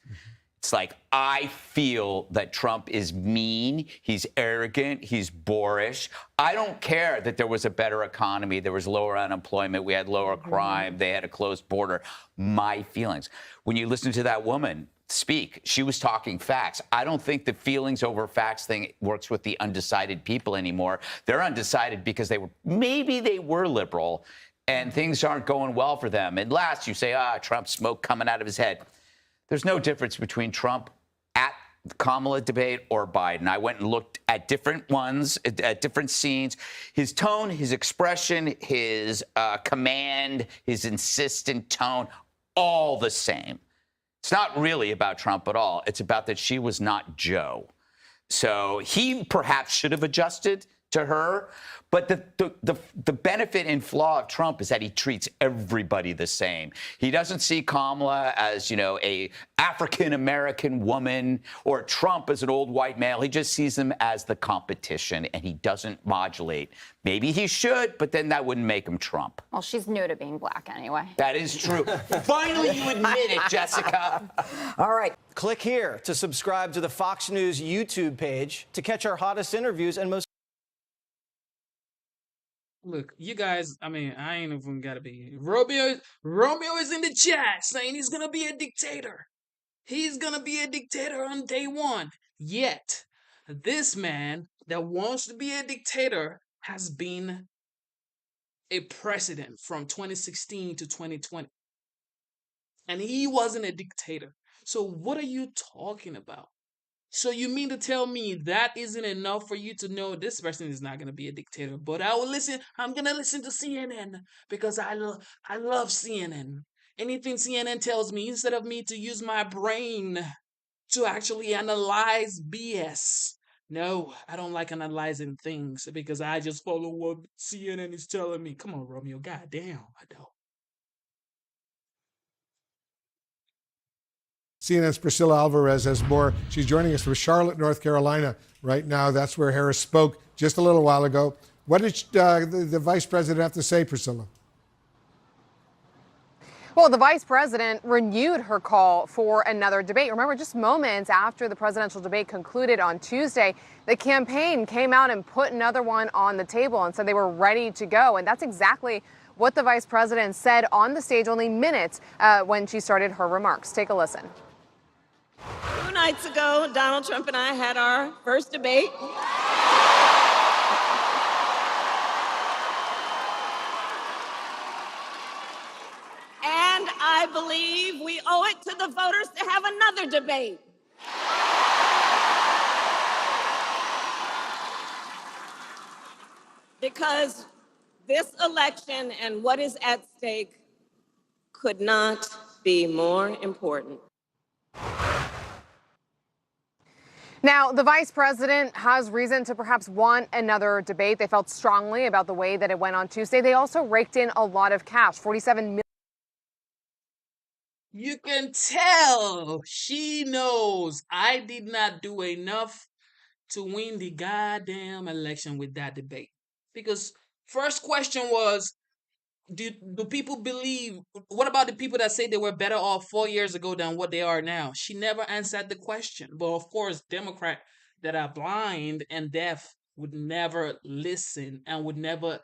It's like, I feel that Trump is mean, he's arrogant, he's boorish. I don't care that there was a better economy, there was lower unemployment, we had lower crime, they had a closed border. My feelings. When you listen to that woman speak, she was talking facts. I don't think the feelings over facts thing works with the undecided people anymore. They're undecided because maybe they were liberal, and things aren't going well for them. And last, you say, Trump's smoke coming out of his head. There's no difference between Trump at the Kamala debate or Biden. I went and looked at different ones, at different scenes. His tone, his expression, his command, his insistent tone, all the same. It's not really about Trump at all. It's about that she was not Joe. So he perhaps should have adjusted to her. But the benefit and flaw of Trump is that he treats everybody the same. He doesn't see Kamala as, a African-American woman or Trump as an old white male. He just sees them as the competition, and he doesn't modulate. Maybe he should, but then that wouldn't make him Trump. Well, she's new to being black anyway. That is true. Finally, you admit it, Jessica. All right. Click here to subscribe to the Fox News YouTube page to catch our hottest interviews and most. Look, you guys, I ain't even gotta be. Romeo is in the chat saying he's gonna be a dictator. He's gonna be a dictator on day one. Yet, this man that wants to be a dictator has been a president from 2016 to 2020. And he wasn't a dictator. So what are you talking about? So you mean to tell me that isn't enough for you to know this person is not going to be a dictator? But I will listen. I'm going to listen to CNN because I love CNN. Anything CNN tells me, instead of me to use my brain to actually analyze BS. No, I don't like analyzing things because I just follow what CNN is telling me. Come on, Romeo. Goddamn, I don't. CNN's Priscilla Alvarez has more. She's joining us from Charlotte, North Carolina right now. That's where Harris spoke just a little while ago. What did the vice president have to say, Priscilla? Well, the vice president renewed her call for another debate. Remember, just moments after the presidential debate concluded on Tuesday, the campaign came out and put another one on the table and said they were ready to go. And that's exactly what the vice president said on the stage only minutes when she started her remarks. Take a listen. 2 nights ago, Donald Trump and I had our first debate. And I believe we owe it to the voters to have another debate. Because this election and what is at stake could not be more important. Now, the vice president has reason to perhaps want another debate. They felt strongly about the way that it went on Tuesday. They also raked in a lot of cash, $47 million. You can tell she knows I did not do enough to win the goddamn election with that debate. Because first question was, do people believe, what about the people that say they were better off 4 years ago than what they are now? She never answered the question. But of course, Democrats that are blind and deaf would never listen and would never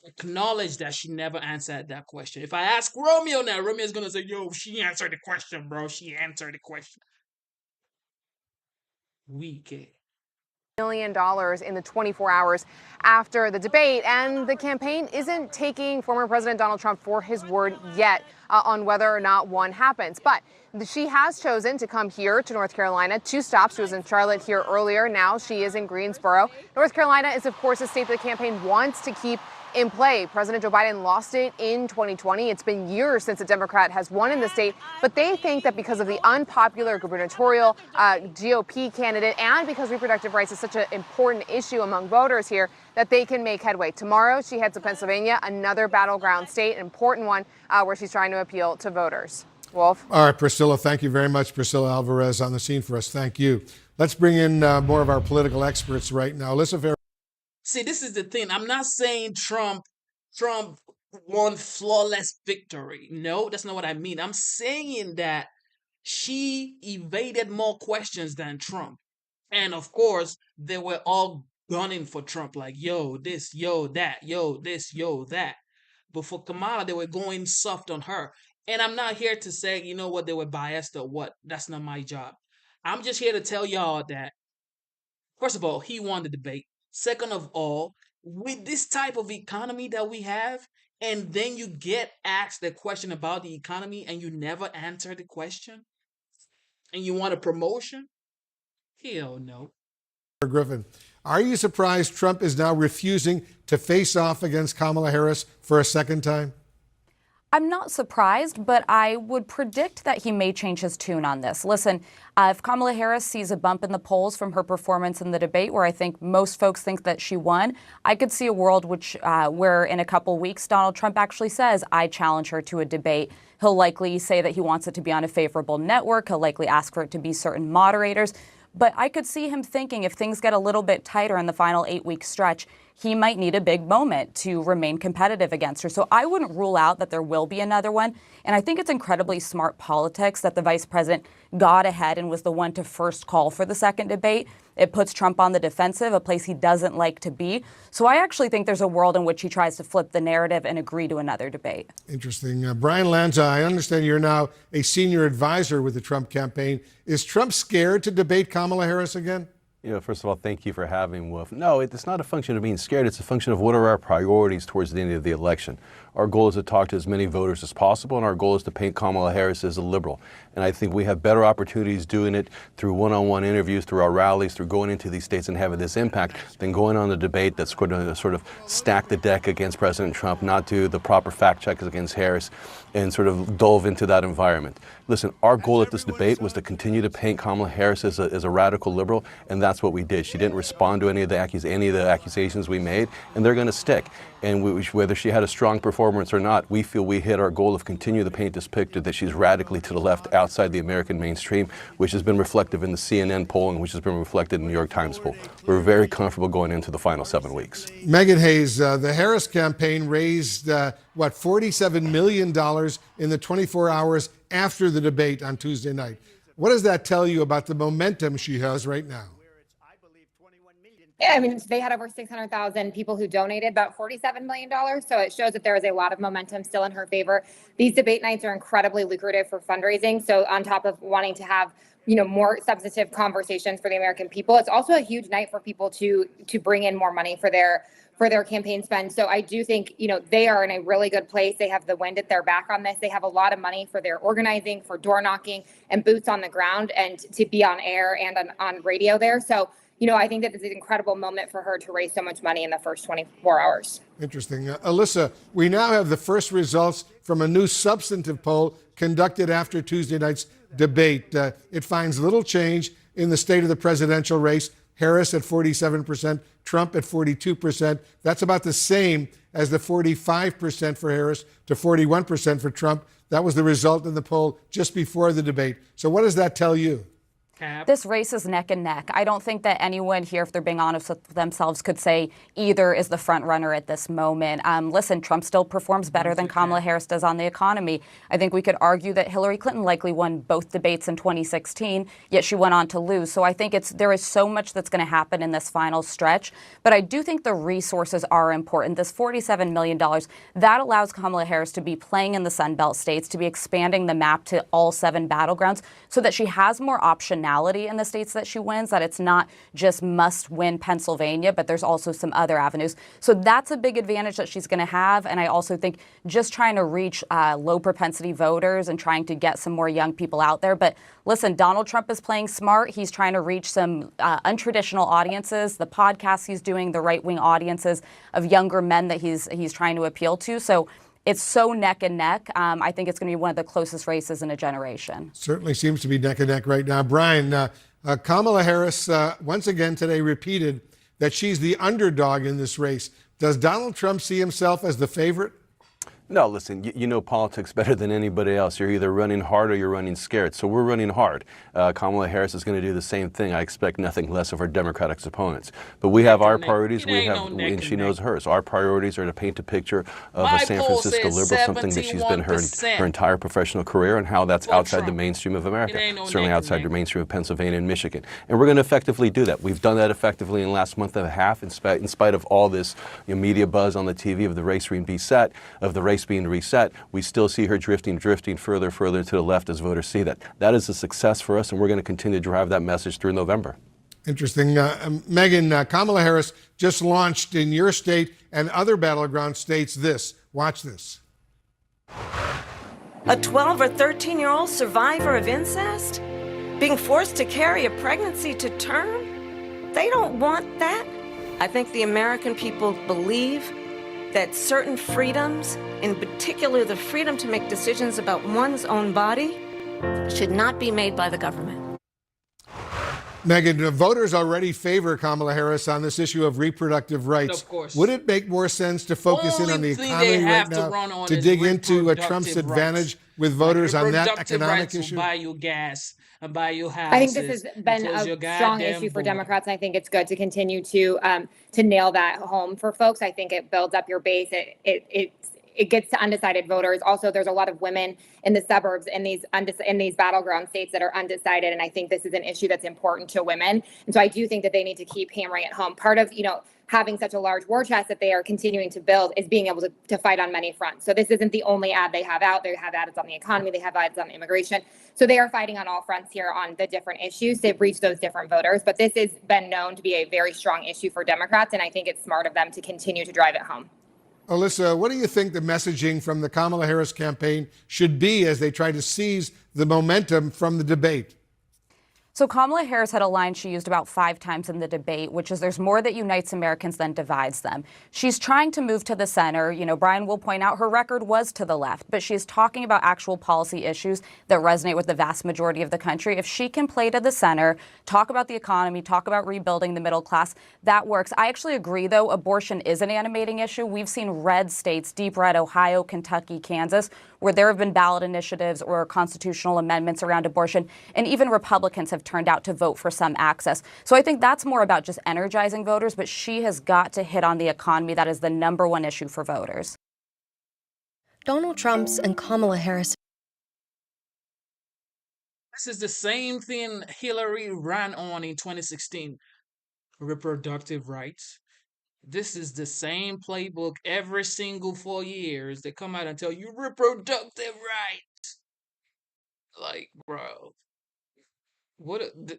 Acknowledge that she never answered that question. If I ask Romeo now, Romeo's gonna say, "Yo, she answered the question, bro. She answered the question." Weak. $1 million in the 24 hours after the debate. And the campaign isn't taking former President Donald Trump for his word yet on whether or not one happens. But she has chosen to come here to North Carolina. 2 stops. She was in Charlotte here earlier. Now she is in Greensboro. North Carolina is, of course, a state that the campaign wants to keep in play. President Joe Biden lost it in 2020. It's been years since a Democrat has won in the state, but they think that because of the unpopular gubernatorial GOP candidate and because reproductive rights is such an important issue among voters here, that they can make headway. Tomorrow, she heads to Pennsylvania, another battleground state, an important one where she's trying to appeal to voters. Wolf? All right, Priscilla, thank you very much. Priscilla Alvarez on the scene for us. Thank you. Let's bring in more of our political experts right now. Alyssa. See, this is the thing. I'm not saying Trump won flawless victory. No, that's not what I mean. I'm saying that she evaded more questions than Trump. And of course, they were all gunning for Trump, like, yo, this, yo, that, yo, this, yo, that. But for Kamala, they were going soft on her. And I'm not here to say, you know what, they were biased or what. That's not my job. I'm just here to tell y'all that, first of all, he won the debate. Second of all, with this type of economy that we have, and then you get asked the question about the economy and you never answer the question, and you want a promotion? Hell no. Griffin, are you surprised Trump is now refusing to face off against Kamala Harris for a second time? I'm not surprised, but I would predict that he may change his tune on this. Listen, if Kamala Harris sees a bump in the polls from her performance in the debate, where I think most folks think that she won, I could see a world where in a couple weeks Donald Trump actually says, I challenge her to a debate. He'll likely say that he wants it to be on a favorable network. He'll likely ask for it to be certain moderators. But I could see him thinking if things get a little bit tighter in the final 8-week stretch, he might need a big moment to remain competitive against her. So I wouldn't rule out that there will be another one. And I think it's incredibly smart politics that the vice president got ahead and was the one to first call for the second debate. It puts Trump on the defensive, a place he doesn't like to be. So I actually think there's a world in which he tries to flip the narrative and agree to another debate. Interesting. Brian Lanza, I understand you're now a senior advisor with the Trump campaign. Is Trump scared to debate Kamala Harris again? First of all, thank you for having me, Wolf. No, it's not a function of being scared. It's a function of what are our priorities towards the end of the election. Our goal is to talk to as many voters as possible, and our goal is to paint Kamala Harris as a liberal. And I think we have better opportunities doing it through one-on-one interviews, through our rallies, through going into these states and having this impact than going on a debate that's going to sort of stack the deck against President Trump, not do the proper fact checks against Harris, and sort of delve into that environment. Listen, our goal at this debate was to continue to paint Kamala Harris as a radical liberal, and that's what we did. She didn't respond to any of the accusations we made, and they're going to stick. And whether she had a strong performance or not, we feel we hit our goal of continue to paint this picture that she's radically to the left outside the American mainstream, which has been reflective in the CNN polling, which has been reflected in the New York Times poll. We're very comfortable going into the final 7 weeks. Megan Hayes, the Harris campaign raised, $47 million in the 24 hours after the debate on Tuesday night. What does that tell you about the momentum she has right now? Yeah, I mean, they had over 600,000 people who donated about $47 million. So it shows that there is a lot of momentum still in her favor. These debate nights are incredibly lucrative for fundraising. So on top of wanting to have, more substantive conversations for the American people, it's also a huge night for people to bring in more money for their campaign spend. So I do think, they are in a really good place. They have the wind at their back on this. They have a lot of money for their organizing, for door knocking and boots on the ground and to be on air and on radio there. So I think that this is an incredible moment for her to raise so much money in the first 24 hours. Interesting. Alyssa, we now have the first results from a new substantive poll conducted after Tuesday night's debate. It finds little change in the state of the presidential race. Harris at 47%, Trump at 42%. That's about the same as the 45% for Harris to 41% for Trump. That was the result in the poll just before the debate. So what does that tell you? This race is neck and neck. I don't think that anyone here, if they're being honest with themselves, could say either is the front runner at this moment. Listen, Trump still performs better than Kamala Harris does on the economy. I think we could argue that Hillary Clinton likely won both debates in 2016, yet she went on to lose. So I think there is so much that's going to happen in this final stretch. But I do think the resources are important. This $47 million, that allows Kamala Harris to be playing in the Sun Belt states, to be expanding the map to all 7 battlegrounds so that she has more optionality in the states that she wins, that it's not just must win Pennsylvania, but there's also some other avenues. So that's a big advantage that she's going to have. And I also think just trying to reach low propensity voters and trying to get some more young people out there. But listen, Donald Trump is playing smart. He's trying to reach some untraditional audiences, the podcasts he's doing, the right-wing audiences of younger men that he's trying to appeal to. So it's so neck and neck. I think it's going to be one of the closest races in a generation. Certainly seems to be neck and neck right now. Brian, Kamala Harris once again today repeated that she's the underdog in this race. Does Donald Trump see himself as the favorite? No, listen, you know politics better than anybody else. You're either running hard or you're running scared. So we're running hard. Kamala Harris is going to do the same thing. I expect nothing less of her Democratic opponents. But we have our priorities, and she knows hers. Our priorities are to paint a picture of a San Francisco liberal, something that she's been her entire professional career, and how that's outside the mainstream of America, certainly outside the mainstream of Pennsylvania and Michigan. And we're going to effectively do that. We've done that effectively in the last month and a half, in spite of all this media buzz on the TV of the race being reset. We still see her drifting further to the left as voters see that. That is a success for us, and we're going to continue to drive that message through November. Interesting. Megan, Kamala Harris just launched in your state and other battleground states this. Watch this. A 12 or 13-year-old survivor of incest? Being forced to carry a pregnancy to term? They don't want that. I think the American people believe that certain freedoms, in particular the freedom to make decisions about one's own body, should not be made by the government. Megan, voters already favor Kamala Harris on this issue of reproductive rights. Of course. Would it make more sense to focus in on the economy right now, to dig into Trump's advantage with voters on that economic issue? Buy you gas and buy you houses. I think this has been a strong issue for Democrats. I think it's good to continue to nail that home for folks. I think it builds up your base. It gets to undecided voters. Also, there's a lot of women in the suburbs in these battleground states that are undecided, and I think this is an issue that's important to women. And so I do think that they need to keep hammering it home. Part of having such a large war chest that they are continuing to build is being able to fight on many fronts. So this isn't the only ad they have out. They have ads on the economy. They have ads on immigration. So they are fighting on all fronts here on the different issues to reach those different voters. But this has been known to be a very strong issue for Democrats, and I think it's smart of them to continue to drive it home. Alyssa, what do you think the messaging from the Kamala Harris campaign should be as they try to seize the momentum from the debate? So Kamala Harris had a line she used about 5 times in the debate, which is there's more that unites Americans than divides them. She's trying to move to the center. Brian will point out her record was to the left, but she's talking about actual policy issues that resonate with the vast majority of the country. If she can play to the center, talk about the economy, talk about rebuilding the middle class, that works. I actually agree, though, abortion is an animating issue. We've seen red states, deep red, Ohio, Kentucky, Kansas, where there have been ballot initiatives or constitutional amendments around abortion, and even Republicans have turned out to vote for some access. So I think that's more about just energizing voters, but she has got to hit on the economy. That is the #1 issue for voters. Donald Trump's and Kamala Harris. This is the same thing Hillary ran on in 2016. Reproductive rights. This is the same playbook every single 4 years. They come out and tell you reproductive rights. Like, bro.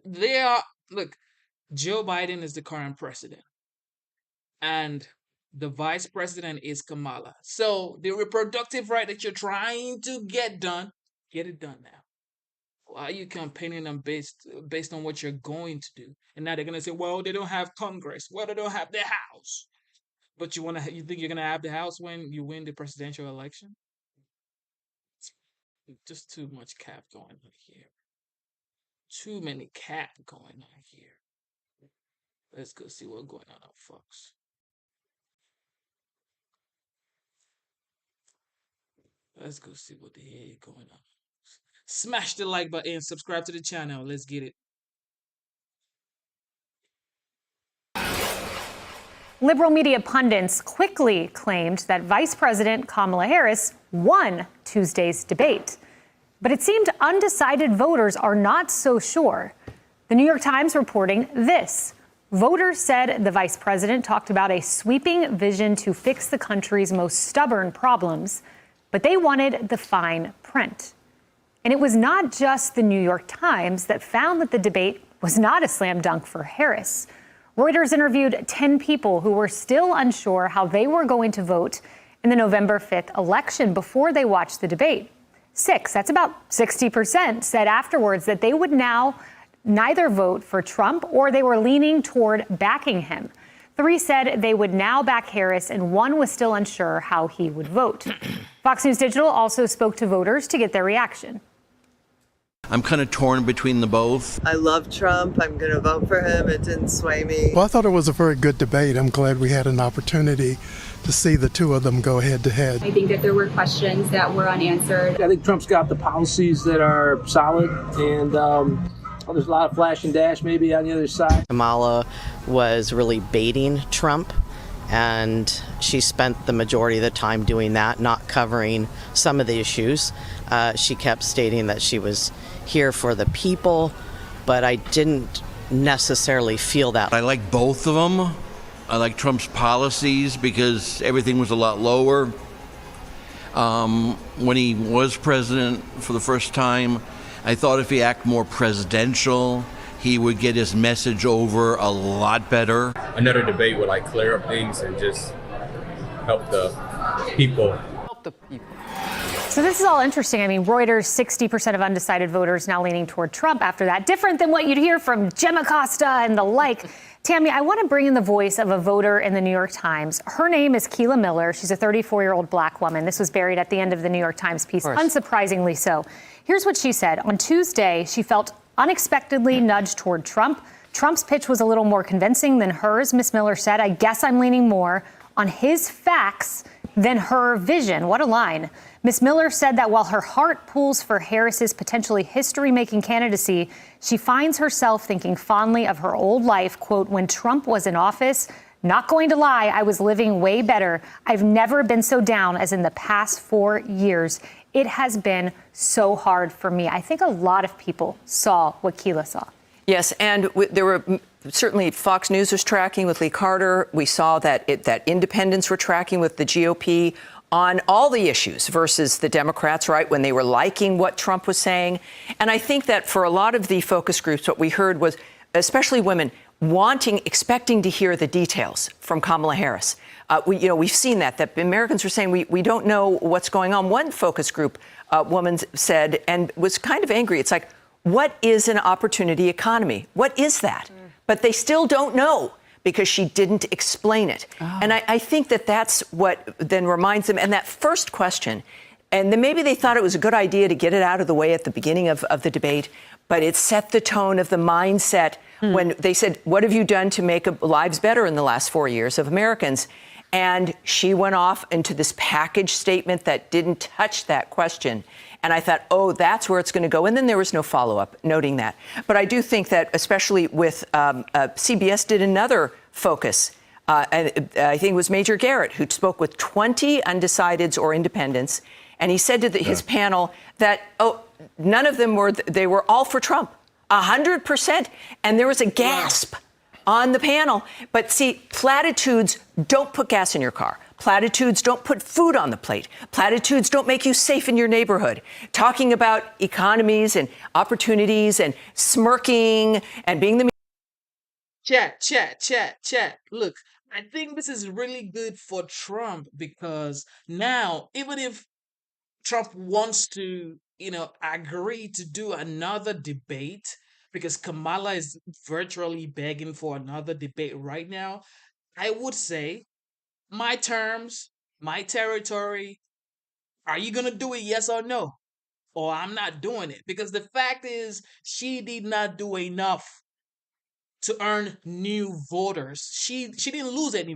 They are, look, Joe Biden is the current president. And the vice president is Kamala. So the reproductive right that you're trying to get done, get it done now. Why are you campaigning them based on what you're going to do? And now they're gonna say, well, they don't have Congress. Well, they don't have the House. But you think you're gonna have the House when you win the presidential election? Just too much cap going on here. Too many cap going on here. Let's go see what's going on, folks. Let's go see what the hell going on. Smash the like button, subscribe to the channel. Let's get it. Liberal media pundits quickly claimed that Vice President Kamala Harris won Tuesday's debate. But it seemed undecided voters are not so sure. The New York Times reporting this. Voters said the vice president talked about a sweeping vision to fix the country's most stubborn problems, but they wanted the fine print. And it was not just the New York Times that found that the debate was not a slam dunk for Harris. Reuters interviewed 10 people who were still unsure how they were going to vote in the November 5th election before they watched the debate. 6, that's about 60%, said afterwards that they would now neither vote for Trump or they were leaning toward backing him. 3 said they would now back Harris, and 1 was still unsure how he would vote. Fox News Digital also spoke to voters to get their reaction. I'm kind of torn between the both. I love Trump. I'm going to vote for him. It didn't sway me. Well, I thought it was a very good debate. I'm glad we had an opportunity to see the two of them go head to head. I think that there were questions that were unanswered. I think Trump's got the policies that are solid, and there's a lot of flash and dash maybe on the other side. Kamala was really baiting Trump, and she spent the majority of the time doing that, not covering some of the issues. She kept stating that she was here for the people, but I didn't necessarily feel that. I like both of them. I like Trump's policies because everything was a lot lower. When he was president for the first time, I thought if he acted more presidential, he would get his message over a lot better. Another debate would like clear up things and just help the people. So this is all interesting. I mean, Reuters, 60% of undecided voters now leaning toward Trump after that. Different than what you'd hear from Gemma Costa and the like. Tammy, I want to bring in the voice of a voter in the New York Times. Her name is Keila Miller. She's a 34-year-old black woman. This was buried at the end of the New York Times piece, unsurprisingly so. Here's what she said. On Tuesday, she felt unexpectedly nudged toward Trump. Trump's pitch was a little more convincing than hers. Miss Miller said, I guess I'm leaning more on his facts than her vision. What a line. Miss Miller said that while her heart pulls for Harris's potentially history-making candidacy, she finds herself thinking fondly of her old life, quote, when Trump was in office. Not going to lie, I was living way better. I've never been so down as in the past 4 years. It has been so hard for me. I think a lot of people saw what Keila saw. Yes, and there were certainly Fox News was tracking with Lee Carter. We saw that independents were tracking with the GOP on all the issues versus the Democrats, right, when they were liking what Trump was saying. And I think that for a lot of the focus groups, what we heard was, especially women, expecting to hear the details from Kamala Harris. We've seen that Americans were saying we don't know what's going on. One focus group woman said, and was kind of angry, it's like, what is an opportunity economy? What is that? But they still don't know, because she didn't explain it. Oh. And I think that's what then reminds them. And that first question, and then maybe they thought it was a good idea to get it out of the way at the beginning of the debate, but it set the tone of the mindset when they said, what have you done to make lives better in the last 4 years of Americans? And she went off into this package statement that didn't touch that question. And I thought, oh, that's where it's going to go. And then there was no follow-up noting that. But I do think that, especially with CBS did another focus. And I think it was Major Garrett who spoke with 20 undecideds or independents. And he said to his panel that, none of them they were all for Trump, 100%. And there was a gasp on the panel. But see, platitudes don't put gas in your car. Platitudes don't put food on the plate. Platitudes don't make you safe in your neighborhood. Talking about economies and opportunities and smirking and being the... Chat. Look, I think this is really good for Trump because now, even if Trump wants to, agree to do another debate, because Kamala is virtually begging for another debate right now, I would say, my terms, my territory. Are you going to do it? Yes or no? Or I'm not doing it. Because the fact is, she did not do enough to earn new voters. She didn't lose any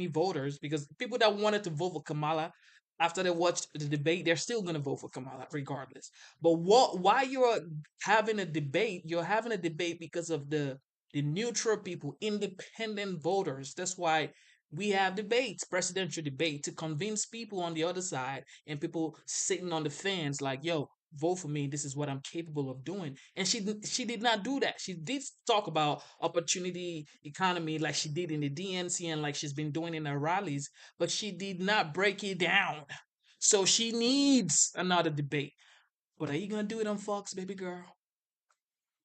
voters, because people that wanted to vote for Kamala after they watched the debate, they're still going to vote for Kamala regardless. But why you're having a debate? You're having a debate because of the neutral people, independent voters. That's why We have debates, presidential debate, to convince people on the other side and people sitting on the fence like, yo, vote for me. This is what I'm capable of doing. And she did not do that. She did talk about opportunity economy like she did in the DNC and like she's been doing in her rallies, but she did not break it down. So she needs another debate. But are you gonna do it on Fox, baby girl?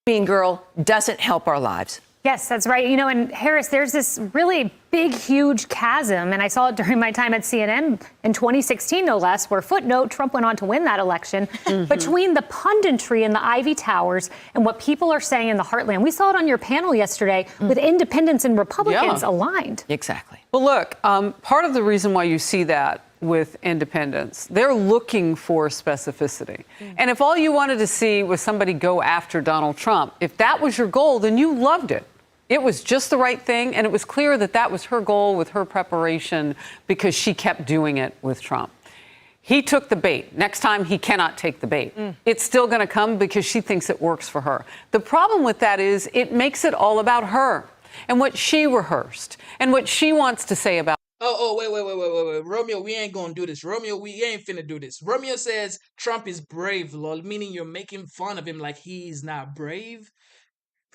Mean girl doesn't help our lives. Yes, that's right. You know, and Harris, there's this really big, huge chasm, and I saw it during my time at CNN in 2016, no less, where footnote, Trump went on to win that election, between the punditry in the Ivy Towers and what people are saying in the heartland. We saw it on your panel yesterday with independents and Republicans aligned. Exactly. Well, look, part of the reason why you see that with independents, they're looking for specificity. And if all you wanted to see was somebody go after Donald Trump, if that was your goal, then you loved it. It was just the right thing, and it was clear that that was her goal with her preparation because she kept doing it with Trump. He took the bait. Next time, he cannot take the bait. It's still going to come because she thinks it works for her. The problem with that is it makes it all about her and what she rehearsed and what she wants to say about. Wait. Romeo, we ain't gonna do this. Romeo, we ain't finna do this. Romeo says Trump is brave, lol, meaning you're making fun of him like he's not brave.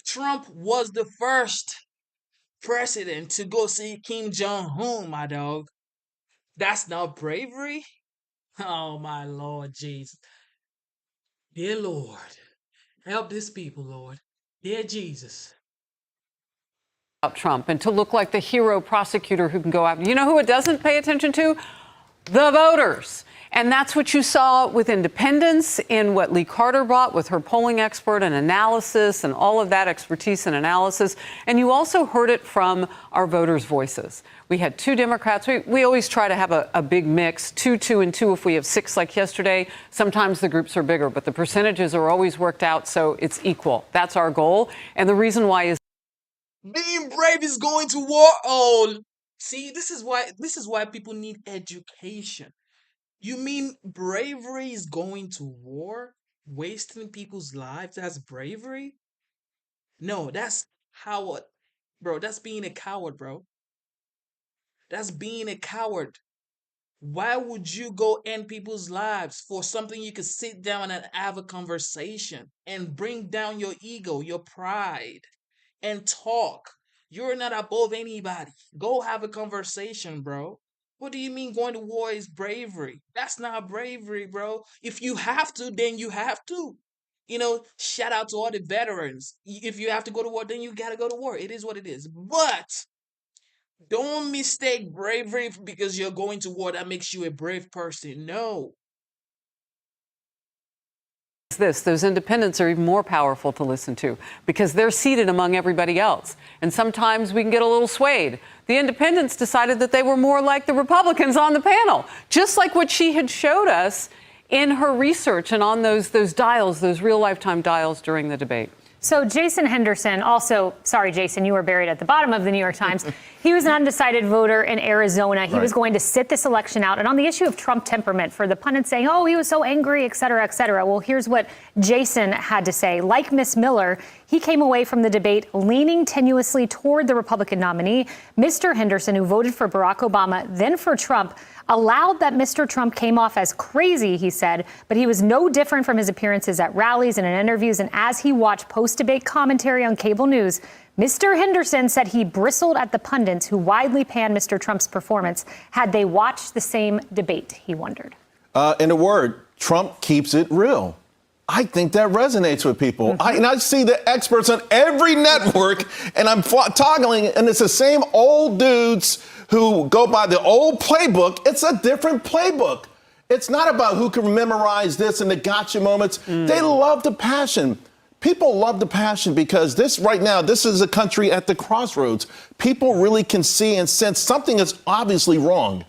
Trump was the first president to go see Kim Jong-un, my dog. That's not bravery? Oh, my Lord Jesus. Dear Lord, help this people, Lord. Dear Jesus. Trump and to look like the hero prosecutor who can go after. You know who it doesn't pay attention to? The voters. And that's what you saw with independents in what Lee Carter brought with her polling expert and analysis and all of that expertise and analysis. And you also heard it from our voters' voices. We had 2 Democrats. We always try to have a big mix, 2 and 2 if we have 6 like yesterday. Sometimes the groups are bigger, but the percentages are always worked out so it's equal. That's our goal. And the reason why is being brave is going to war. Oh, see, this is why people need education. You mean bravery is going to war? Wasting people's lives? That's bravery? No, that's coward. Bro, that's being a coward, bro. That's being a coward. Why would you go end people's lives for something you could sit down and have a conversation and bring down your ego, your pride, and talk? You're not above anybody. Go have a conversation, bro. What do you mean going to war is bravery? That's not bravery, bro. If you have to, then you have to. You know, shout out to all the veterans. If you have to go to war, then you gotta go to war. It is what it is. But don't mistake bravery because you're going to war. That makes you a brave person. No. those independents are even more powerful to listen to because they're seated among everybody else. And sometimes we can get a little swayed. The independents decided that they were more like the Republicans on the panel, just like what she had showed us in her research and on those dials, those real lifetime dials during the debate. So Jason Henderson, also, sorry, Jason, you were buried at the bottom of the New York Times. He was an undecided voter in Arizona. He was going to sit this election out. And on the issue of Trump temperament, for the pundits saying, oh, he was so angry, et cetera, et cetera. Well, here's what Jason had to say. Like Miss Miller, he came away from the debate leaning tenuously toward the Republican nominee. Mr. Henderson, who voted for Barack Obama, then for Trump, allowed that Mr. Trump came off as crazy, he said, but he was no different from his appearances at rallies and in interviews. And as he watched post-debate commentary on cable news, Mr. Henderson said he bristled at the pundits who widely panned Mr. Trump's performance. Had they watched the same debate, he wondered. In a word, Trump keeps it real. I think that resonates with people. I see the experts on every network, and I'm toggling, and it's the same old dudes who go by the old playbook. It's a different playbook. It's not about who can memorize this and the gotcha moments. They love the passion. People love the passion because this right now, this is a country at the crossroads. People really can see and sense something is obviously wrong.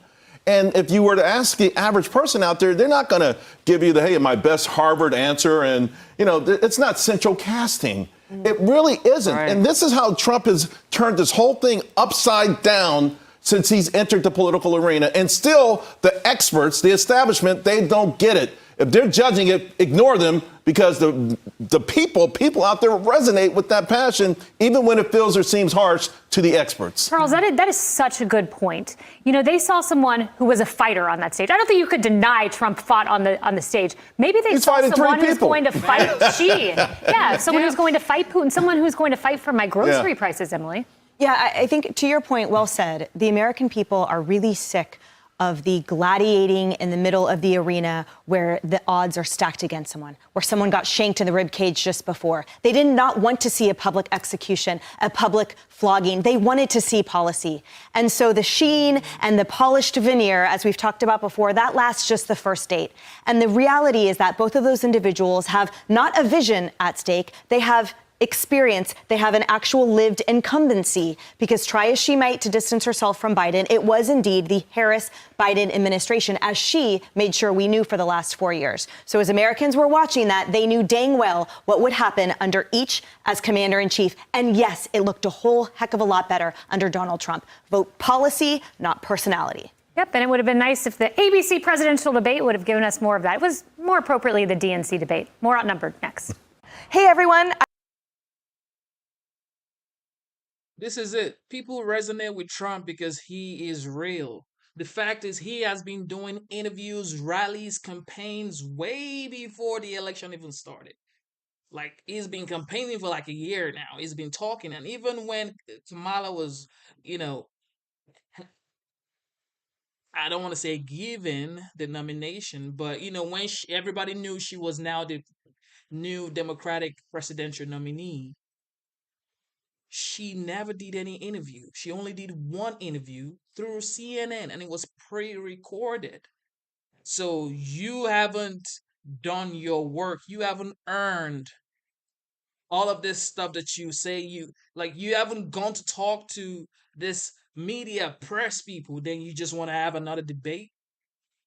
And if you were to ask the average person out there, they're not going to give you the, hey, my best Harvard answer. And, you know, it's not central casting. It really isn't. Right. And this is how Trump has turned this whole thing upside down since he's entered the political arena. And still, the experts, the establishment, they don't get it. If they're judging it, ignore them, because the people out there resonate with that passion, even when it feels or seems harsh to the experts. Charles, that is such a good point. You know, they saw someone who was a fighter on that stage. I don't think you could deny Trump fought on the stage. Maybe they saw someone who's going to fight Xi. Yeah, someone who's going to fight Putin, someone who's going to fight for my grocery prices, Emily. Yeah, I think to your point, well said, the American people are really sick of the gladiating in the middle of the arena where the odds are stacked against someone, where someone got shanked in the rib cage just before. They did not want to see a public execution, a public flogging. They wanted to see policy. And so the sheen and the polished veneer, as we've talked about before, that lasts just the first date. And the reality is that both of those individuals have not a vision at stake, they have experience, they have an actual lived incumbency, because try as she might to distance herself from Biden, it was indeed the Harris-Biden administration, as she made sure we knew for the last 4 years. So as Americans were watching that, they knew dang well what would happen under each as commander-in-chief. And yes, it looked a whole heck of a lot better under Donald Trump. Vote policy, not personality. Yep, and it would have been nice if the ABC presidential debate would have given us more of that. It was more appropriately the DNC debate. More outnumbered next. Hey, everyone. This is it. People resonate with Trump because he is real. The fact is, he has been doing interviews, rallies, campaigns way before the election even started. Like, he's been campaigning for like a year now. He's been talking. And even when Kamala was, you know, I don't want to say given the nomination, but, you know, when everybody knew she was now the new Democratic presidential nominee, she never did any interview. She only did one interview through CNN, and it was pre-recorded. So you haven't done your work. You haven't earned all of this stuff that you say you haven't gone to talk to this media press people. Then you just want to have another debate.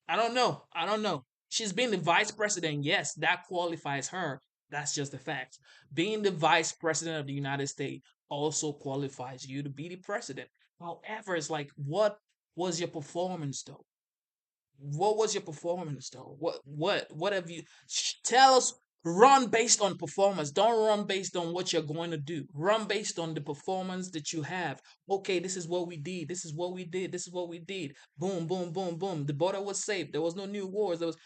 I don't know. I don't know. She's been the vice president. Yes, that qualifies her. That's just a fact. Being the vice president of the United States also qualifies you to be the president. However, it's like, what was your performance though? What was your performance though? What have you tell us? Run based on performance. Don't run based on what you're going to do. Run based on the performance that you have. Okay, this is what we did. This is what we did. This is what we did. Boom, boom, boom, boom. The border was safe. There was no new wars. There was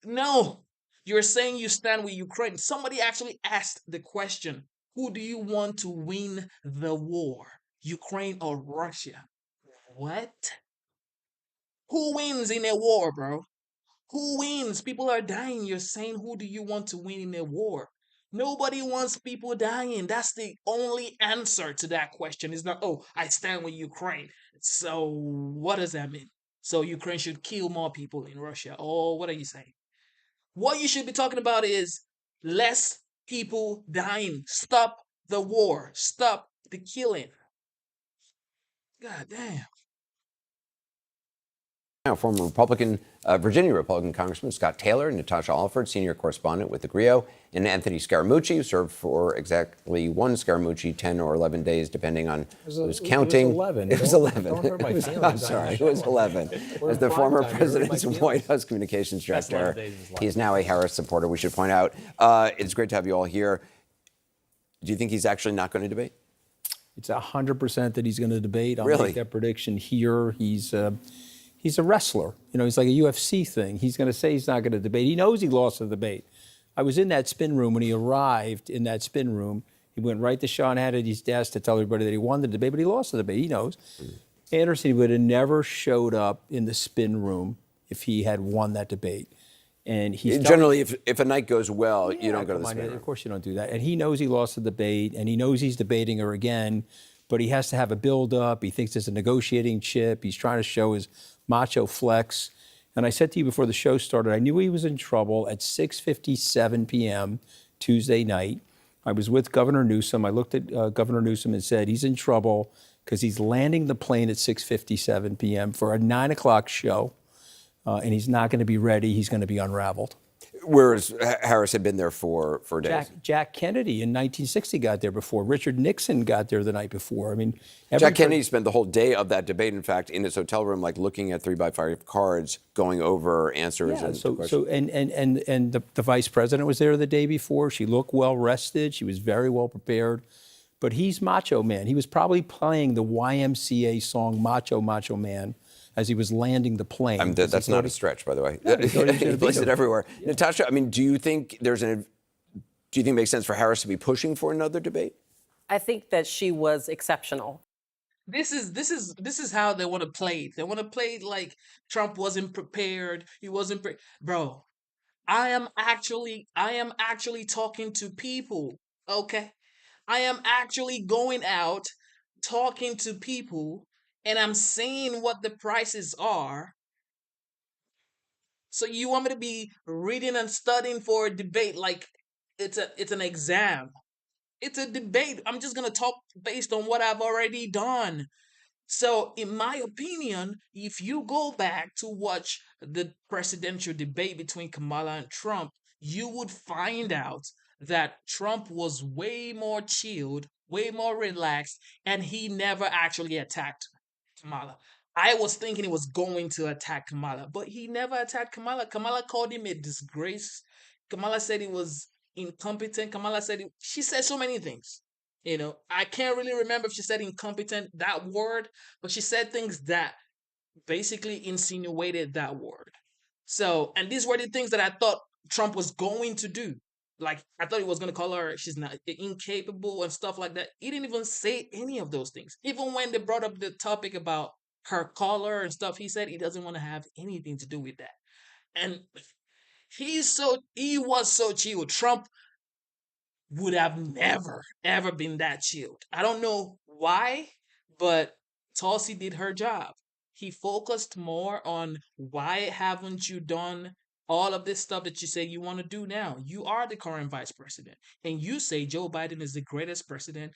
no. You're saying you stand with Ukraine. Somebody actually asked the question, who do you want to win the war? Ukraine or Russia? What? Who wins in a war, bro? Who wins? People are dying. You're saying, who do you want to win in a war? Nobody wants people dying. That's the only answer to that question. It's not, oh, I stand with Ukraine. So what does that mean? So Ukraine should kill more people in Russia? Or what are you saying? What you should be talking about is less people dying. Stop the war. Stop the killing. God damn. Now, former Virginia Republican Congressman Scott Taylor, Natasha Alford, senior correspondent with the Grio, and Anthony Scaramucci, who served for exactly one Scaramucci, 10 or 11 days, depending on who's counting. It was 11. It was 11. Don't hurt my feelings. I'm sorry, it was 11. As the former president's White House communications director, he's now a Harris supporter, we should point out. It's great to have you all here. Do you think he's actually not going to debate? It's 100% that he's going to debate. I'll Really? make that prediction here. He's a wrestler. You know, he's like a UFC thing. He's going to say he's not going to debate. He knows he lost the debate. I was in that spin room when he arrived in that spin room. He went right to Sean Hannity's desk to tell everybody that he won the debate, but he lost the debate. He knows. Anderson would have never showed up in the spin room if he had won that debate. And he's generally, if a night goes well, you don't go to the spin room. Of course you don't do that. And he knows he lost the debate, and he knows he's debating her again, but he has to have a build-up. He thinks it's a negotiating chip. He's trying to show his macho flex. And I said to you before the show started, I knew he was in trouble at 6:57 p.m. Tuesday night. I was with Governor Newsom. I looked at Governor Newsom and said, he's in trouble because he's landing the plane at 6:57 p.m. for a 9 o'clock show, and he's not going to be ready. He's going to be unraveled. Whereas Harris had been there for days. Jack Kennedy in 1960 got there before. Richard Nixon got there the night before. I mean, Jack Kennedy spent the whole day of that debate, in fact, in his hotel room, like looking at 3x5 cards, going over answers and questions. And the vice president was there the day before. She looked well rested. She was very well prepared. But he's Macho Man. He was probably playing the YMCA song Macho Macho Man as he was landing the plane. That's not a stretch, by the way. He plays it everywhere. Yeah. Natasha, I mean, do you think it makes sense for Harris to be pushing for another debate? I think that she was exceptional. This is how they want to play it. They want to play it like Trump wasn't prepared. He wasn't bro. I am actually talking to people. Okay, I am actually going out talking to people, and I'm seeing what the prices are. So you want me to be reading and studying for a debate like it's an exam? It's a debate. I'm just gonna talk based on what I've already done. So, in my opinion, if you go back to watch the presidential debate between Kamala and Trump, you would find out that Trump was way more chilled, way more relaxed, and he never actually attacked Kamala. I was thinking he was going to attack Kamala, but he never attacked Kamala. Kamala called him a disgrace. Kamala said he was incompetent. Kamala said she said so many things. You know, I can't really remember if she said incompetent, that word, but she said things that basically insinuated that word. So, and these were the things that I thought Trump was going to do. Like, I thought he was going to call her, she's not incapable and stuff like that. He didn't even say any of those things. Even when they brought up the topic about her color and stuff, he said he doesn't want to have anything to do with that. And he was so chill. Trump would have never, ever been that chilled. I don't know why, but Tulsi did her job. He focused more on why haven't you done all of this stuff that you say you want to do now? You are the current vice president, and you say Joe Biden is the greatest president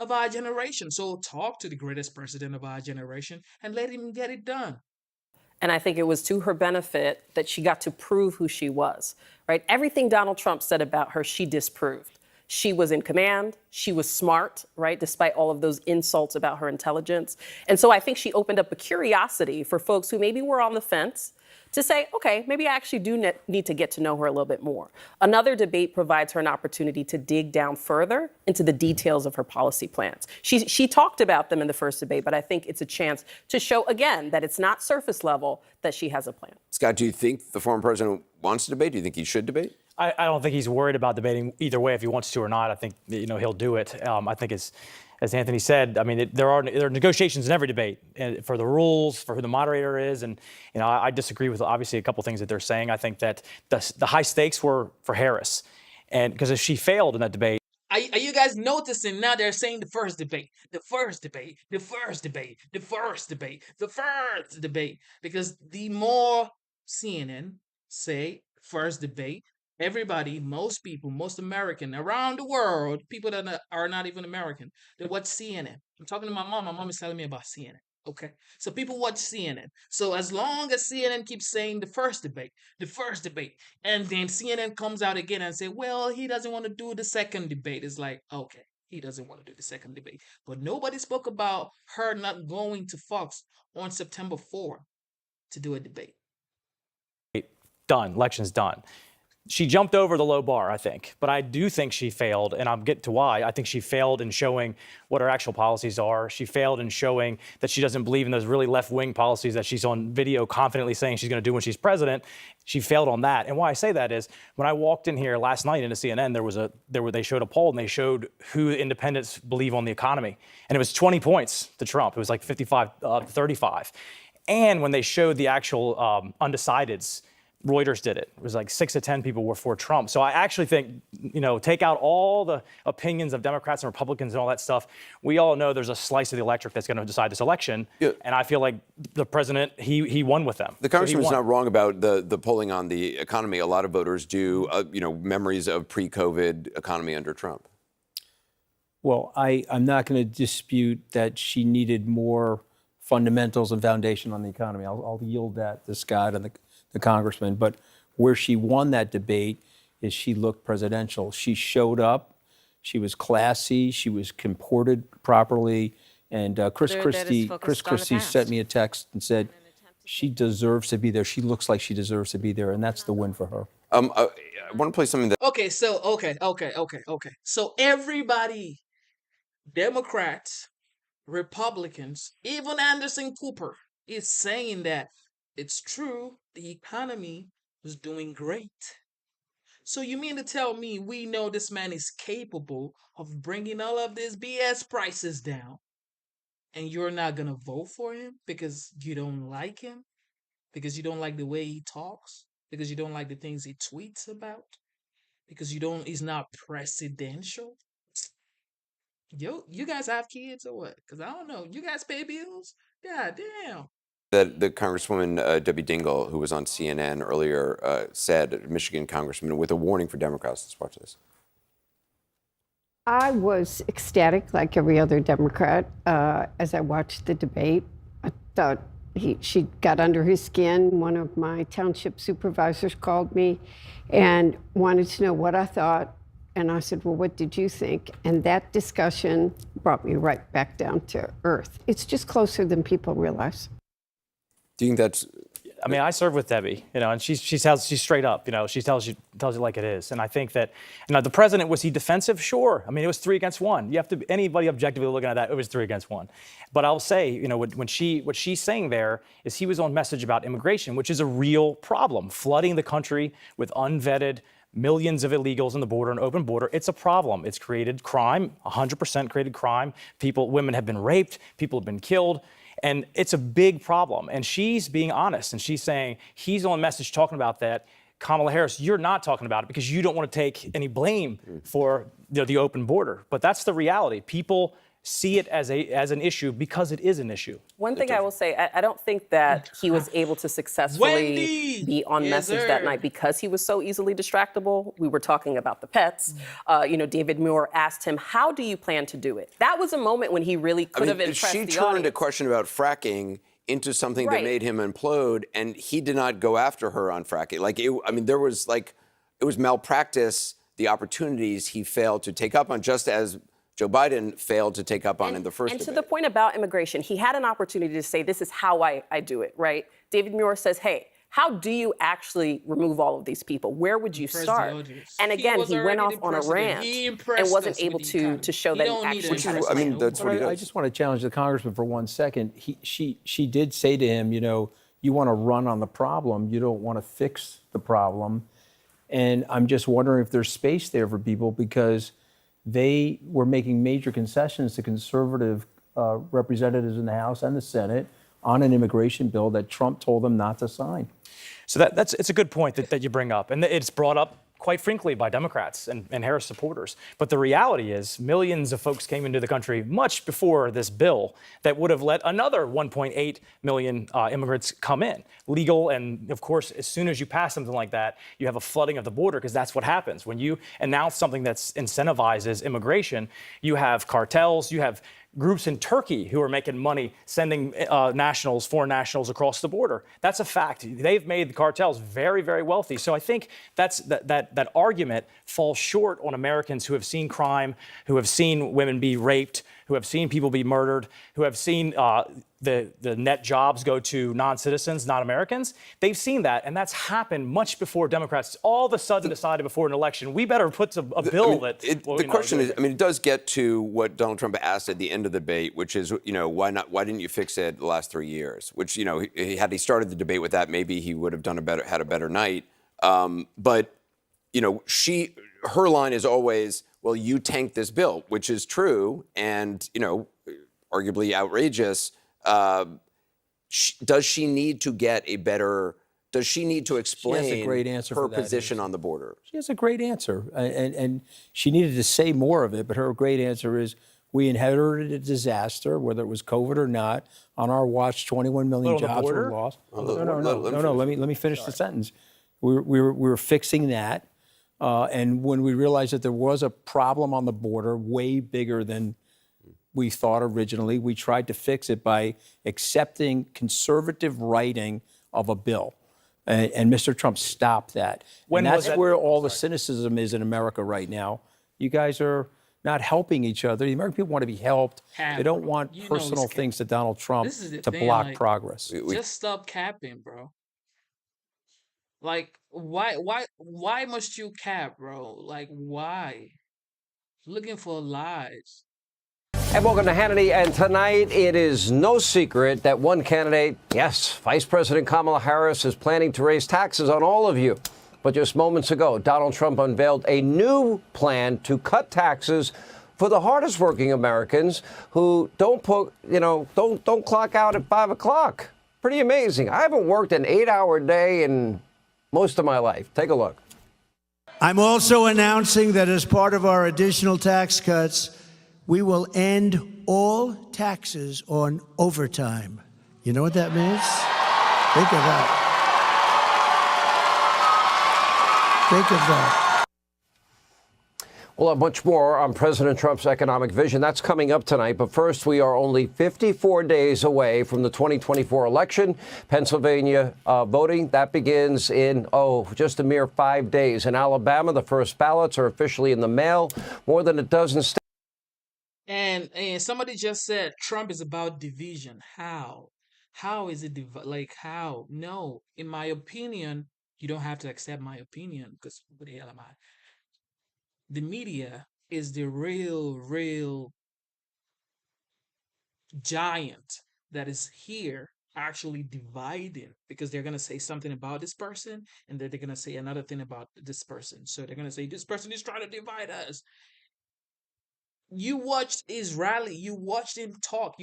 of our generation. So talk to the greatest president of our generation and let him get it done. And I think it was to her benefit that she got to prove who she was, right? Everything Donald Trump said about her, she disproved. She was in command. She was smart, right? Despite all of those insults about her intelligence. And so I think she opened up a curiosity for folks who maybe were on the fence to say, okay, maybe I actually do need to get to know her a little bit more. Another debate provides her an opportunity to dig down further into the details of her policy plans. She talked about them in the first debate, but I think it's a chance to show, again, that it's not surface level, that she has a plan. Scott, do you think the former president wants to debate? Do you think he should debate? I don't think he's worried about debating either way if he wants to or not. I think he'll do it. I think as Anthony said, I mean, there are negotiations in every debate for the rules, for who the moderator is, and I disagree with obviously a couple things that they're saying. I think that the high stakes were for Harris, and because if she failed in that debate. Are you guys noticing now they're saying the first debate, the first debate, the first debate, the first debate, the first debate? Because the more CNN say first debate, everybody, most people, most American around the world, people that are not even American, they watch CNN. I'm talking to my mom. My mom is telling me about CNN. Okay, so people watch CNN. So as long as CNN keeps saying the first debate, and then CNN comes out again and say, well, he doesn't want to do the second debate. It's like, okay, he doesn't want to do the second debate. But nobody spoke about her not going to Fox on September 4th to do a debate. Done. Election's done. She jumped over the low bar, I think, but I do think she failed, and I'll get to why. I think she failed in showing what her actual policies are. She failed in showing that she doesn't believe in those really left-wing policies that she's on video confidently saying she's going to do when she's president. She failed on that. And why I say that is when I walked in here last night into CNN, they showed a poll and they showed who independents believe on the economy, and it was 20 points to Trump. It was like 55 to 35. And when they showed the actual undecideds, Reuters did it. It was like 6 to 10 people were for Trump. So I actually think, take out all the opinions of Democrats and Republicans and all that stuff. We all know there's a slice of the electorate that's going to decide this election. Yeah. And I feel like the president, he won with them. The congressman's not wrong about the polling on the economy. A lot of voters do, memories of pre-COVID economy under Trump. Well, I'm not going to dispute that she needed more fundamentals and foundation on the economy. I'll yield that to Scott and the congressman. But Where she won that debate is she looked presidential. She showed up. She was classy. She was comported properly. And Chris Christie sent me a text and said she deserves to be there. She looks like she deserves to be there, and that's the win for her. I want to play something that. Okay, so okay. So everybody, Democrats, Republicans, even Anderson Cooper is saying that it's true the economy is doing great. So you mean to tell me we know this man is capable of bringing all of these BS prices down, and you're not gonna vote for him because you don't like him, because you don't like the way he talks, because you don't like the things he tweets about, because you don't he's not presidential? Yo, you guys have kids or what? Because I don't know. You guys pay bills? God damn. That the Congresswoman Debbie Dingell, who was on CNN earlier, said, Michigan Congressman, with a warning for Democrats. Let's watch this. I was ecstatic, like every other Democrat, as I watched the debate. I thought she got under his skin. One of my township supervisors called me and wanted to know what I thought. And I said, well, what did you think? And that discussion brought me right back down to earth. It's just closer than people realize. Do you think that's? I mean, I serve with Debbie, and she's straight up, she tells you like it is. And I think that, the president, was he defensive? Sure. I mean, it was 3 against 1. You have to, anybody objectively looking at that, it was 3 against 1. But I'll say, what she's saying there is he was on message about immigration, which is a real problem. Flooding the country with unvetted millions of illegals on the border, an open border. It's a problem. It's created crime, 100% created crime. Women have been raped, people have been killed. And it's a big problem. And she's being honest. And she's saying he's on message talking about that. Kamala Harris, you're not talking about it because you don't want to take any blame for the open border. But that's the reality. People see it as an issue because it is an issue. One thing I will say, I don't think that he was able to successfully be on message that night because he was so easily distractible. We were talking about the pets. David Muir asked him, how do you plan to do it? That was a moment when he really could have impressed the audience. She turned a question about fracking into something that made him implode, and he did not go after her on fracking. It was malpractice, the opportunities he failed to take up on, just as Joe Biden failed to take up on in the first debate. And to the point about immigration, he had an opportunity to say, this is how I do it, right? David Muir says, hey, how do you actually remove all of these people? Where would you start? And again, he went off on a rant and wasn't able to show that he actually had a plan. That's what he does. I just want to challenge the congressman for 1 second. She did say to him, you want to run on the problem, you don't want to fix the problem. And I'm just wondering if there's space there for people, because they were making major concessions to conservative representatives in the House and the Senate on an immigration bill that Trump told them not to sign. So it's a good point that you bring up. And it's brought up, quite frankly, by Democrats and Harris supporters. But the reality is millions of folks came into the country much before this bill that would have let another 1.8 million immigrants come in, legal. And of course, as soon as you pass something like that, you have a flooding of the border, because that's what happens. When you announce something that incentivizes immigration, you have cartels, you have groups in Turkey who are making money sending foreign nationals across the border. That's a fact. They've made the cartels very, very wealthy. So I think that argument falls short on Americans who have seen crime, who have seen women be raped, who have seen people be murdered, who have seen the net jobs go to non-citizens, not Americans. They've seen that, and that's happened much before Democrats all of a sudden decided before an election, we better put a bill the question is, it does get to what Donald Trump asked at the end of the debate, which is, why didn't you fix it the last 3 years? Which, had he started the debate with that, maybe he would have had a better night. But her line is always, well, you tanked this bill, which is true and, arguably outrageous. Does she need to get a better? Does she need to explain She has a great answer her for that position on the border? She has a great answer, and she needed to say more of it. But her great answer is, we inherited a disaster, whether it was COVID or not. On our watch, 21 million jobs were lost. No. Let me finish the sentence. We were fixing that, and when we realized that there was a problem on the border, way bigger than we thought originally, we tried to fix it by accepting conservative writing of a bill. And Mr. Trump stopped that. When and was that's that? where all the cynicism is in America right now. You guys are not helping each other. The American people want to be helped. They don't want personal things to Donald Trump This is the to thing, block like, progress. just stop capping, bro. Like, why must you cap, bro? Like, why? Looking for lies. And welcome to Hannity. And tonight, it is no secret that one candidate, yes, Vice President Kamala Harris, is planning to raise taxes on all of you. But just moments ago, Donald Trump unveiled a new plan to cut taxes for the hardest working Americans who don't clock out at 5 o'clock. Pretty amazing. I haven't worked an 8-hour day in most of my life. Take a look. I'm also announcing that as part of our additional tax cuts, we will end all taxes on overtime. You know what that means? Think of that. Think of that. We'll have much more on President Trump's economic vision. That's coming up tonight. But first, we are only 54 days away from the 2024 election. Pennsylvania voting, that begins in, just a mere 5 days. In Alabama, the first ballots are officially in the mail. More than a dozen states. And somebody just said Trump is about division. How? How is it how? No, in my opinion, you don't have to accept my opinion because what the hell am I? The media is the real giant that is here actually dividing because they're going to say something about this person and then they're going to say another thing about this person. So they're going to say this person is trying to divide us. You watched his rally. You watched him talk.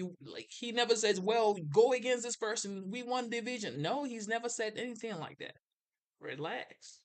He never says, "Well, go against this person. We won division." No, he's never said anything like that. Relax.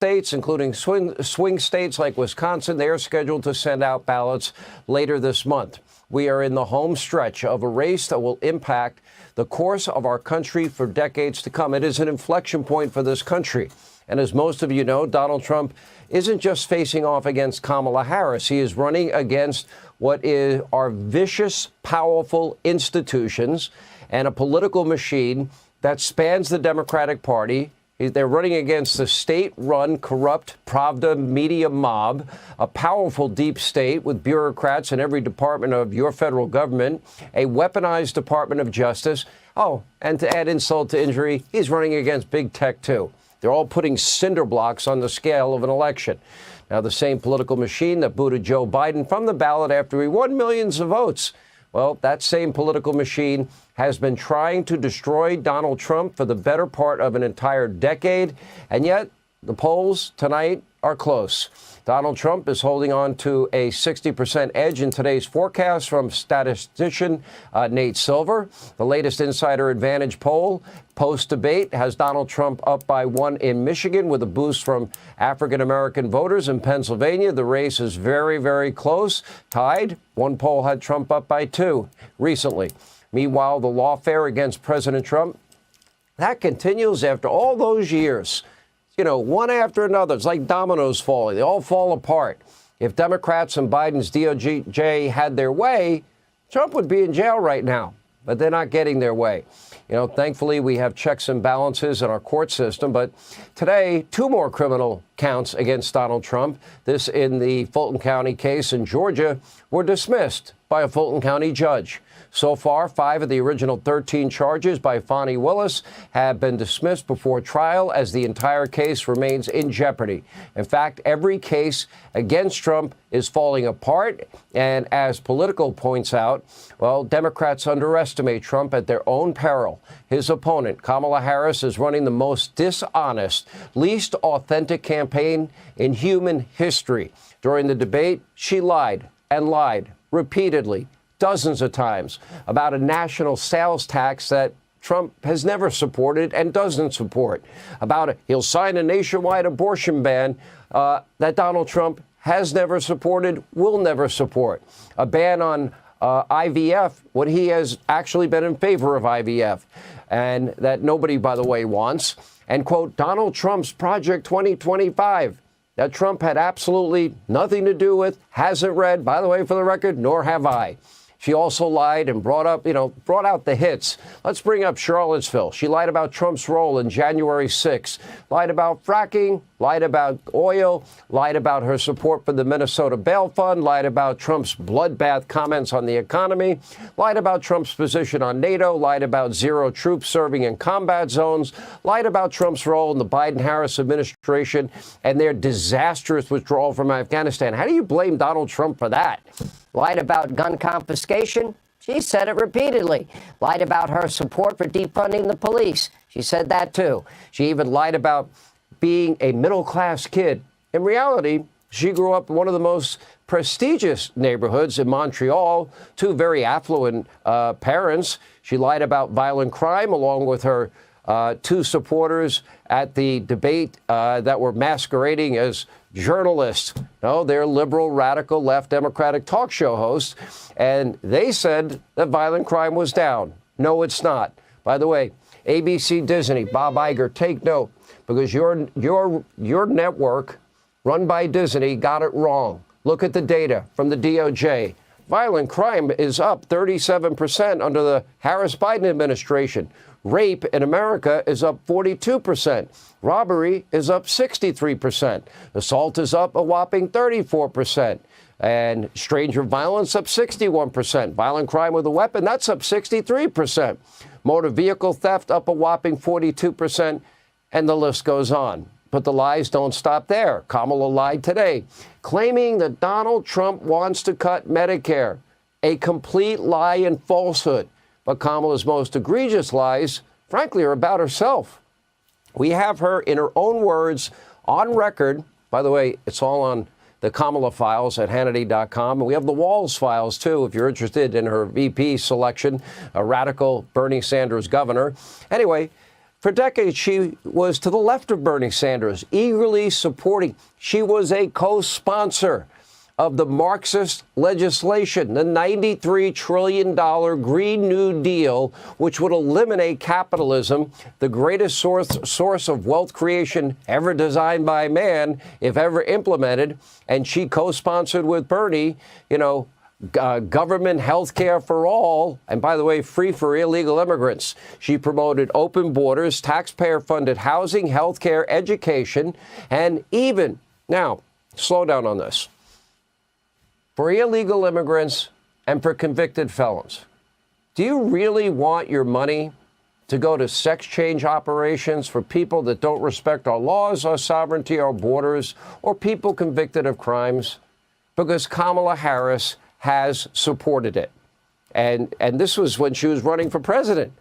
States, including swing states like Wisconsin, they are scheduled to send out ballots later this month. We are in the home stretch of a race that will impact the course of our country for decades to come. It is an inflection point for this country. And as most of you know, Donald Trump isn't just facing off against Kamala Harris. He is running against what are vicious, powerful institutions and a political machine that spans the Democratic Party. They're running against the state-run, corrupt Pravda media mob, a powerful deep state with bureaucrats in every department of your federal government, a weaponized Department of Justice. And to add insult to injury, he's running against big tech, too. They're all putting cinder blocks on the scale of an election. Now, the same political machine that booted Joe Biden from the ballot after he won millions of votes. Well, that same political machine has been trying to destroy Donald Trump for the better part of an entire decade. And yet, the polls tonight are close. Donald Trump is holding on to a 60% edge in today's forecast from statistician Nate Silver. The latest Insider Advantage poll post-debate has Donald Trump up by 1 in Michigan with a boost from African-American voters. In Pennsylvania, the race is very, very close. Tied. One poll had Trump up by 2 recently. Meanwhile, the lawfare against President Trump, that continues after all those years. One after another. It's like dominoes falling. They all fall apart. If Democrats and Biden's DOJ had their way, Trump would be in jail right now. But they're not getting their way. Thankfully, we have checks and balances in our court system. But today, 2 more criminal counts against Donald Trump, this in the Fulton County case in Georgia, were dismissed by a Fulton County judge. So far, 5 of the original 13 charges by Fani Willis have been dismissed before trial as the entire case remains in jeopardy. In fact, every case against Trump is falling apart. And as Politico points out, Democrats underestimate Trump at their own peril. His opponent, Kamala Harris, is running the most dishonest, least authentic campaign in human history. During the debate, she lied and lied repeatedly, dozens of times, about a national sales tax that Trump has never supported and doesn't support, he'll sign a nationwide abortion ban that Donald Trump has never supported, will never support, a ban on IVF, when he has actually been in favor of IVF, and that nobody, by the way, wants, and, quote, Donald Trump's Project 2025, that Trump had absolutely nothing to do with, hasn't read, by the way, for the record, nor have I. She also lied and brought out the hits. Let's bring up Charlottesville. She lied about Trump's role in January 6th, lied about fracking, lied about oil, lied about her support for the Minnesota bail fund, lied about Trump's bloodbath comments on the economy, lied about Trump's position on NATO, lied about zero troops serving in combat zones, lied about Trump's role in the Biden-Harris administration and their disastrous withdrawal from Afghanistan. How do you blame Donald Trump for that? Lied about gun confiscation. She said it repeatedly. Lied about her support for defunding the police. She said that, too. She even lied about being a middle-class kid. In reality, she grew up in one of the most prestigious neighborhoods in Montreal, two very affluent parents. She lied about violent crime along with her two supporters at the debate that were masquerading as journalists. No, they're liberal, radical, left Democratic talk show hosts. And they said that violent crime was down. No, it's not. By the way, ABC Disney, Bob Iger, take note, because your network run by Disney got it wrong. Look at the data from the DOJ. Violent crime is up 37% under the Harris-Biden administration. Rape in America is up 42%. Robbery is up 63%. Assault is up a whopping 34%. And stranger violence up 61%. Violent crime with a weapon, that's up 63%. Motor vehicle theft up a whopping 42%. And the list goes on. But the lies don't stop there. Kamala lied today, claiming that Donald Trump wants to cut Medicare. A complete lie and falsehood. But Kamala's most egregious lies, frankly, are about herself. We have her, in her own words, on record. By the way, it's all on the Kamala files at Hannity.com. And we have the Walls files, too, if you're interested in her VP selection, a radical Bernie Sanders governor. Anyway, for decades, she was to the left of Bernie Sanders, eagerly supporting. She was a co-sponsor of the Marxist legislation, the $93 trillion Green New Deal, which would eliminate capitalism, the greatest source of wealth creation ever designed by man, if ever implemented. And she co-sponsored with Bernie, government health care for all, and by the way, free for illegal immigrants. She promoted open borders, taxpayer-funded housing, health care, education, and even, now, slow down on this, for illegal immigrants and for convicted felons. Do you really want your money to go to sex change operations for people that don't respect our laws, our sovereignty, our borders, or people convicted of crimes? Because Kamala Harris has supported it. And this was when she was running for president.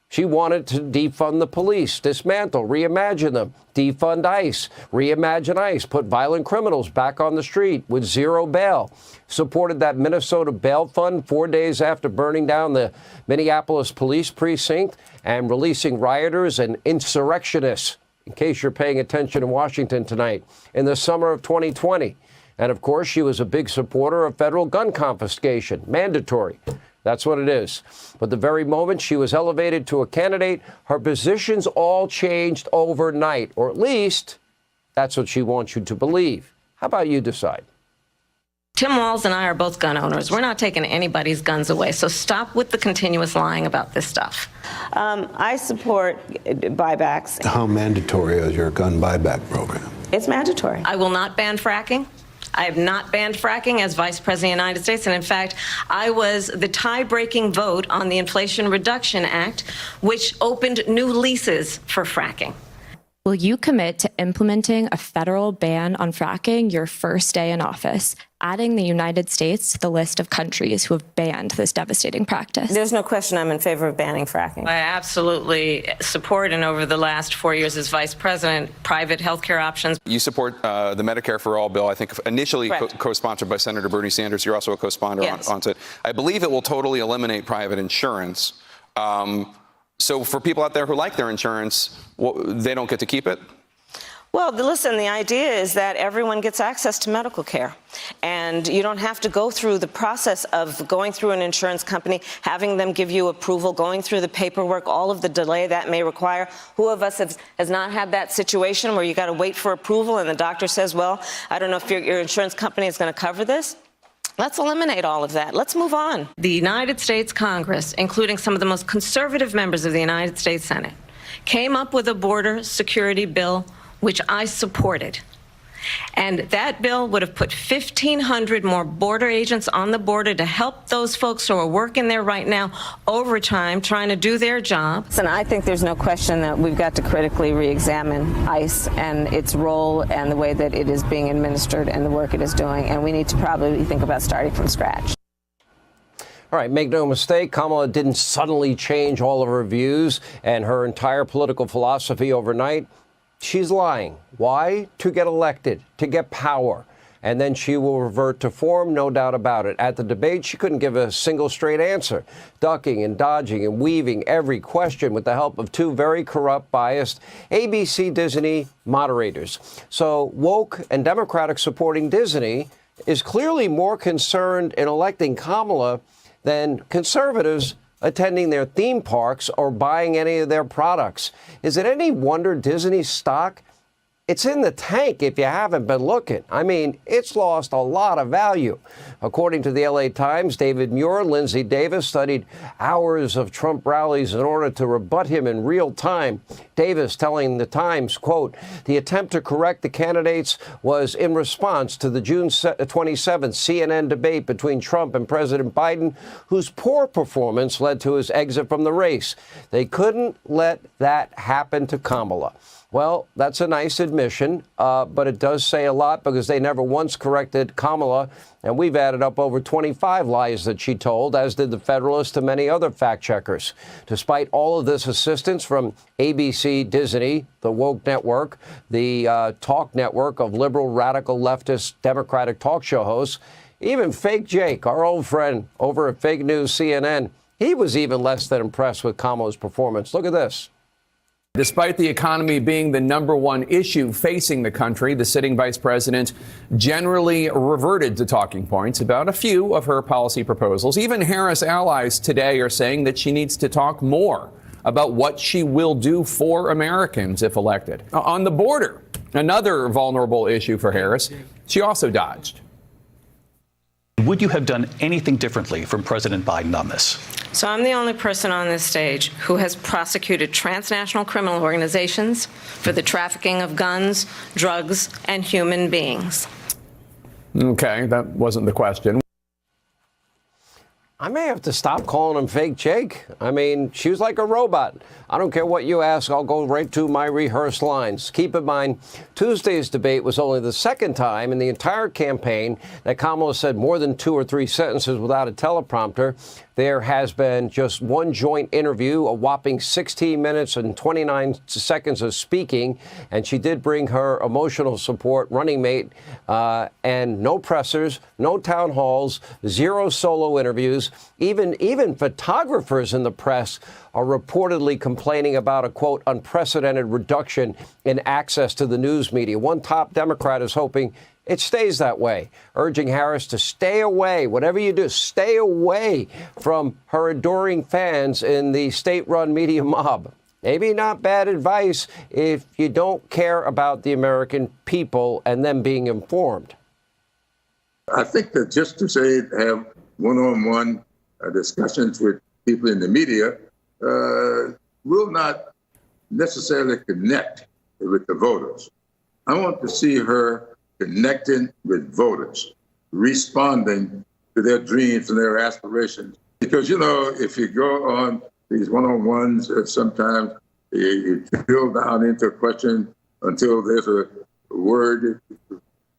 She wanted to defund the police, dismantle, reimagine them, defund ICE, reimagine ICE, put violent criminals back on the street with zero bail. Supported that Minnesota bail fund 4 days after burning down the Minneapolis police precinct and releasing rioters and insurrectionists, in case you're paying attention in Washington tonight, in the summer of 2020. And of course, she was a big supporter of federal gun confiscation, mandatory. That's what it is. But the very moment she was elevated to a candidate, her positions all changed overnight, or at least that's what she wants you to believe. How about you decide? Tim Walz and I are both gun owners. We're not taking anybody's guns away. So stop with the continuous lying about this stuff. I support buybacks. How mandatory is your gun buyback program? It's mandatory. I will not ban fracking. I have not banned fracking as Vice President of the United States. And in fact, I was the tie-breaking vote on the Inflation Reduction Act, which opened new leases for fracking. Will you commit to implementing a federal ban on fracking your first day in office, adding the United States to the list of countries who have banned this devastating practice? There's no question I'm in favor of banning fracking. I absolutely support, and over the last 4 years as Vice President, private health care options. You support the Medicare for All bill, I think initially co-sponsored by Senator Bernie Sanders. You're also a co-sponsor on it. I believe it will totally eliminate private insurance. So for people out there who like their insurance, they don't get to keep it? Well, listen, the idea is that everyone gets access to medical care. And you don't have to go through the process of going through an insurance company, having them give you approval, going through the paperwork, all of the delay that may require. Who of us has not had that situation where you got to wait for approval and the doctor says, well, I don't know if your insurance company is going to cover this? Let's eliminate all of that. Let's move on. The United States Congress, including some of the most conservative members of the United States Senate, came up with a border security bill, which I supported. And that bill would have put 1,500 more border agents on the border to help those folks who are working there right now overtime trying to do their job. And I think there's no question that we've got to critically re-examine ICE and its role and the way that it is being administered and the work it is doing. And we need to probably think about starting from scratch. All right, make no mistake, Kamala didn't suddenly change all of her views and her entire political philosophy overnight. She's lying. Why? To get elected, to get power. And then she will revert to form, no doubt about it. At the debate, she couldn't give a single straight answer, ducking and dodging and weaving every question with the help of two very corrupt, biased ABC Disney moderators. So woke and Democratic supporting Disney is clearly more concerned in electing Kamala than conservatives attending their theme parks or buying any of their products. Is it any wonder Disney's stock? It's in the tank if you haven't been looking. I mean, it's lost a lot of value. According to the LA Times, David Muir and Lindsay Davis studied hours of Trump rallies in order to rebut him in real time. Davis telling the Times, quote, the attempt to correct the candidates was in response to the June 27th CNN debate between Trump and President Biden, whose poor performance led to his exit from the race. They couldn't let that happen to Kamala. Well, that's a nice admission, but it does say a lot because they never once corrected Kamala, and we've added up over 25 lies that she told, as did the Federalist and many other fact checkers. Despite all of this assistance from ABC Disney, the woke network, the talk network of liberal, radical, leftist, Democratic talk show hosts, even Fake Jake, our old friend over at Fake News CNN, he was even less than impressed with Kamala's performance. Look at this. Despite the economy being the #1 issue facing the country, the sitting vice president generally reverted to talking points about a few of her policy proposals. Even Harris allies today are saying that she needs to talk more about what she will do for Americans if elected. On the border, another vulnerable issue for Harris, she also dodged. Would you have done anything differently from President Biden on this? So I'm the only person on this stage who has prosecuted transnational criminal organizations for the trafficking of guns, drugs, and human beings. Okay, that wasn't the question. I may have to stop calling him Fake Jake. I mean, she was like a robot. I don't care what you ask, I'll go right to my rehearsed lines. Keep in mind, Tuesday's debate was only the second time in the entire campaign that Kamala said more than 2 or 3 sentences without a teleprompter. There has been just one joint interview, a whopping 16 minutes and 29 seconds of speaking, and she did bring her emotional support running mate, and no pressers, no town halls, 0 solo interviews. Even photographers in the press are reportedly complaining about a, quote, unprecedented reduction in access to the news media. One top Democrat is hoping it stays that way, urging Harris to stay away, whatever you do, stay away from her adoring fans in the state-run media mob. Maybe not bad advice if you don't care about the American people and them being informed. I think that just to say have one-on-one discussions with people in the media will not necessarily connect with the voters. I want to see her connecting with voters, responding to their dreams and their aspirations. Because, you know, if you go on these one-on-ones, sometimes you drill down into a question until there's a word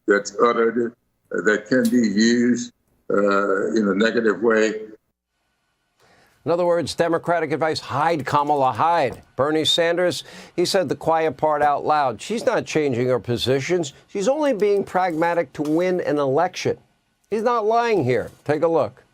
that's uttered that can be used in a negative way. In other words, Democratic advice, hide Kamala, hide. Bernie Sanders, he said the quiet part out loud. She's not changing her positions. She's only being pragmatic to win an election. He's not lying here. Take a look.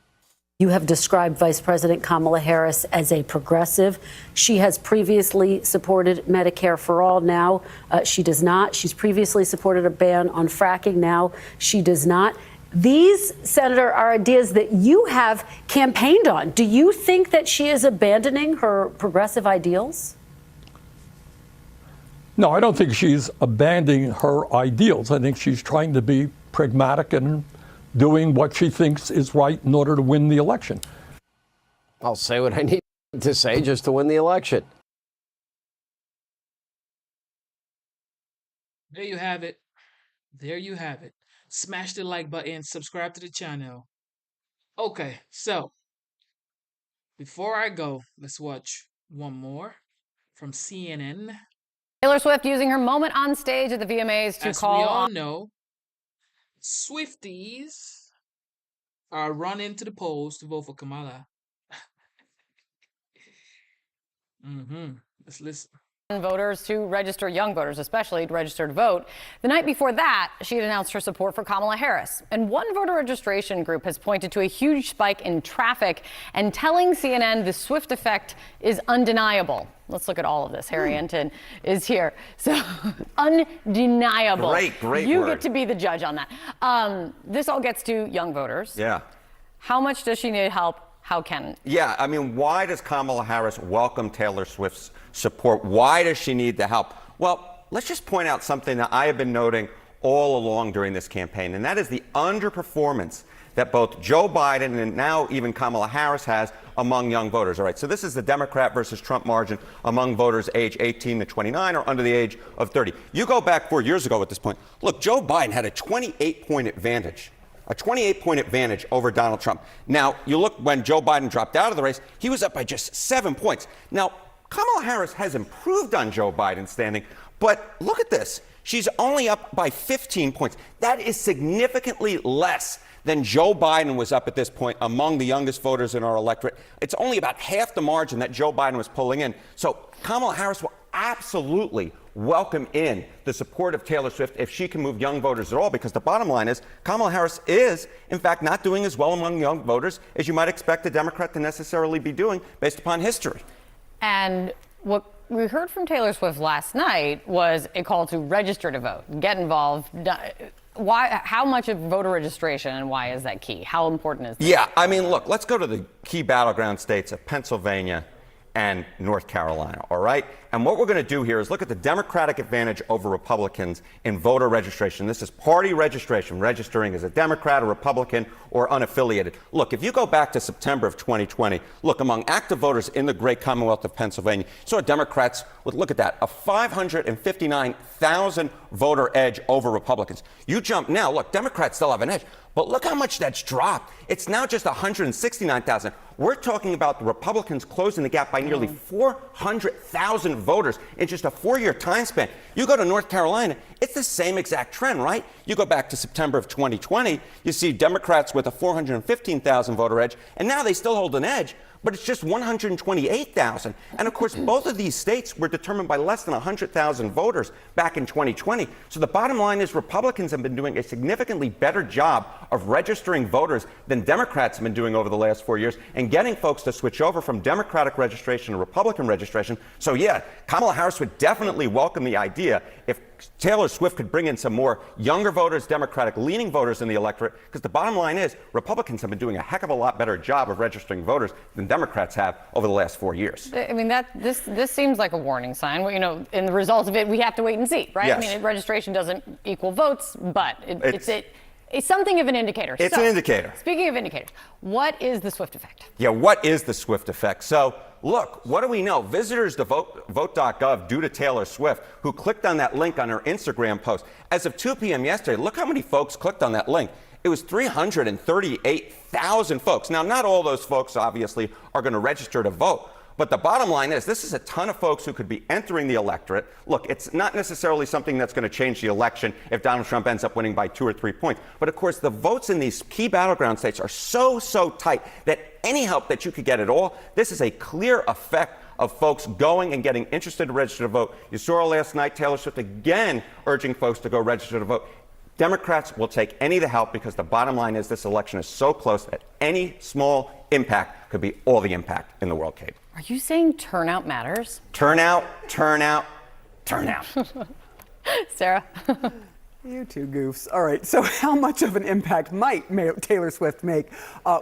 You have described Vice President Kamala Harris as a progressive. She has previously supported Medicare for all. Now she does not. She's previously supported a ban on fracking. Now she does not. These, Senator, are ideas that you have campaigned on. Do you think that she is abandoning her progressive ideals? No, I don't think she's abandoning her ideals. I think she's trying to be pragmatic and doing what she thinks is right in order to win the election. I'll say what I need to say just to win the election. There you have it. There you have it. Smash the like button, subscribe to the channel. Okay, so before I go, let's watch one more from CNN. Taylor Swift using her moment on stage at the VMAs to As call we all on. know, Swifties are running to the polls to vote for Kamala. Let's listen. Voters to register, young voters especially, to register to vote. The night before that, she had announced her support for Kamala Harris. And one voter registration group has pointed to a huge spike in traffic and telling CNN the Swift effect is undeniable. Let's look at all of this. Harry Enton is here. So, undeniable. Great You word. get to be the judge on that. This all gets to young voters. Yeah. How much does she need help? How can? Yeah, I mean, why does Kamala Harris welcome Taylor Swift's support? Why does she need the help? Well, let's just point out something that I have been noting all along during this campaign, and that is the underperformance that both Joe Biden and now even Kamala Harris has among young voters. All right, so this is the Democrat versus Trump margin among voters age 18 to 29 or under the age of 30. You go back 4 years ago at this point. Look, Joe Biden had a 28-point advantage. A 28-point advantage over Donald Trump. Now, you look when Joe Biden dropped out of the race, he was up by just 7 points. Now, Kamala Harris has improved on Joe Biden's standing, but look at this. She's only up by 15 points. That is significantly less than Joe Biden was up at this point among the youngest voters in our electorate. It's only about half the margin that Joe Biden was pulling in. So Kamala Harris will absolutely welcome in the support of Taylor Swift if she can move young voters at all, because the bottom line is Kamala Harris is, in fact, not doing as well among young voters as you might expect a Democrat to necessarily be doing based upon history. And what we heard from Taylor Swift last night was a call to register to vote, get involved. Why? How much of voter registration and why is that key? How important is that? Yeah, I mean, look, let's go to the key battleground states of Pennsylvania and North Carolina, all right? And what we're going to do here is look at the Democratic advantage over Republicans in voter registration. This is party registration, registering as a Democrat, a Republican, or unaffiliated. Look, if you go back to September of 2020, look, among active voters in the great Commonwealth of Pennsylvania, you saw Democrats with, look at that, a 559,000 voter edge over Republicans. You jump now, look, Democrats still have an edge, but look how much that's dropped. It's now just 169,000. We're talking about the Republicans closing the gap by nearly 400,000 voters in just a 4-year time span. You go to North Carolina, it's the same exact trend, right? You go back to September of 2020, you see Democrats with a 415,000 voter edge, and now they still hold an edge, but it's just 128,000. And of course, both of these states were determined by less than 100,000 voters back in 2020. So the bottom line is Republicans have been doing a significantly better job of registering voters than Democrats have been doing over the last 4 years and getting folks to switch over from Democratic registration to Republican registration. So yeah, Kamala Harris would definitely welcome the idea if Taylor Swift could bring in some more younger voters, Democratic-leaning voters in the electorate, because the bottom line is Republicans have been doing a heck of a lot better job of registering voters than Democrats have over the last 4 years. I mean, this seems like a warning sign. Well, you know, in the results of it, we have to wait and see, right? Yes. I mean, registration doesn't equal votes, but it's something of an indicator. It's an indicator. Speaking of indicators, what is the Swift effect? Yeah, what is the Swift effect? So, look, what do we know? Visitors to vote.gov due to Taylor Swift, who clicked on that link on her Instagram post. As of 2 p.m. yesterday, look how many folks clicked on that link. It was 338,000 folks. Now, not all those folks, obviously, are going to register to vote. But the bottom line is this is a ton of folks who could be entering the electorate. Look, it's not necessarily something that's going to change the election if Donald Trump ends up winning by 2 or 3 points. But of course, the votes in these key battleground states are so tight that any help that you could get at all, this is a clear effect of folks going and getting interested to register to vote. You saw last night Taylor Swift again urging folks to go register to vote. Democrats will take any of the help because the bottom line is this election is so close that any small impact could be all the impact in the world, Kate. Are you saying turnout matters? Turnout. Sarah? You two goofs. All right, so how much of an impact might Taylor Swift make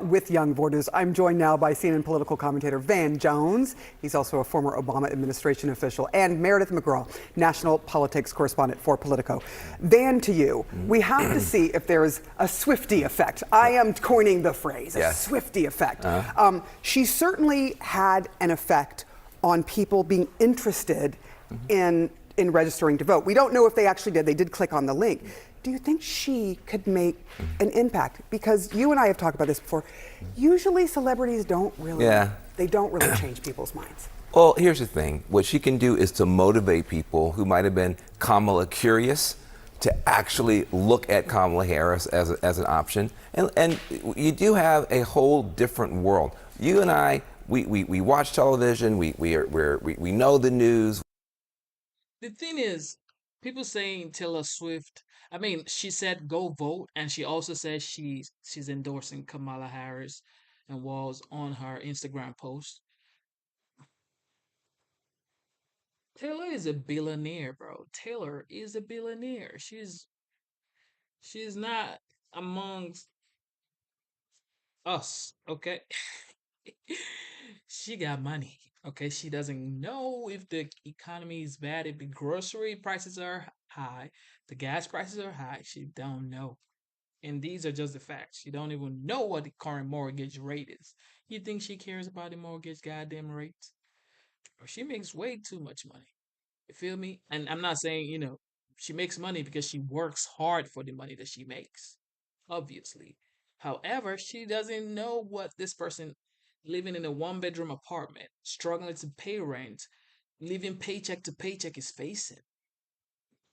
with young voters? I'm joined now by CNN political commentator Van Jones. He's also a former Obama administration official, and Meredith McGraw, national politics correspondent for Politico. Van, to you, we have to see if there is a Swiftie effect. I am coining the phrase, a Swiftie effect. She certainly had an effect on people being interested in registering to vote. We don't know if they actually did. They did click on the link. Do you think she could make an impact? Because you and I have talked about this before. Usually celebrities don't really, they don't really change people's minds. Well, here's the thing. What she can do is to motivate people who might have been Kamala curious to actually look at Kamala Harris as an option. And you do have a whole different world. You and I, we watch television, we know the news. The thing is, people saying Taylor Swift, I mean, she said go vote, and she also said she's endorsing Kamala Harris and was on her Instagram post. Taylor is a billionaire, bro. Taylor is a billionaire. She's not amongst us, okay? She got money, okay? She doesn't know if the economy is bad, if the grocery prices are high, the gas prices are high. She don't know. And these are just the facts. She don't even know what the current mortgage rate is. You think she cares about the mortgage goddamn rates? She makes way too much money. You feel me? And I'm not saying, she makes money because she works hard for the money that she makes, obviously. However, she doesn't know what this person living in a one-bedroom apartment, struggling to pay rent, living paycheck to paycheck is facing.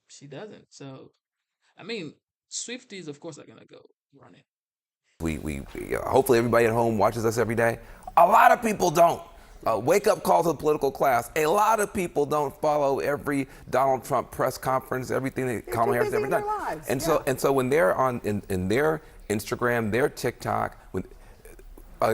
She doesn't. So, I mean, Swifties, of course, are going to go running. We hopefully everybody at home watches us every day. A lot of people don't. Wake up call to the political class. A lot of people don't follow every Donald Trump press conference, everything that Kamala Harris has ever done. And so when they're on in their Instagram, their TikTok, when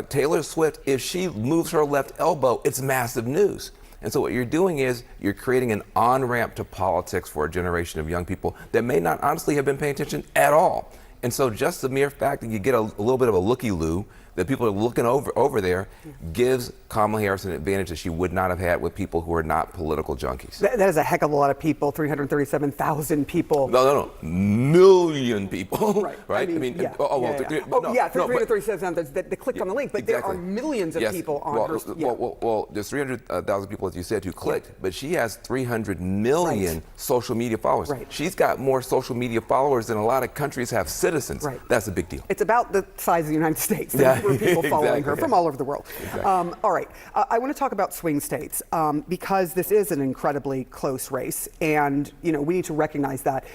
Taylor Swift, if she moves her left elbow, it's massive news. And so what you're doing is you're creating an on-ramp to politics for a generation of young people that may not honestly have been paying attention at all. And so just the mere fact that you get a little bit of a looky-loo, that people are looking over there, gives Kamala Harris an advantage that she would not have had with people who are not political junkies. That is a heck of a lot of people, 337,000 people. No, million people. Right. I mean, 337,000 that clicked on the link, but there are millions of people on her. Well, there's 300,000 people, as you said, who clicked, but she has 300 million social media followers. She's got more social media followers than a lot of countries have citizens. That's a big deal. It's about the size of the United States. People following her from all over the world. All right, I want to talk about swing states because this is an incredibly close race, and we need to recognize that.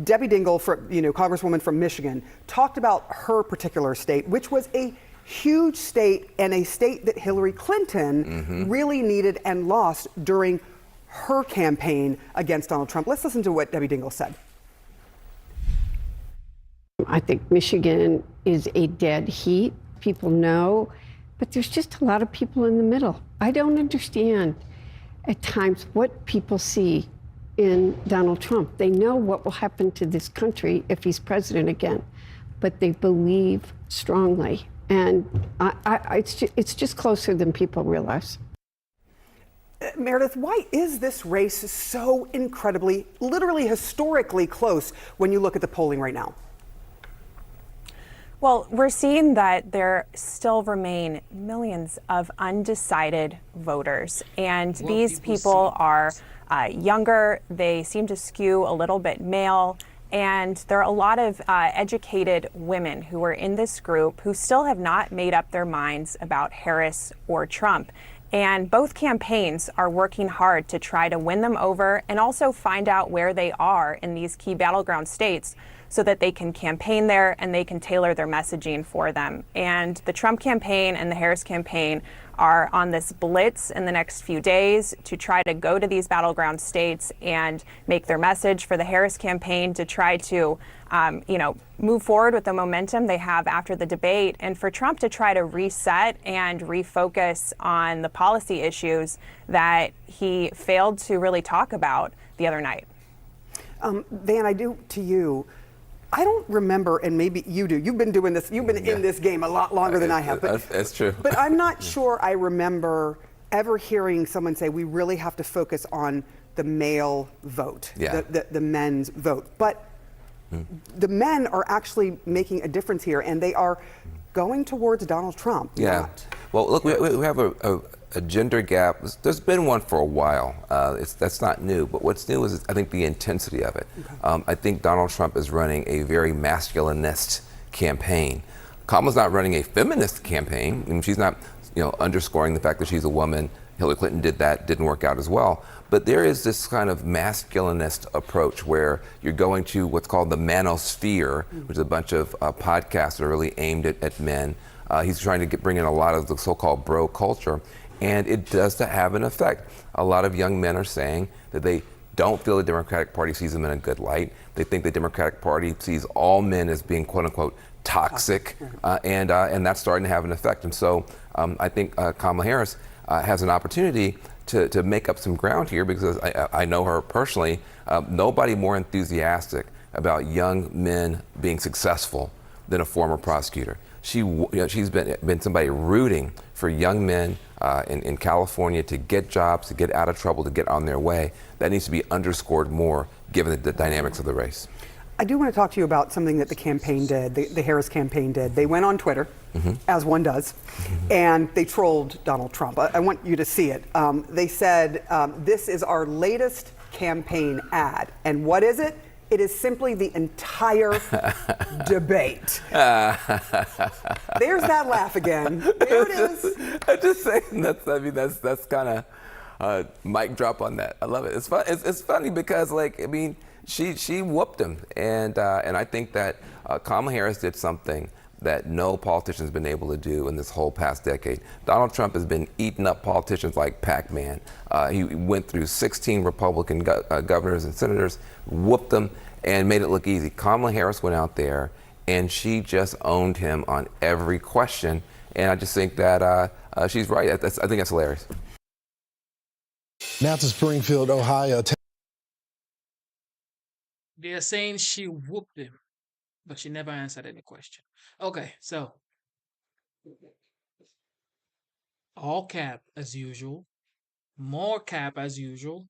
Debbie Dingell, Congresswoman from Michigan, talked about her particular state, which was a huge state and a state that Hillary Clinton really needed and lost during her campaign against Donald Trump. Let's listen to what Debbie Dingell said. I think Michigan is a dead heat. People know, but there's just a lot of people in the middle. I don't understand at times what people see in Donald Trump. They know what will happen to this country if he's president again, but they believe strongly. And it's just closer than people realize. Meredith, why is this race so incredibly, literally historically close when you look at the polling right now? Well, we're seeing that there still remain millions of undecided voters. And these people are younger. They seem to skew a little bit male. And there are a lot of educated women who are in this group who still have not made up their minds about Harris or Trump. And both campaigns are working hard to try to win them over and also find out where they are in these key battleground states so that they can campaign there and they can tailor their messaging for them. And the Trump campaign and the Harris campaign are on this blitz in the next few days to try to go to these battleground states and make their message. For the Harris campaign to try to, move forward with the momentum they have after the debate, and for Trump to try to reset and refocus on the policy issues that he failed to really talk about the other night. Van, I do to you. I don't remember, and maybe you do. You've been doing this. You've been in this game a lot longer than I have. But that's true. But I'm not sure I remember ever hearing someone say we really have to focus on the male vote, the men's vote. But the men are actually making a difference here, and they are going towards Donald Trump. Yeah. Well, look, we have a gender gap. There's been one for a while. That's not new. But what's new is, I think, the intensity of it. I think Donald Trump is running a very masculinist campaign. Kamala's not running a feminist campaign. I mean, she's not, underscoring the fact that she's a woman. Hillary Clinton did that, didn't work out as well. But there is this kind of masculinist approach where you're going to what's called the manosphere, which is a bunch of podcasts that are really aimed at men. He's trying to bring in a lot of the so-called bro culture, and it does have an effect. A lot of young men are saying that they don't feel the Democratic Party sees them in a good light. They think the Democratic Party sees all men as being quote unquote toxic, and that's starting to have an effect. And so I think Kamala Harris has an opportunity to make up some ground here, because I know her personally. Nobody more enthusiastic about young men being successful than a former prosecutor. She's been somebody rooting for young men in California to get jobs, to get out of trouble, to get on their way. That needs to be underscored more, given the dynamics of the race. I do want to talk to you about something that the campaign did, the Harris campaign did. They went on Twitter, as one does, and they trolled Donald Trump. I want you to see it. They said, this is our latest campaign ad. And what is it? It is simply the entire debate. There's that laugh again. There it is. I'm just saying, that's kind of mic drop on that. I love it. It's fun. It's funny because, she whooped him, and I think that Kamala Harris did something that no politician's been able to do in this whole past decade. Donald Trump has been eating up politicians like Pac-Man. He went through 16 Republican governors and senators, whooped them, and made it look easy. Kamala Harris went out there, and she just owned him on every question, and I just think that she's right. I think that's hilarious. Now to Springfield, Ohio. They're saying she whooped him, but she never answered any question. Okay, so all cap as usual, more cap as usual.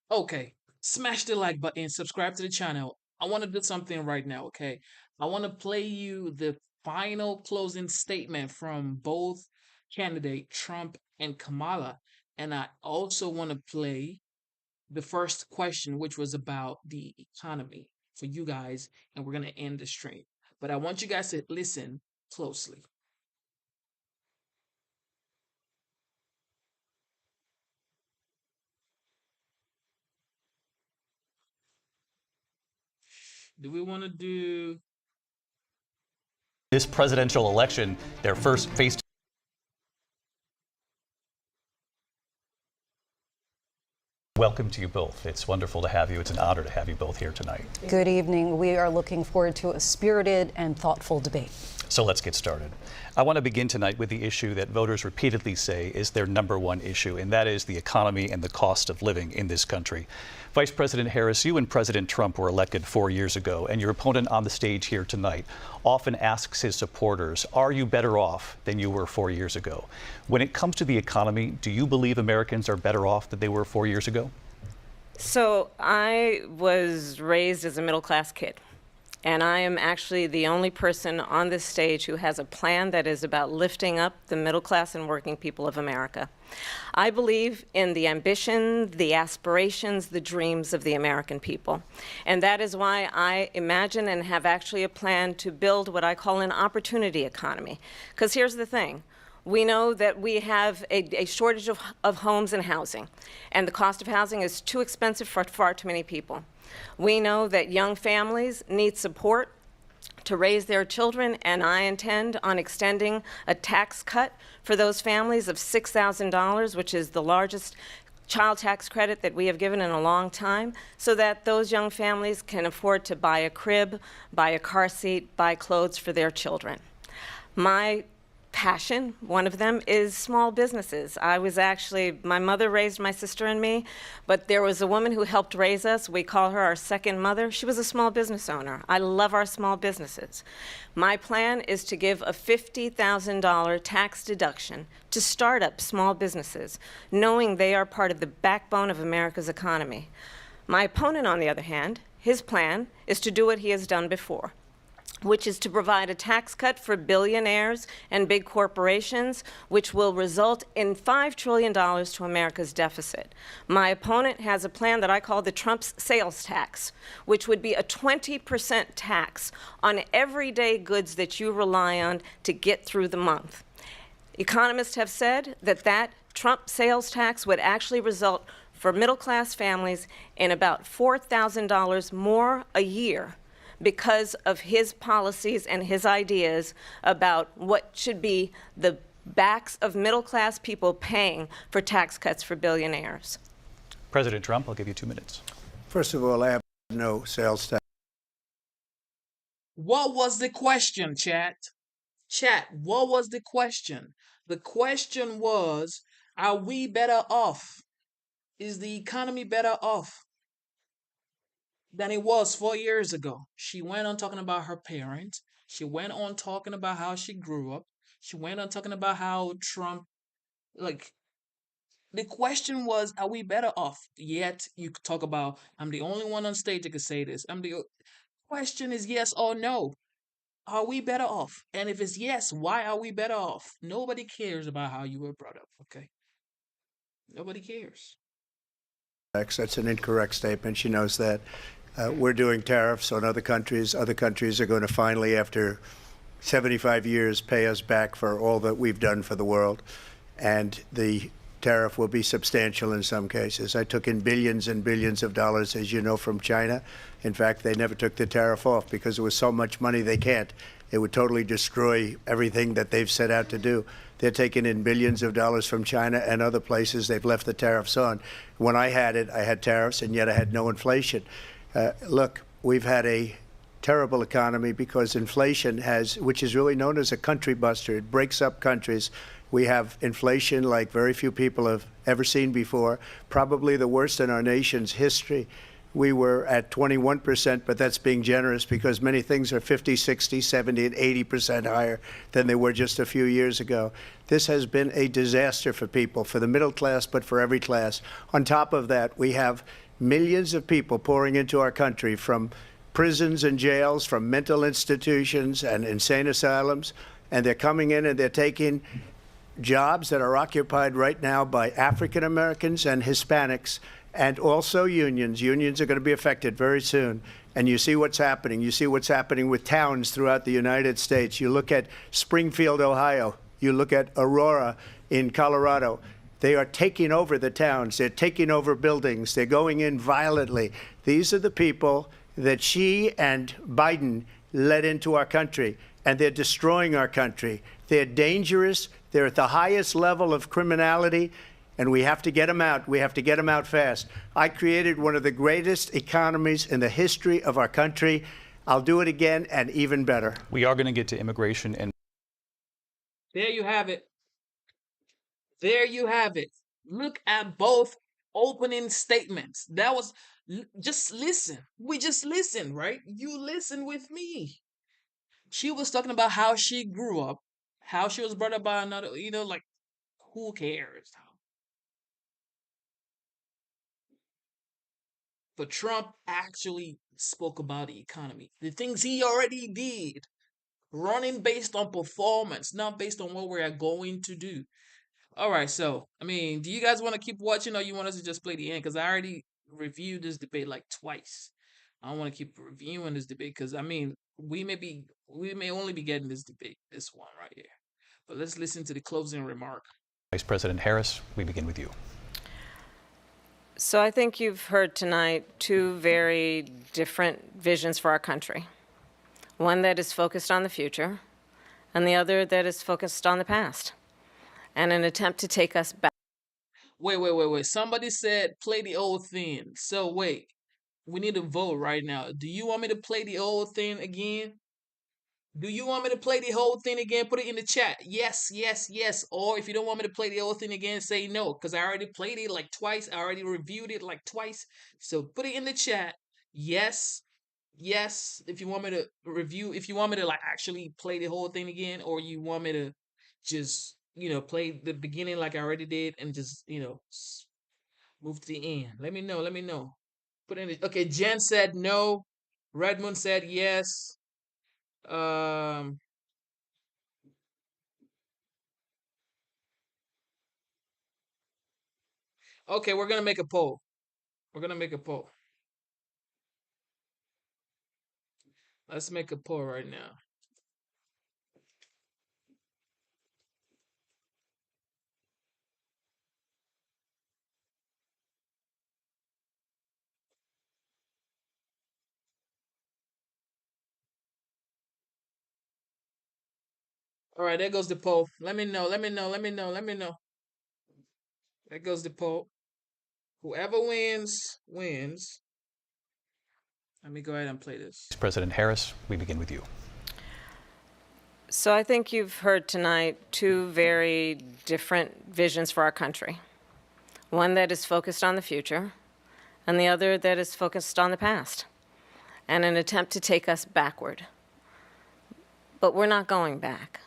Okay, smash the like button, subscribe to the channel. I want to do something right now, okay? I want to play you the final closing statement from both candidate Trump and Kamala, and I also want to play the first question, which was about the economy for you guys, and we're going to end the stream. But I want you guys to listen closely. Do we want to do this presidential election, their first face? Welcome to you both. It's wonderful to have you. It's an honor to have you both here tonight. Good evening. We are looking forward to a spirited and thoughtful debate. So let's get started. I want to begin tonight with the issue that voters repeatedly say is their number one issue, and that is the economy and the cost of living in this country. Vice President Harris, you and President Trump were elected 4 years ago, and your opponent on the stage here tonight often asks his supporters, are you better off than you were 4 years ago? When it comes to the economy, do you believe Americans are better off than they were 4 years ago? So I was raised as a middle-class kid. And I am actually the only person on this stage who has a plan that is about lifting up the middle class and working people of America. I believe in the ambition, the aspirations, the dreams of the American people. And that is why I imagine and have actually a plan to build what I call an opportunity economy. Because here's the thing. We know that we have a shortage of homes and housing, and the cost of housing is too expensive for far too many people. We know that young families need support to raise their children, and I intend on extending a tax cut for those families of $6,000, which is the largest child tax credit that we have given in a long time, so that those young families can afford to buy a crib, buy a car seat, buy clothes for their children. My passion. One of them is small businesses. My mother raised my sister and me, but there was a woman who helped raise us. We call her our second mother. She was a small business owner. I love our small businesses. My plan is to give a $50,000 tax deduction to startup small businesses, knowing they are part of the backbone of America's economy. My opponent, on the other hand, his plan is to do what he has done before, which is to provide a tax cut for billionaires and big corporations, which will result in $5 trillion to America's deficit. My opponent has a plan that I call the Trump's sales tax, which would be a 20% tax on everyday goods that you rely on to get through the month. Economists have said that Trump sales tax would actually result for middle-class families in about $4,000 more a year because of his policies and his ideas about what should be the backs of middle-class people paying for tax cuts for billionaires. President Trump, I'll give you 2 minutes. First of all, I have no sales tax. What was the question, chat? Chat, what was the question? The question was, are we better off? Is the economy better off than it was 4 years ago? She went on talking about her parents. She went on talking about how she grew up. She went on talking about how Trump, like, the question was, are we better off? Yet you talk about, I'm the only one on stage that can say this. Question is yes or no. Are we better off? And if it's yes, why are we better off? Nobody cares about how you were brought up, okay? Nobody cares. That's an incorrect statement. She knows that. We're doing tariffs on other countries. Other countries are going to finally, after 75 years, pay us back for all that we've done for the world. And the tariff will be substantial in some cases. I took in billions and billions of dollars, as you know, from China. In fact, they never took the tariff off because it was so much money they can't. It would totally destroy everything that they've set out to do. They're taking in billions of dollars from China and other places. They've left the tariffs on. When I had it, I had tariffs, and yet I had no inflation. Look, we've had a terrible economy because inflation which is really known as a country buster. It breaks up countries. We have inflation like very few people have ever seen before, probably the worst in our nation's history. We were at 21%, but that's being generous because many things are 50, 60, 70, and 80% higher than they were just a few years ago. This has been a disaster for people, for the middle class, but for every class. On top of that, we have millions of people pouring into our country from prisons and jails, from mental institutions and insane asylums, and they're coming in and they're taking jobs that are occupied right now by African Americans and Hispanics, and also unions. Unions are going to be affected very soon. And you see what's happening. You see what's happening with towns throughout the United States. You look at Springfield, Ohio. You look at Aurora in Colorado. They are taking over the towns. They're taking over buildings. They're going in violently. These are the people that she and Biden led into our country, and they're destroying our country. They're dangerous. They're at the highest level of criminality, and we have to get them out. We have to get them out fast. I created one of the greatest economies in the history of our country. I'll do it again and even better. We are going to get to immigration and. There you have it. There you have it. Look at both opening statements. That was, just listen. We just listened, right? You listen with me. She was talking about how she grew up, how she was brought up by another, like, who cares? But Trump actually spoke about the economy, the things he already did, running based on performance, not based on what we are going to do. All right, so, do you guys want to keep watching, or you want us to just play the end? Because I already reviewed this debate like twice. I don't want to keep reviewing this debate because, we may only be getting this debate, this one right here. But let's listen to the closing remark. Vice President Harris, we begin with you. So I think you've heard tonight two very different visions for our country. One that is focused on the future, and the other that is focused on the past, and an attempt to take us back. Wait. Somebody said play the old thing. So wait, we need to vote right now. Do you want me to play the old thing again? Do you want me to play the whole thing again? Put it in the chat. Yes, yes, yes. Or if you don't want me to play the whole thing again, say no. Because I already played it like twice. I already reviewed it like twice. So put it in the chat. Yes, yes. If you want me to review, if you want me to like actually play the whole thing again, or you want me to just, play the beginning like I already did and just, move to the end. Let me know. Let me know. Put in it. Okay, Jen said no. Redmond said yes. Um, okay, we're gonna make a poll. We're gonna make a poll. Let's make a poll right now. All right, there goes the poll. Let me know. Let me know. Let me know. Let me know. There goes the poll. Whoever wins, wins. Let me go ahead and play this. Vice President Harris, we begin with you. So I think you've heard tonight two very different visions for our country. One that is focused on the future, and the other that is focused on the past, and an attempt to take us backward. But we're not going back.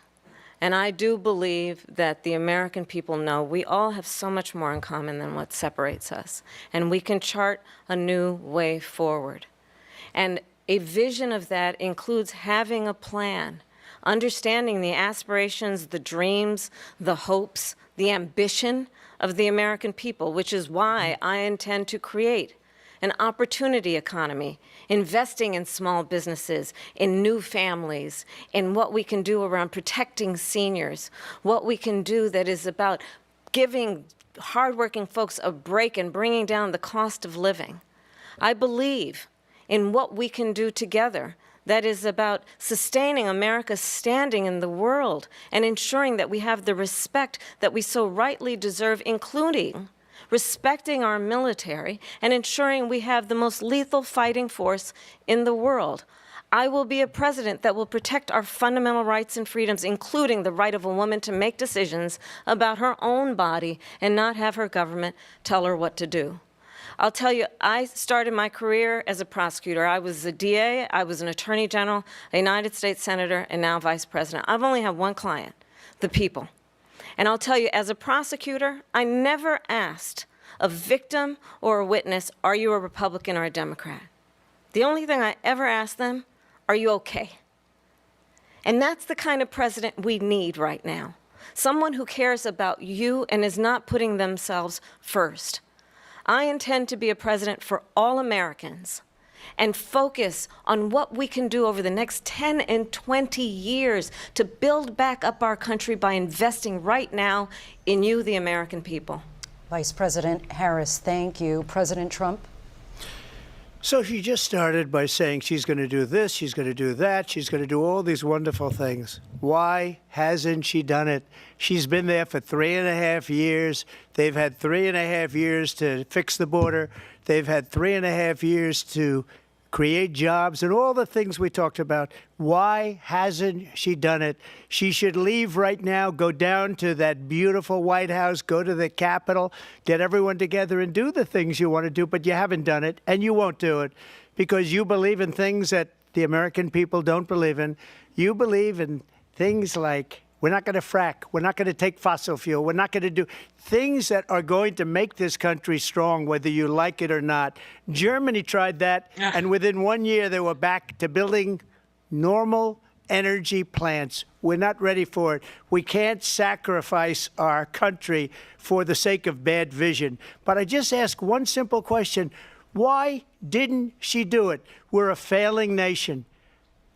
And I do believe that the American people know we all have so much more in common than what separates us, and we can chart a new way forward. And a vision of that includes having a plan, understanding the aspirations, the dreams, the hopes, the ambition of the American people, which is why I intend to create an opportunity economy, investing in small businesses, in new families, in what we can do around protecting seniors, what we can do that is about giving hardworking folks a break and bringing down the cost of living. I believe in what we can do together that is about sustaining America's standing in the world and ensuring that we have the respect that we so rightly deserve, including respecting our military and ensuring we have the most lethal fighting force in the world. I will be a president that will protect our fundamental rights and freedoms, including the right of a woman to make decisions about her own body and not have her government tell her what to do. I'll tell you, I started my career as a prosecutor. I was a DA, I was an attorney general, a United States senator, and now vice president. I've only had one client, the people. And I'll tell you, as a prosecutor, I never asked a victim or a witness, are you a Republican or a Democrat? The only thing I ever asked them, are you okay? And that's the kind of president we need right now. Someone who cares about you and is not putting themselves first. I intend to be a president for all Americans and focus on what we can do over the next 10 and 20 years to build back up our country by investing right now in you, the American people. Vice President Harris, thank you. President Trump? So she just started by saying she's going to do this, she's going to do that, she's going to do all these wonderful things. Why hasn't she done it? She's been there for 3.5 years. They've had 3.5 years to fix the border. They've had 3.5 years to create jobs and all the things we talked about. Why hasn't she done it? She should leave right now, go down to that beautiful White House, go to the Capitol, get everyone together and do the things you want to do, but you haven't done it and you won't do it because you believe in things that the American people don't believe in. You believe in things like we're not going to frack. We're not going to take fossil fuel. We're not going to do things that are going to make this country strong, whether you like it or not. Germany tried that, and within 1 year, they were back to building normal energy plants. We're not ready for it. We can't sacrifice our country for the sake of bad vision. But I just ask one simple question. Why didn't she do it? We're a failing nation.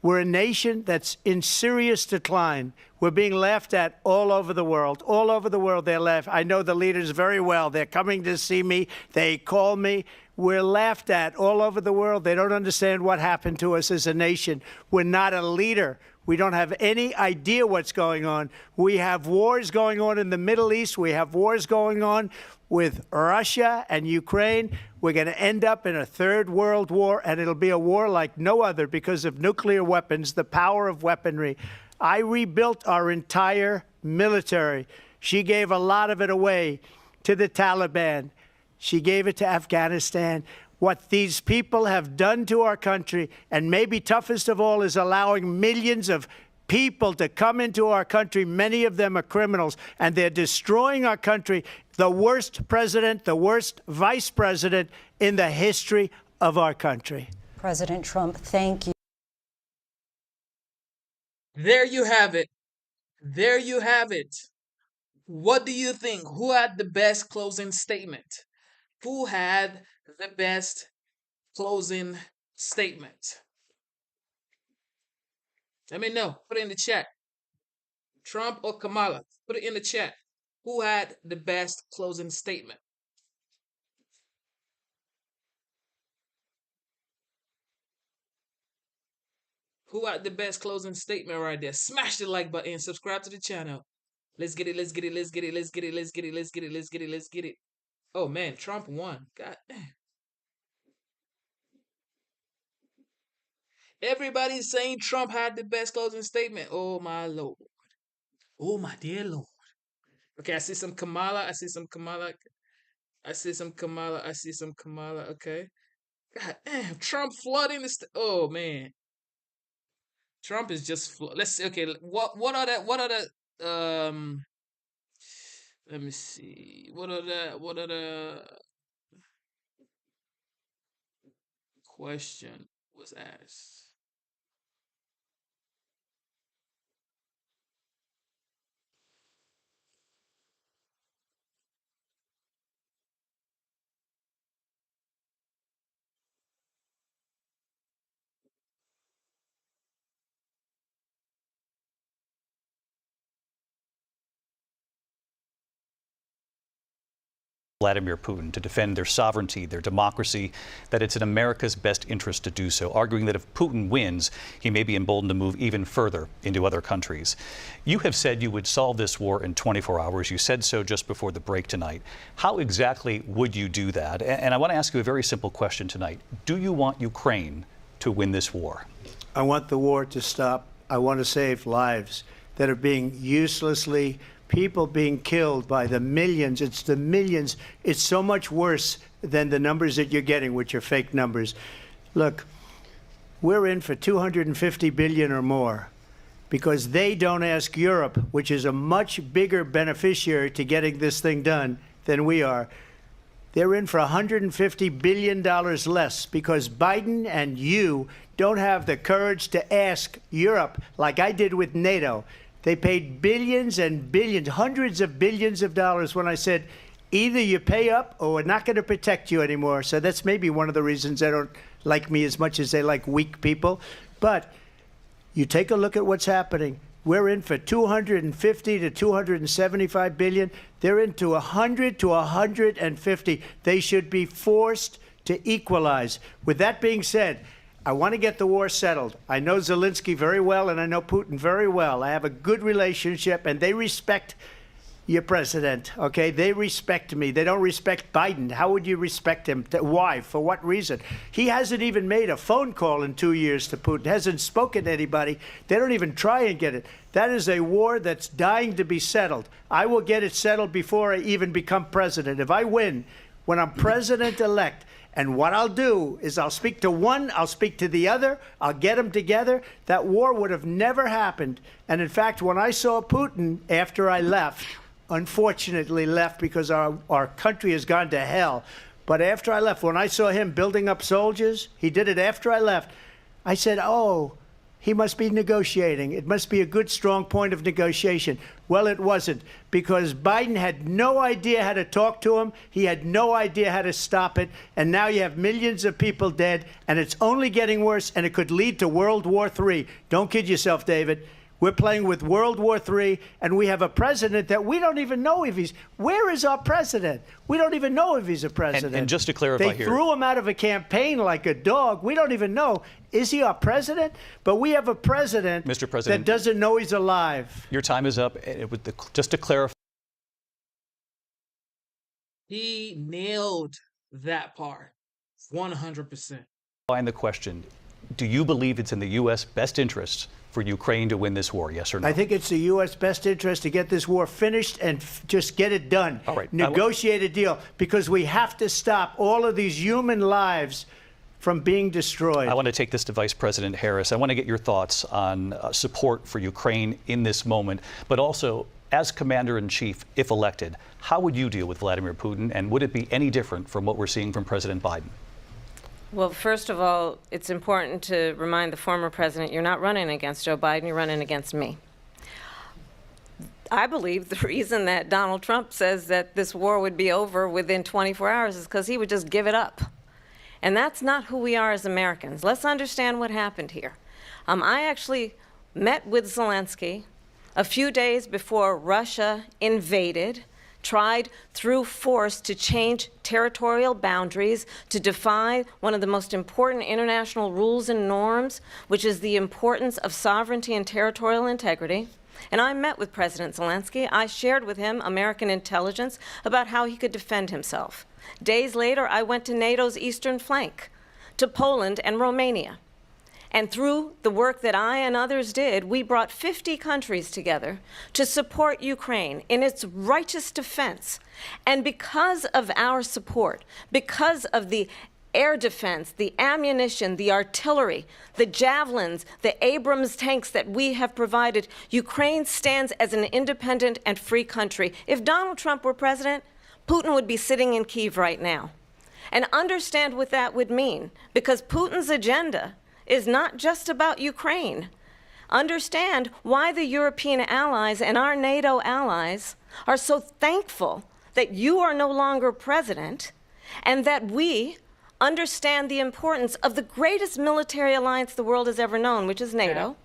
We're a nation that's in serious decline. We're being laughed at all over the world. All over the world, they're laughed. I know the leaders very well. They're coming to see me. They call me. We're laughed at all over the world. They don't understand what happened to us as a nation. We're not a leader. We don't have any idea what's going on. We have wars going on in the Middle East. We have wars going on with Russia and Ukraine. We're going to end up in a third world war, and it'll be a war like no other because of nuclear weapons, the power of weaponry. I rebuilt our entire military. She gave a lot of it away to the Taliban. She gave it to Afghanistan. What these people have done to our country, and maybe toughest of all, is allowing millions of people to come into our country. Many of them are criminals, and they're destroying our country. The worst president, the worst vice president in the history of our country. President Trump, thank you. There you have it. There you have it. What do you think? Who had the best closing statement? Who had the best closing statement? Let me know. Put it in the chat. Trump or Kamala? Put it in the chat. Who had the best closing statement? Who had the best closing statement right there? Smash the like button. Subscribe to the channel. Let's get it. Let's get it. Let's get it. Let's get it. Let's get it. Let's get it. Let's get it. Let's get it. Oh man, Trump won. God damn. Everybody's saying Trump had the best closing statement. Oh my Lord. Oh my dear Lord. Okay, I see some Kamala. I see some Kamala. I see some Kamala. I see some Kamala. Okay. God damn, Trump flooding the oh man. Trump is just let's see. Okay, what are the let me see. What are the question was asked? Vladimir Putin to defend their sovereignty, their democracy, that it's in America's best interest to do so, arguing that if Putin wins, he may be emboldened to move even further into other countries. You have said you would solve this war in 24 hours. You said so just before the break tonight. How exactly would you do that? And I want to ask you a very simple question tonight. Do you want Ukraine to win this war? I want the war to stop. I want to save lives that are being uselessly people being killed by the millions. It's the millions. It's so much worse than the numbers that you're getting, which are fake numbers. Look, we're in for 250 billion or more because they don't ask Europe, which is a much bigger beneficiary to getting this thing done than we are. They're in for $150 billion less because Biden and you don't have the courage to ask Europe like I did with NATO. They paid billions and billions, hundreds of billions of dollars when I said, either you pay up or we're not going to protect you anymore. So that's maybe one of the reasons they don't like me as much as they like weak people. But you take a look at what's happening. We're in for 250 to 275 billion. They're into 100 to 150. They should be forced to equalize. With that being said, I want to get the war settled. I know Zelensky very well, and I know Putin very well. I have a good relationship, and they respect your president, okay? They respect me. They don't respect Biden. How would you respect him? Why? For what reason? He hasn't even made a phone call in 2 years to Putin, hasn't spoken to anybody. They don't even try and get it. That is a war that's dying to be settled. I will get it settled before I even become president. If I win, when I'm president-elect, and what I'll do is I'll speak to one, I'll speak to the other, I'll get them together. That war would have never happened. And in fact, when I saw Putin after I left, unfortunately left because our country has gone to hell. But after I left, when I saw him building up soldiers, he did it after I left. I said, oh, he must be negotiating. It must be a good, strong point of negotiation. Well, it wasn't, because Biden had no idea how to talk to him. He had no idea how to stop it. And now you have millions of people dead, and it's only getting worse, and it could lead to World War III. Don't kid yourself, David. We're playing with World War III, and we have a president that we don't even know if he's. Where is our president? We don't even know if he's a president. And just to clarify they here, threw him out of a campaign like a dog. We don't even know. Is he our president? But we have a president, Mr. President, that doesn't know he's alive. Your time is up. Just to clarify. He nailed that part 100%. The question, do you believe it's in the U.S. best interest for Ukraine to win this war, yes or no? I think it's the U.S. best interest to get this war finished and just get it done. All right. Negotiate a deal, because we have to stop all of these human lives from being destroyed. I want to take this to Vice President Harris. I want to get your thoughts on support for Ukraine in this moment, but also, as Commander-in-Chief, if elected, how would you deal with Vladimir Putin, and would it be any different from what we're seeing from President Biden? Well, first of all, it's important to remind the former president you're not running against Joe Biden, you're running against me. I believe the reason that Donald Trump says that this war would be over within 24 hours is because he would just give it up. And that's not who we are as Americans. Let's understand what happened here. I actually met with Zelensky a few days before Russia invaded, tried through force to change territorial boundaries, to defy one of the most important international rules and norms, which is the importance of sovereignty and territorial integrity. And I met with President Zelensky. I shared with him American intelligence about how he could defend himself. Days later, I went to NATO's eastern flank, to Poland and Romania. And through the work that I and others did, we brought 50 countries together to support Ukraine in its righteous defense. And because of our support, because of the air defense, the ammunition, the artillery, the javelins, the Abrams tanks that we have provided, Ukraine stands as an independent and free country. If Donald Trump were president, Putin would be sitting in Kyiv right now. And understand what that would mean, because Putin's agenda is not just about Ukraine. Understand why the European allies and our NATO allies are so thankful that you are no longer president, and that we understand the importance of the greatest military alliance the world has ever known, which is NATO,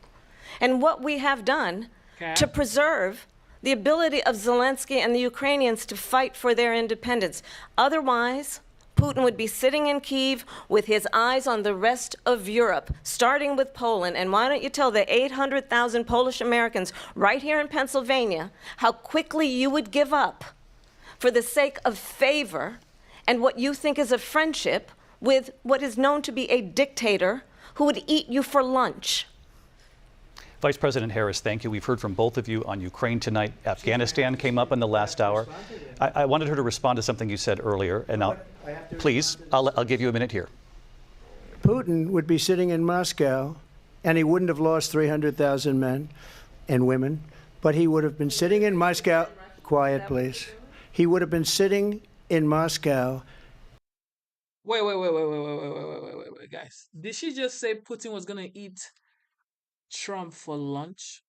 and what we have done to preserve the ability of Zelensky and the Ukrainians to fight for their independence. Otherwise, Putin would be sitting in Kyiv with his eyes on the rest of Europe, starting with Poland. And why don't you tell the 800,000 Polish Americans right here in Pennsylvania how quickly you would give up for the sake of favor and what you think is a friendship with what is known to be a dictator who would eat you for lunch. Vice President Harris, thank you. We've heard from both of you on Ukraine tonight. Afghanistan came up in the last hour. I wanted her to respond to something you said earlier, and I'll give you a minute here. Putin would be sitting in Moscow, and he wouldn't have lost 300,000 men and women, but he would have been sitting in Moscow. Quiet, please. He would have been sitting in Moscow. Wait, guys. Did she just say Putin was gonna eat Trump for lunch?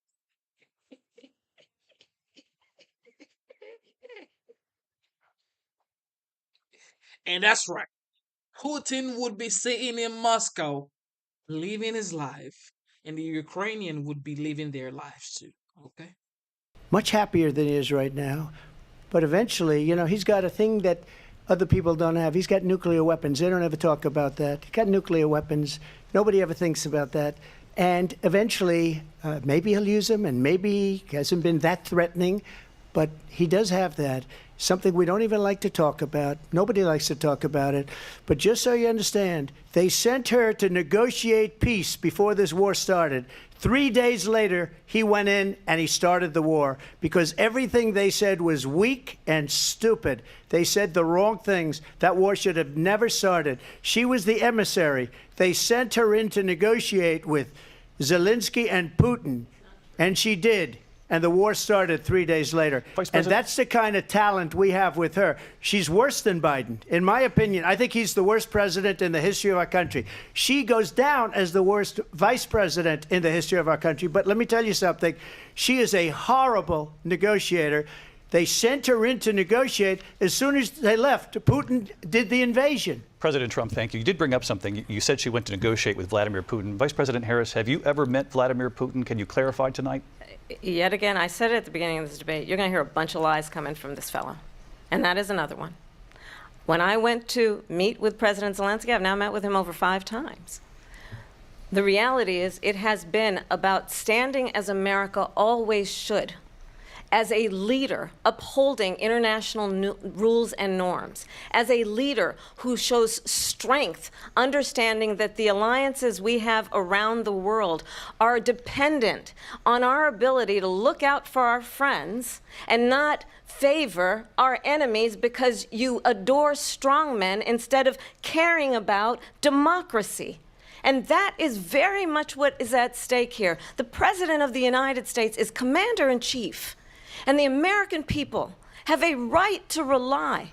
And that's right. Putin would be sitting in Moscow, living his life, and the Ukrainian would be living their lives too. Okay? Much happier than he is right now. But eventually, you know, he's got a thing that other people don't have. He's got nuclear weapons. They don't ever talk about that. He's got nuclear weapons. Nobody ever thinks about that. And eventually, maybe he'll use them, and maybe he hasn't been that threatening, but he does have that. Something we don't even like to talk about. Nobody likes to talk about it. But just so you understand, they sent her to negotiate peace before this war started. 3 days later, he went in and he started the war because everything they said was weak and stupid. They said the wrong things. That war should have never started. She was the emissary. They sent her in to negotiate with Zelensky and Putin, and she did. And the war started 3 days later. And that's the kind of talent we have with her. She's worse than Biden. In my opinion, I think he's the worst president in the history of our country. She goes down as the worst vice president in the history of our country. But let me tell you something. She is a horrible negotiator. They sent her in to negotiate. As soon as they left, Putin did the invasion. President Trump, thank you. You did bring up something. You said she went to negotiate with Vladimir Putin. Vice President Harris, have you ever met Vladimir Putin? Can you clarify tonight? Yet again, I said it at the beginning of this debate, you're going to hear a bunch of lies coming from this fellow. And that is another one. When I went to meet with President Zelensky, I've now met with him over 5 times. The reality is it has been about standing as America always should, as a leader upholding international rules and norms, as a leader who shows strength, understanding that the alliances we have around the world are dependent on our ability to look out for our friends and not favor our enemies because you adore strongmen instead of caring about democracy. And that is very much what is at stake here. The President of the United States is commander-in-chief. And the American people have a right to rely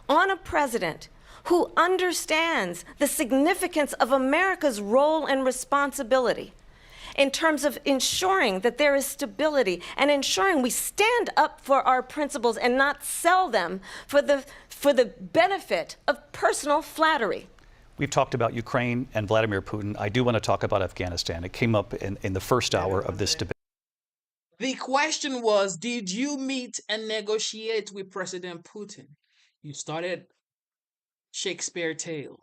on a president who understands the significance of America's role and responsibility in terms of ensuring that there is stability and ensuring we stand up for our principles and not sell them for the benefit of personal flattery. We've talked about Ukraine and Vladimir Putin. I do want to talk about Afghanistan. It came up in the first hour of this debate. The question was, did you meet and negotiate with President Putin? You started Shakespeare tale.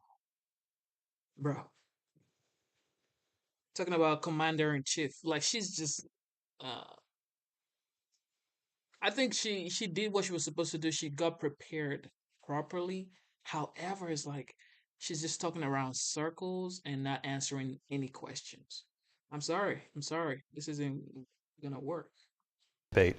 Bro. Talking about commander-in-chief. Like, she's just... I think she did what she was supposed to do. She got prepared properly. However, it's like she's just talking around circles and not answering any questions. I'm sorry. This isn't gonna work. Debate.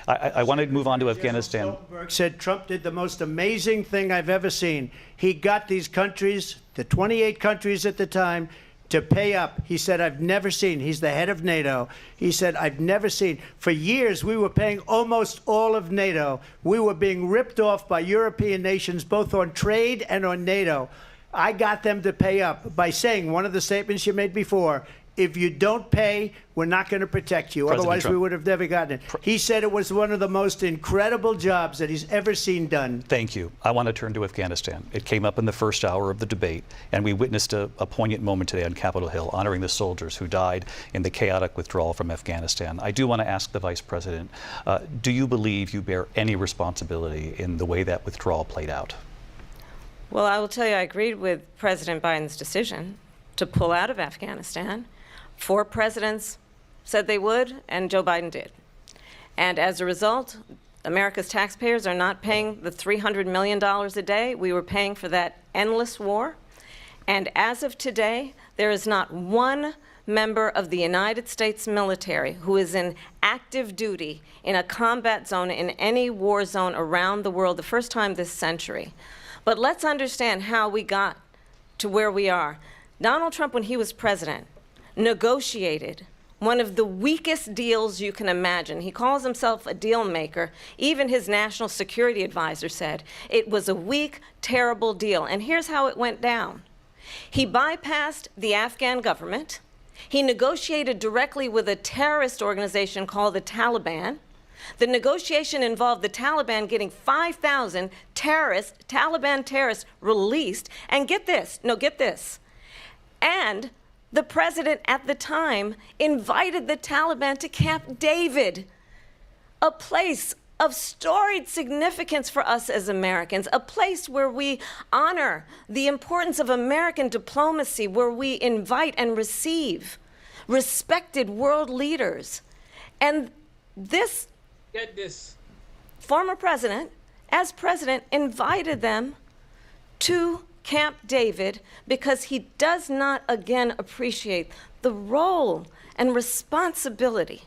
I want to move on to Afghanistan. Stoltenberg said Trump did the most amazing thing I've ever seen. He got these countries, the 28 countries at the time, to pay up. He said, I've never seen. He's the head of NATO. He said, I've never seen. For years, we were paying almost all of NATO. We were being ripped off by European nations, both on trade and on NATO. I got them to pay up by saying one of the statements you made before, if you don't pay, we're not going to protect you. President Otherwise, Trump. we would have never gotten it. He said it was one of the most incredible jobs that he's ever seen done. Thank you. I want to turn to Afghanistan. It came up in the first hour of the debate, and we witnessed a poignant moment today on Capitol Hill, honoring the soldiers who died in the chaotic withdrawal from Afghanistan. I do want to ask the Vice President, do you believe you bear any responsibility in the way that withdrawal played out? Well, I will tell you, I agreed with President Biden's decision to pull out of Afghanistan. 4 presidents said they would, and Joe Biden did. And as a result, America's taxpayers are not paying the $300 million a day we were paying for that endless war. And as of today, there is not one member of the United States military who is in active duty in a combat zone in any war zone around the world, the first time this century. But let's understand how we got to where we are. Donald Trump, when he was president, negotiated one of the weakest deals you can imagine. He calls himself a deal maker. Even his national security advisor said it was a weak, terrible deal. And here's how it went down. He bypassed the Afghan government. He negotiated directly with a terrorist organization called the Taliban. The negotiation involved the Taliban getting 5,000 Taliban terrorists released. And get this, and the president at the time invited the Taliban to Camp David, a place of storied significance for us as Americans, a place where we honor the importance of American diplomacy, where we invite and receive respected world leaders. And this former president, as president, invited them to Camp David because he does not again appreciate the role and responsibility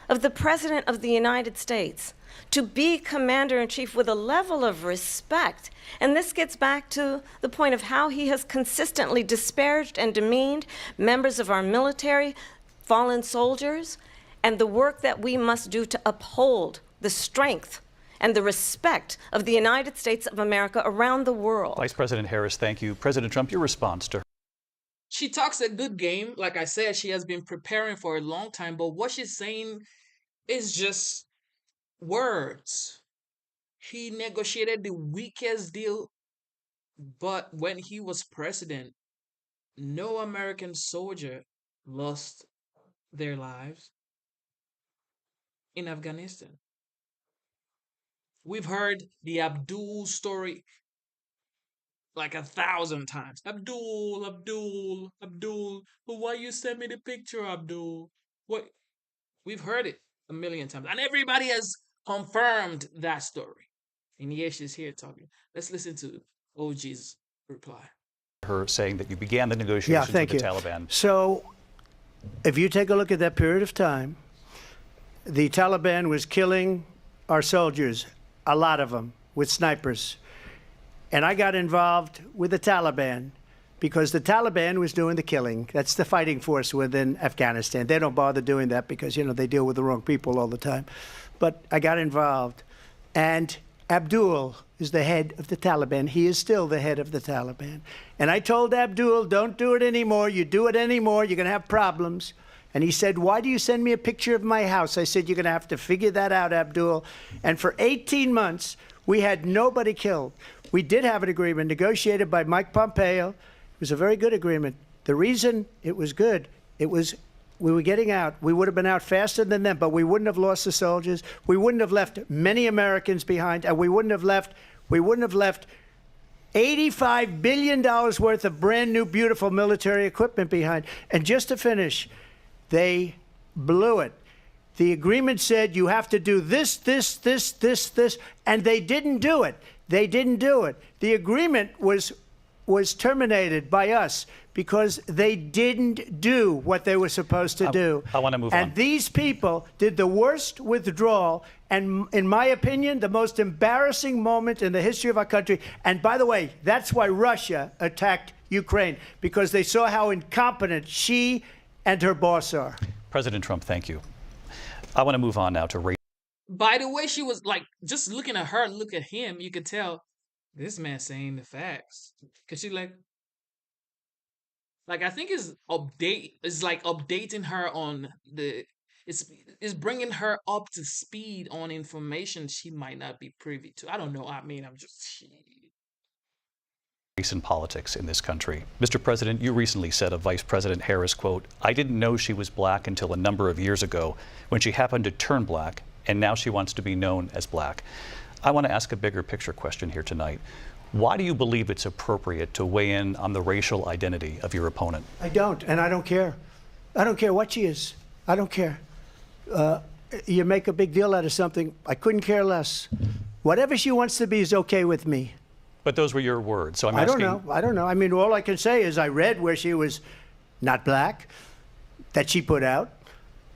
of the President of the United States to be commander-in-chief with a level of respect. And this gets back to the point of how he has consistently disparaged and demeaned members of our military, fallen soldiers, and the work that we must do to uphold the strength and the respect of the United States of America around the world. Vice President Harris, thank you. President Trump, your response to her. She talks a good game. Like I said, she has been preparing for a long time, but what she's saying is just words. He negotiated the weakest deal, but when he was president, no American soldier lost their lives in Afghanistan. We've heard the Abdul story like 1,000 times. Abdul, Abdul, Abdul. But why you send me the picture, Abdul? What? We've heard it a million times, and everybody has confirmed that story. And Yesh is here talking. Let's listen to OG's reply. Her saying that you began the negotiations with the Taliban. So, if you take a look at that period of time, the Taliban was killing our soldiers, a lot of them, with snipers. And I got involved with the Taliban because the Taliban was doing the killing. That's the fighting force within Afghanistan. They don't bother doing that because, they deal with the wrong people all the time. But I got involved. And Abdul is the head of the Taliban. He is still the head of the Taliban. And I told Abdul, don't do it anymore. You do it anymore, you're going to have problems. And he said, why do you send me a picture of my house? I said, you're going to have to figure that out, Abdul. And for 18 months, we had nobody killed. We did have an agreement negotiated by Mike Pompeo. It was a very good agreement. The reason it was good, we were getting out. We would have been out faster than them, but we wouldn't have lost the soldiers. We wouldn't have left many Americans behind, and we wouldn't have left $85 billion worth of brand new, beautiful military equipment behind. And just to finish, they blew it. The agreement said you have to do this, and they didn't do it. They didn't do it. The agreement was terminated by us because they didn't do what they were supposed to do. I want to move on. And these people did the worst withdrawal and, in my opinion, the most embarrassing moment in the history of our country. And by the way, that's why Russia attacked Ukraine, because they saw how incompetent she and her boss are. President Trump, thank you. I want to move on now to By the way, she was like, just looking at her and look at him, you could tell this man saying the facts. Cause she like I think is like updating her on is bringing her up to speed on information she might not be privy to. I don't know. I mean, I'm just. race and politics in this country. Mr. President, you recently said of Vice President Harris, quote, I didn't know she was black until a number of years ago when she happened to turn black, and now she wants to be known as black. I want to ask a bigger picture question here tonight. Why do you believe it's appropriate to weigh in on the racial identity of your opponent? I don't, and I don't care. I don't care what she is. I don't care. You make a big deal out of something, I couldn't care less. Whatever she wants to be is okay with me. But those were your words, so I'm asking. I don't know. I mean, all I can say is I read where she was not black, that she put out,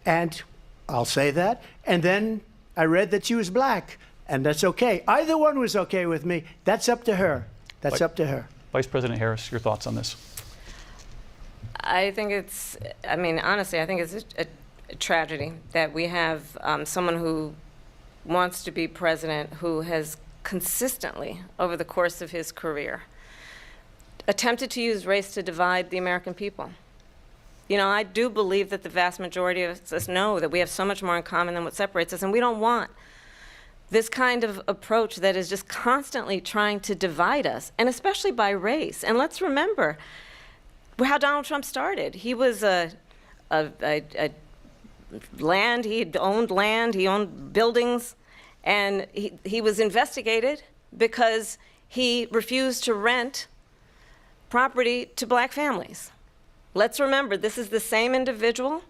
and I'll say that. And then I read that she was black, and that's okay. Either one was okay with me. That's up to her. That's up to her. Vice President Harris, your thoughts on this? I think it's, honestly, I think it's a tragedy that we have someone who wants to be president who has consistently, over the course of his career, attempted to use race to divide the American people. I do believe that the vast majority of us know that we have so much more in common than what separates us, and we don't want this kind of approach that is just constantly trying to divide us, and especially by race. And let's remember how Donald Trump started. He was land, he owned buildings, and he was investigated because he refused to rent property to black families. Let's remember, this is the same individual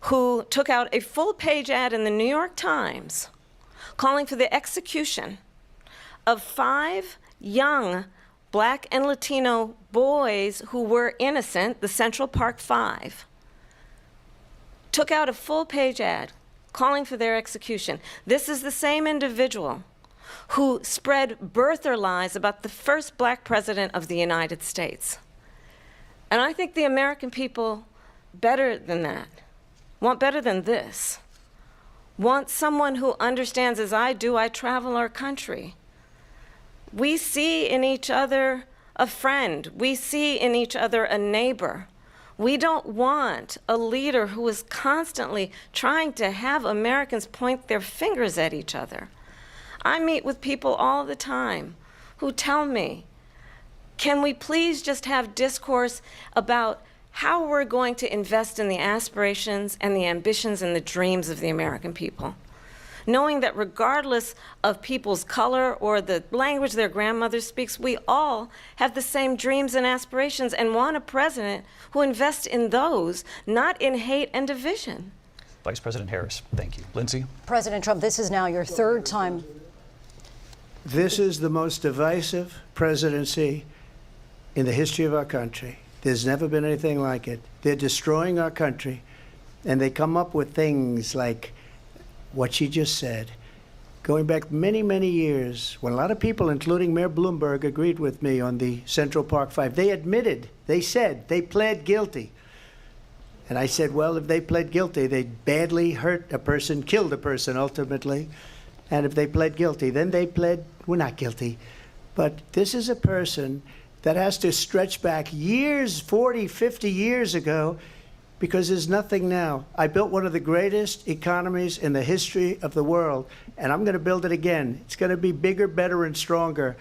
who took out a full-page ad in the New York Times calling for the execution of 5 young black and Latino boys who were innocent, the Central Park 5. Took out a full-page ad calling for their execution. This is the same individual who spread birther lies about the first black president of the United States. And I think the American people, better than that, want better than this, want someone who understands, as I do, I travel our country. We see in each other a friend. We see in each other a neighbor. We don't want a leader who is constantly trying to have Americans point their fingers at each other. I meet with people all the time who tell me, can we please just have discourse about how we're going to invest in the aspirations and the ambitions and the dreams of the American people? Knowing that regardless of people's color or the language their grandmother speaks, we all have the same dreams and aspirations and want a president who invests in those, not in hate and division. Vice President Harris, thank you. Lindsay? President Trump, this is now your third time. This is the most divisive presidency in the history of our country. There's never been anything like it. They're destroying our country, and they come up with things like what she just said. Going back many, many years, when a lot of people, including Mayor Bloomberg, agreed with me on the Central Park Five, they admitted, they said, they pled guilty. And I said, well, if they pled guilty, they badly hurt a person, killed a person ultimately. And if they pled guilty, then they pled, we're not guilty. But this is a person that has to stretch back years, 40, 50 years ago, because there's nothing now. I built one of the greatest economies in the history of the world, and I'm going to build it again. It's going to be bigger, better, and stronger.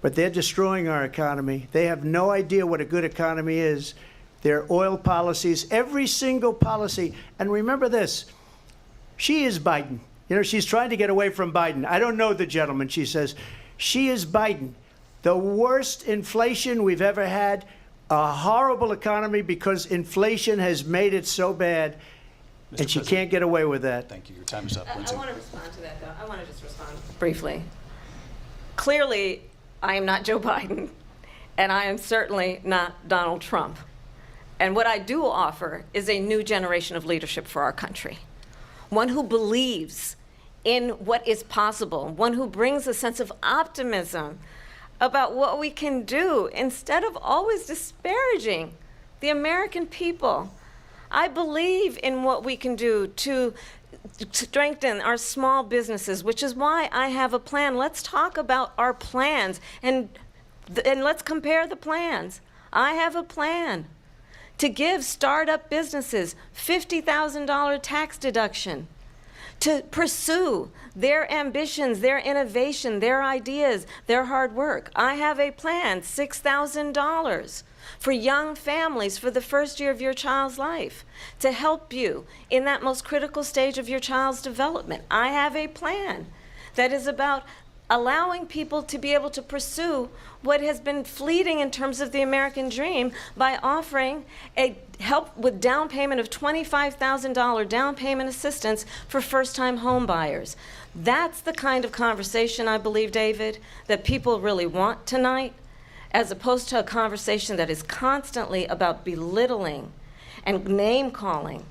But they're destroying our economy. They have no idea what a good economy is. Their oil policies, every single policy. And remember this, she is Biden. You know, she's trying to get away from Biden. I don't know the gentleman, she says. She is Biden. The worst inflation we've ever had, a horrible economy because inflation has made it so bad, and she can't get away with that. Thank you. Your time is up, Lindsay. I want to respond to that, though. I want to just respond briefly. Clearly, I am not Joe Biden, and I am certainly not Donald Trump. And what I do offer is a new generation of leadership for our country, one who believes in what is possible, one who brings a sense of optimism about what we can do instead of always disparaging the American people. I believe in what we can do to strengthen our small businesses, which is why I have a plan. Let's talk about our plans and let's compare the plans. I have a plan to give startup businesses $50,000 tax deduction, to pursue their ambitions, their innovation, their ideas, their hard work. I have a plan, $6,000 for young families for the first year of your child's life, to help you in that most critical stage of your child's development. I have a plan that is about allowing people to be able to pursue what has been fleeting in terms of the American dream by offering a help with down payment of $25,000 down payment assistance for first-time home buyers. That's the kind of conversation, I believe, David, that people really want tonight, as opposed to a conversation that is constantly about belittling and name-calling.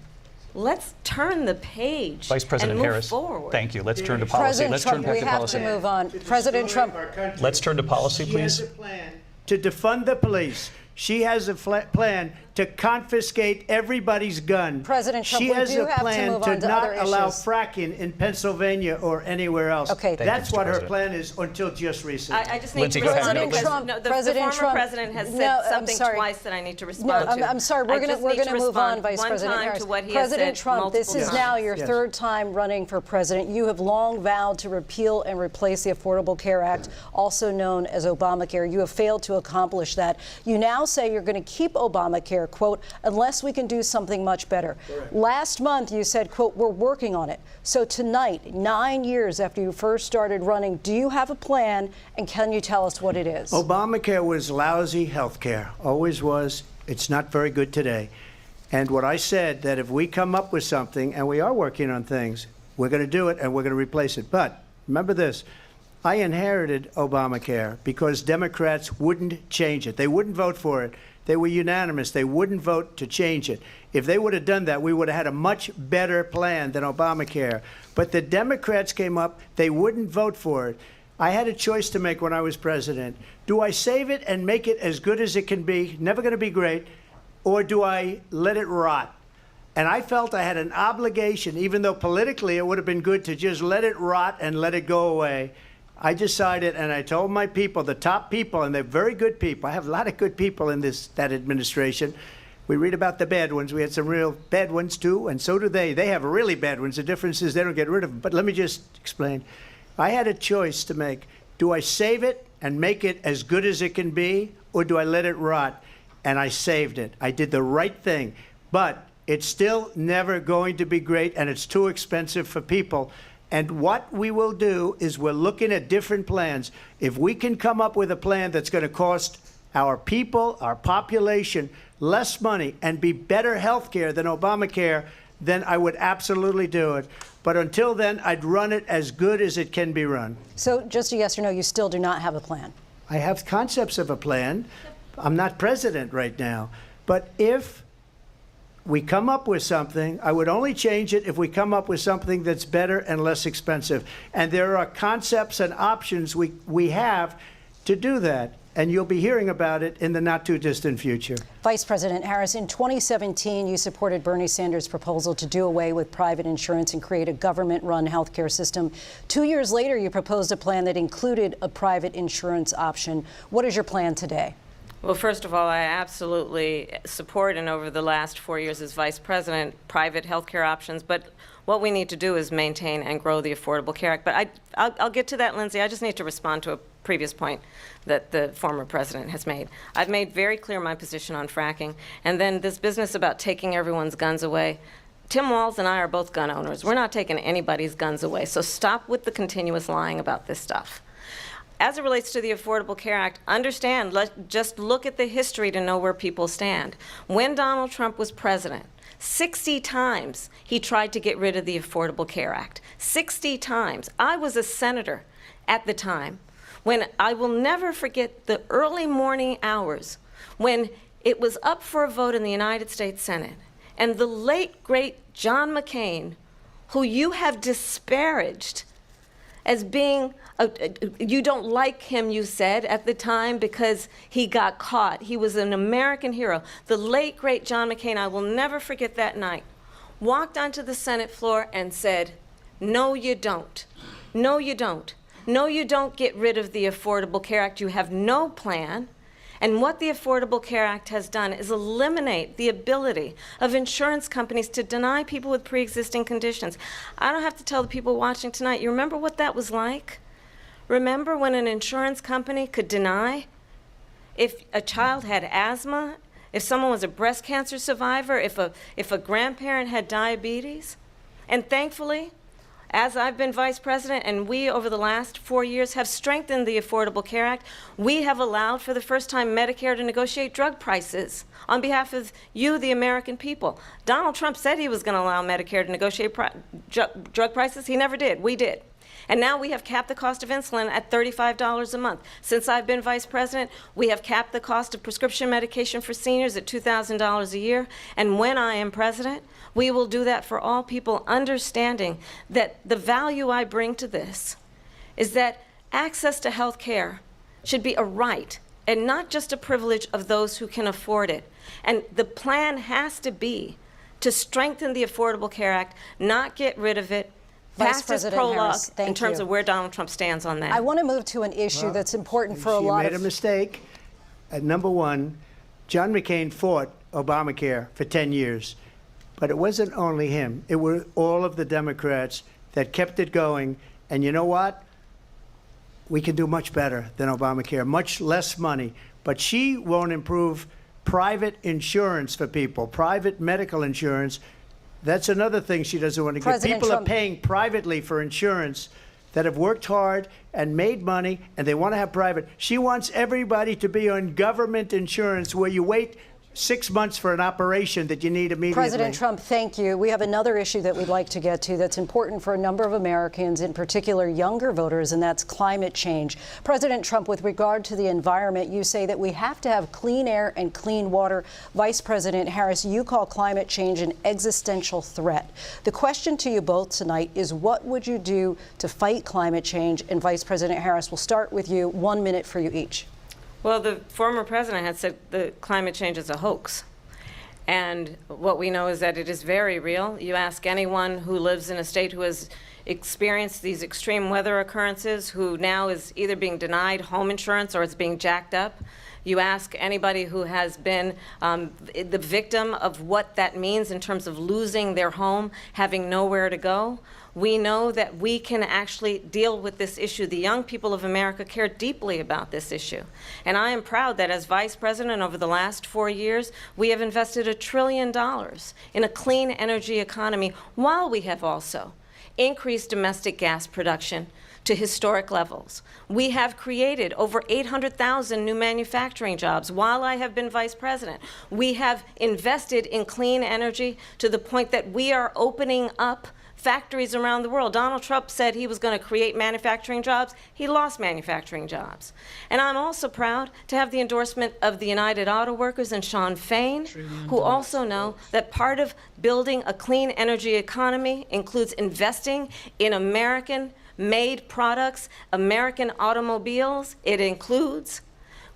Let's turn the page Vice President and move Harris, forward. Thank you. Let's turn to policy. President Let's Trump, turn we back to have policy. to move on. President Trump. Let's turn to policy, please. She has a plan to defund the police. She has a plan to confiscate everybody's gun. President Trump, she we has do a have to plan move to on to not other allow issues. fracking in Pennsylvania or anywhere else. Okay. That's you, Mr. what her President. plan is until just recently. I just need Lindsay, to go ahead. respond because Trump, no, the President former Trump, president has said no, I'm something sorry. twice that I need to No, respond to. I'm sorry. I We're just going need to move on, respond Vice one President time Harris. to what he President has said Trump, this multiple is times. now your Yes. third time running for president. You have long vowed to repeal and replace the Affordable Care Act, also known as Obamacare. You have failed to accomplish that. You now say you're going to keep Obamacare, quote, unless we can do something much better. Correct. Last month, you said, quote, we're working on it. So tonight, 9 years after you first started running, do you have a plan, and can you tell us what it is? Obamacare was lousy health care, always was. It's not very good today. And what I said, that if we come up with something, and we are working on things, we're going to do it and we're going to replace it. But remember this, I inherited Obamacare because Democrats wouldn't change it. They wouldn't vote for it. They were unanimous. They wouldn't vote to change it. If they would have done that, we would have had a much better plan than Obamacare. But the Democrats came up. They wouldn't vote for it. I had a choice to make when I was president. Do I save it and make it as good as it can be, never going to be great, or do I let it rot? And I felt I had an obligation, even though politically it would have been good to just let it rot and let it go away. I decided, and I told my people, the top people, and they're very good people. I have a lot of good people in that administration. We read about the bad ones. We had some real bad ones, too, and so do they. They have really bad ones. The difference is they don't get rid of them. But let me just explain. I had a choice to make. Do I save it and make it as good as it can be, or do I let it rot? And I saved it. I did the right thing. But it's still never going to be great, and it's too expensive for people. And what we will do is we're looking at different plans. If we can come up with a plan that's going to cost our people, our population, less money and be better health care than Obamacare, then I would absolutely do it. But until then, I'd run it as good as it can be run. So just a yes or no, you still do not have a plan? I have concepts of a plan. I'm not president right now. But if we come up with something, I would only change it if we come up with something that's better and less expensive. And there are concepts and options we have to do that. And you'll be hearing about it in the not too distant future. Vice President Harris, in 2017, you supported Bernie Sanders' proposal to do away with private insurance and create a government-run healthcare system. 2 years later, you proposed a plan that included a private insurance option. What is your plan today? Well, first of all, I absolutely support, and over the last 4 years as vice president, private health care options. But what we need to do is maintain and grow the Affordable Care Act. But I'll get to that, Lindsay. I just need to respond to a previous point that the former president has made. I've made very clear my position on fracking. And then this business about taking everyone's guns away. Tim Walz and I are both gun owners. We're not taking anybody's guns away. So stop with the continuous lying about this stuff. As it relates to the Affordable Care Act, understand, just look at the history to know where people stand. When Donald Trump was president, 60 times he tried to get rid of the Affordable Care Act. 60 times. I was a senator at the time when I will never forget the early morning hours when it was up for a vote in the United States Senate. And the late, great John McCain, who you have disparaged as being, you don't like him, you said, at the time because he got caught. He was an American hero. The late, great John McCain, I will never forget that night, walked onto the Senate floor and said, no, you don't. No, you don't. No, you don't get rid of the Affordable Care Act. You have no plan. And what the Affordable Care Act has done is eliminate the ability of insurance companies to deny people with pre-existing conditions. I don't have to tell the people watching tonight, you remember what that was like? Remember when an insurance company could deny if a child had asthma, if someone was a breast cancer survivor, if a grandparent had diabetes? And thankfully, as I've been vice president and we over the last 4 years have strengthened the Affordable Care Act, we have allowed for the first time Medicare to negotiate drug prices on behalf of you, the American people. Donald Trump said he was going to allow Medicare to negotiate drug prices. He never did. We did. And now we have capped the cost of insulin at $35 a month. Since I've been vice president, we have capped the cost of prescription medication for seniors at $2,000 a year. And when I am president, we will do that for all people, understanding that the value I bring to this is that access to health care should be a right and not just a privilege of those who can afford it. And the plan has to be to strengthen the Affordable Care Act, not get rid of it, Vice President Harris, in terms of where Donald Trump stands on that. I want to move to an issue that's important for a lot of... She made a mistake. Number one, John McCain fought Obamacare for 10 years. But it wasn't only him. It were all of the Democrats that kept it going. And you know what? We can do much better than Obamacare, much less money. But she won't improve private insurance for people, private medical insurance. That's another thing she doesn't want to get. People are paying privately for insurance that have worked hard and made money, and they want to have private. She wants everybody to be on government insurance where you wait 6 months for an operation that you need immediately. President Trump, thank you. We have another issue that we'd like to get to that's important for a number of Americans, in particular younger voters, and that's climate change. President Trump, with regard to the environment, you say that we have to have clean air and clean water. Vice President Harris, you call climate change an existential threat. The question to you both tonight is, what would you do to fight climate change? And Vice President Harris, we'll start with you. 1 minute for you each. Well, the former president had said that climate change is a hoax. And what we know is that it is very real. You ask anyone who lives in a state who has experienced these extreme weather occurrences, who now is either being denied home insurance or it's being jacked up, You ask anybody who has been the victim of what that means in terms of losing their home, having nowhere to go. We know that we can actually deal with this issue. The young people of America care deeply about this issue. And I am proud that as Vice President over the last 4 years, we have invested $1 trillion in a clean energy economy, while we have also increased domestic gas production to historic levels. We have created over 800,000 new manufacturing jobs while I have been Vice President. We have invested in clean energy to the point that we are opening up factories around the world. Donald Trump said he was going to create manufacturing jobs. He lost manufacturing jobs. And I'm also proud to have the endorsement of the United Auto Workers and Sean Fain, who also know that part of building a clean energy economy includes investing in American-made products, American automobiles. It includes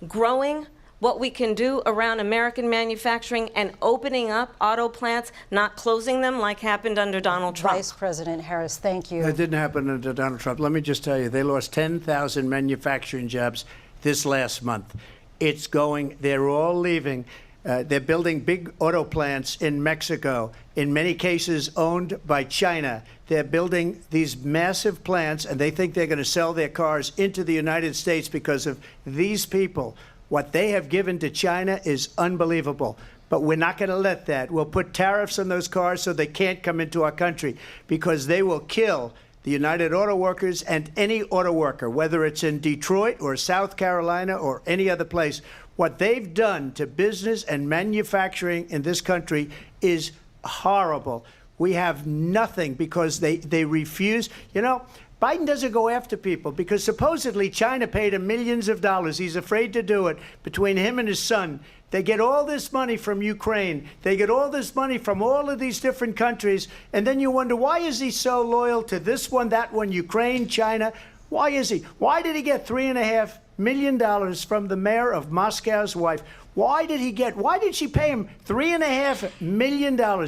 growing what we can do around American manufacturing and opening up auto plants, not closing them like happened under Donald Trump. Vice President Harris, thank you. That didn't happen under Donald Trump. Let me just tell you, they lost 10,000 manufacturing jobs this last month. It's going, they're all leaving. They're building big auto plants in Mexico, in many cases owned by China. They're building these massive plants, and they think they're going to sell their cars into the United States because of these people. What they have given to China is unbelievable. But we're not going to let that. We'll put tariffs on those cars so they can't come into our country, because they will kill the United Auto Workers and any auto worker, whether it's in Detroit or South Carolina or any other place. What they've done to business and manufacturing in this country is horrible. We have nothing because they refuse. You know, Biden doesn't go after people because supposedly China paid him millions of dollars. He's afraid to do it. Between him and his son, they get all this money from Ukraine. They get all this money from all of these different countries. And then you wonder, why is he so loyal to this one, that one, Ukraine, China? Why is he? Why did he get $3.5 million from the mayor of Moscow's wife? Why did she pay him $3.5 million?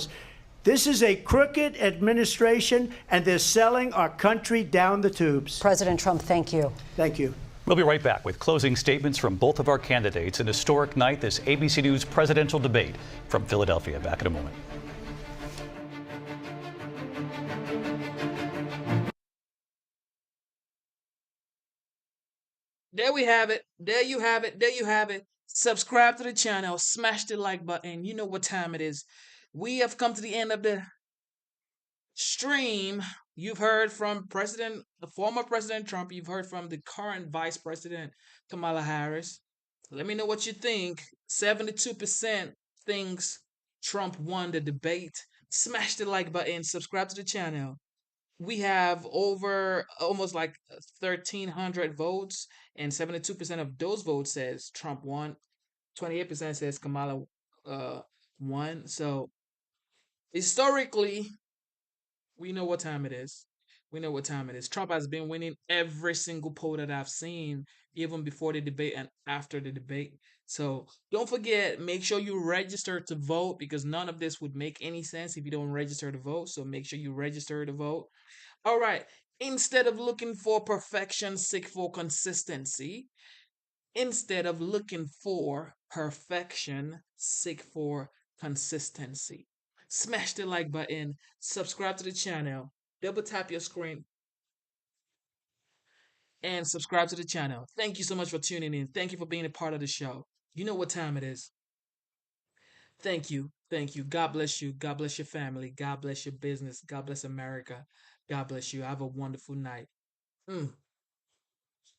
This is a crooked administration, and they're selling our country down the tubes. President Trump, thank you. Thank you. We'll be right back with closing statements from both of our candidates. An historic night, this ABC News presidential debate from Philadelphia. Back in a moment. There we have it. There you have it. There you have it. Subscribe to the channel. Smash the like button. You know what time it is. We have come to the end of the stream. You've heard from the former President Trump. You've heard from the current Vice President Kamala Harris. Let me know what you think. 72% thinks Trump won the debate. Smash the like button. Subscribe to the channel. We have over almost like 1,300 votes, and 72% of those votes says Trump won. 28% says Kamala won. So historically, we know what time it is. We know what time it is. Trump has been winning every single poll that I've seen, even before the debate and after the debate. So don't forget, make sure you register to vote, because none of this would make any sense if you don't register to vote. So make sure you register to vote. All right. Instead of looking for perfection, seek for consistency. Instead of looking for perfection, seek for consistency. Smash the like button, subscribe to the channel, double tap your screen, and subscribe to the channel. Thank you so much for tuning in. Thank you for being a part of the show. You know what time it is. Thank you. Thank you. God bless you. God bless your family. God bless your business. God bless America. God bless you. Have a wonderful night.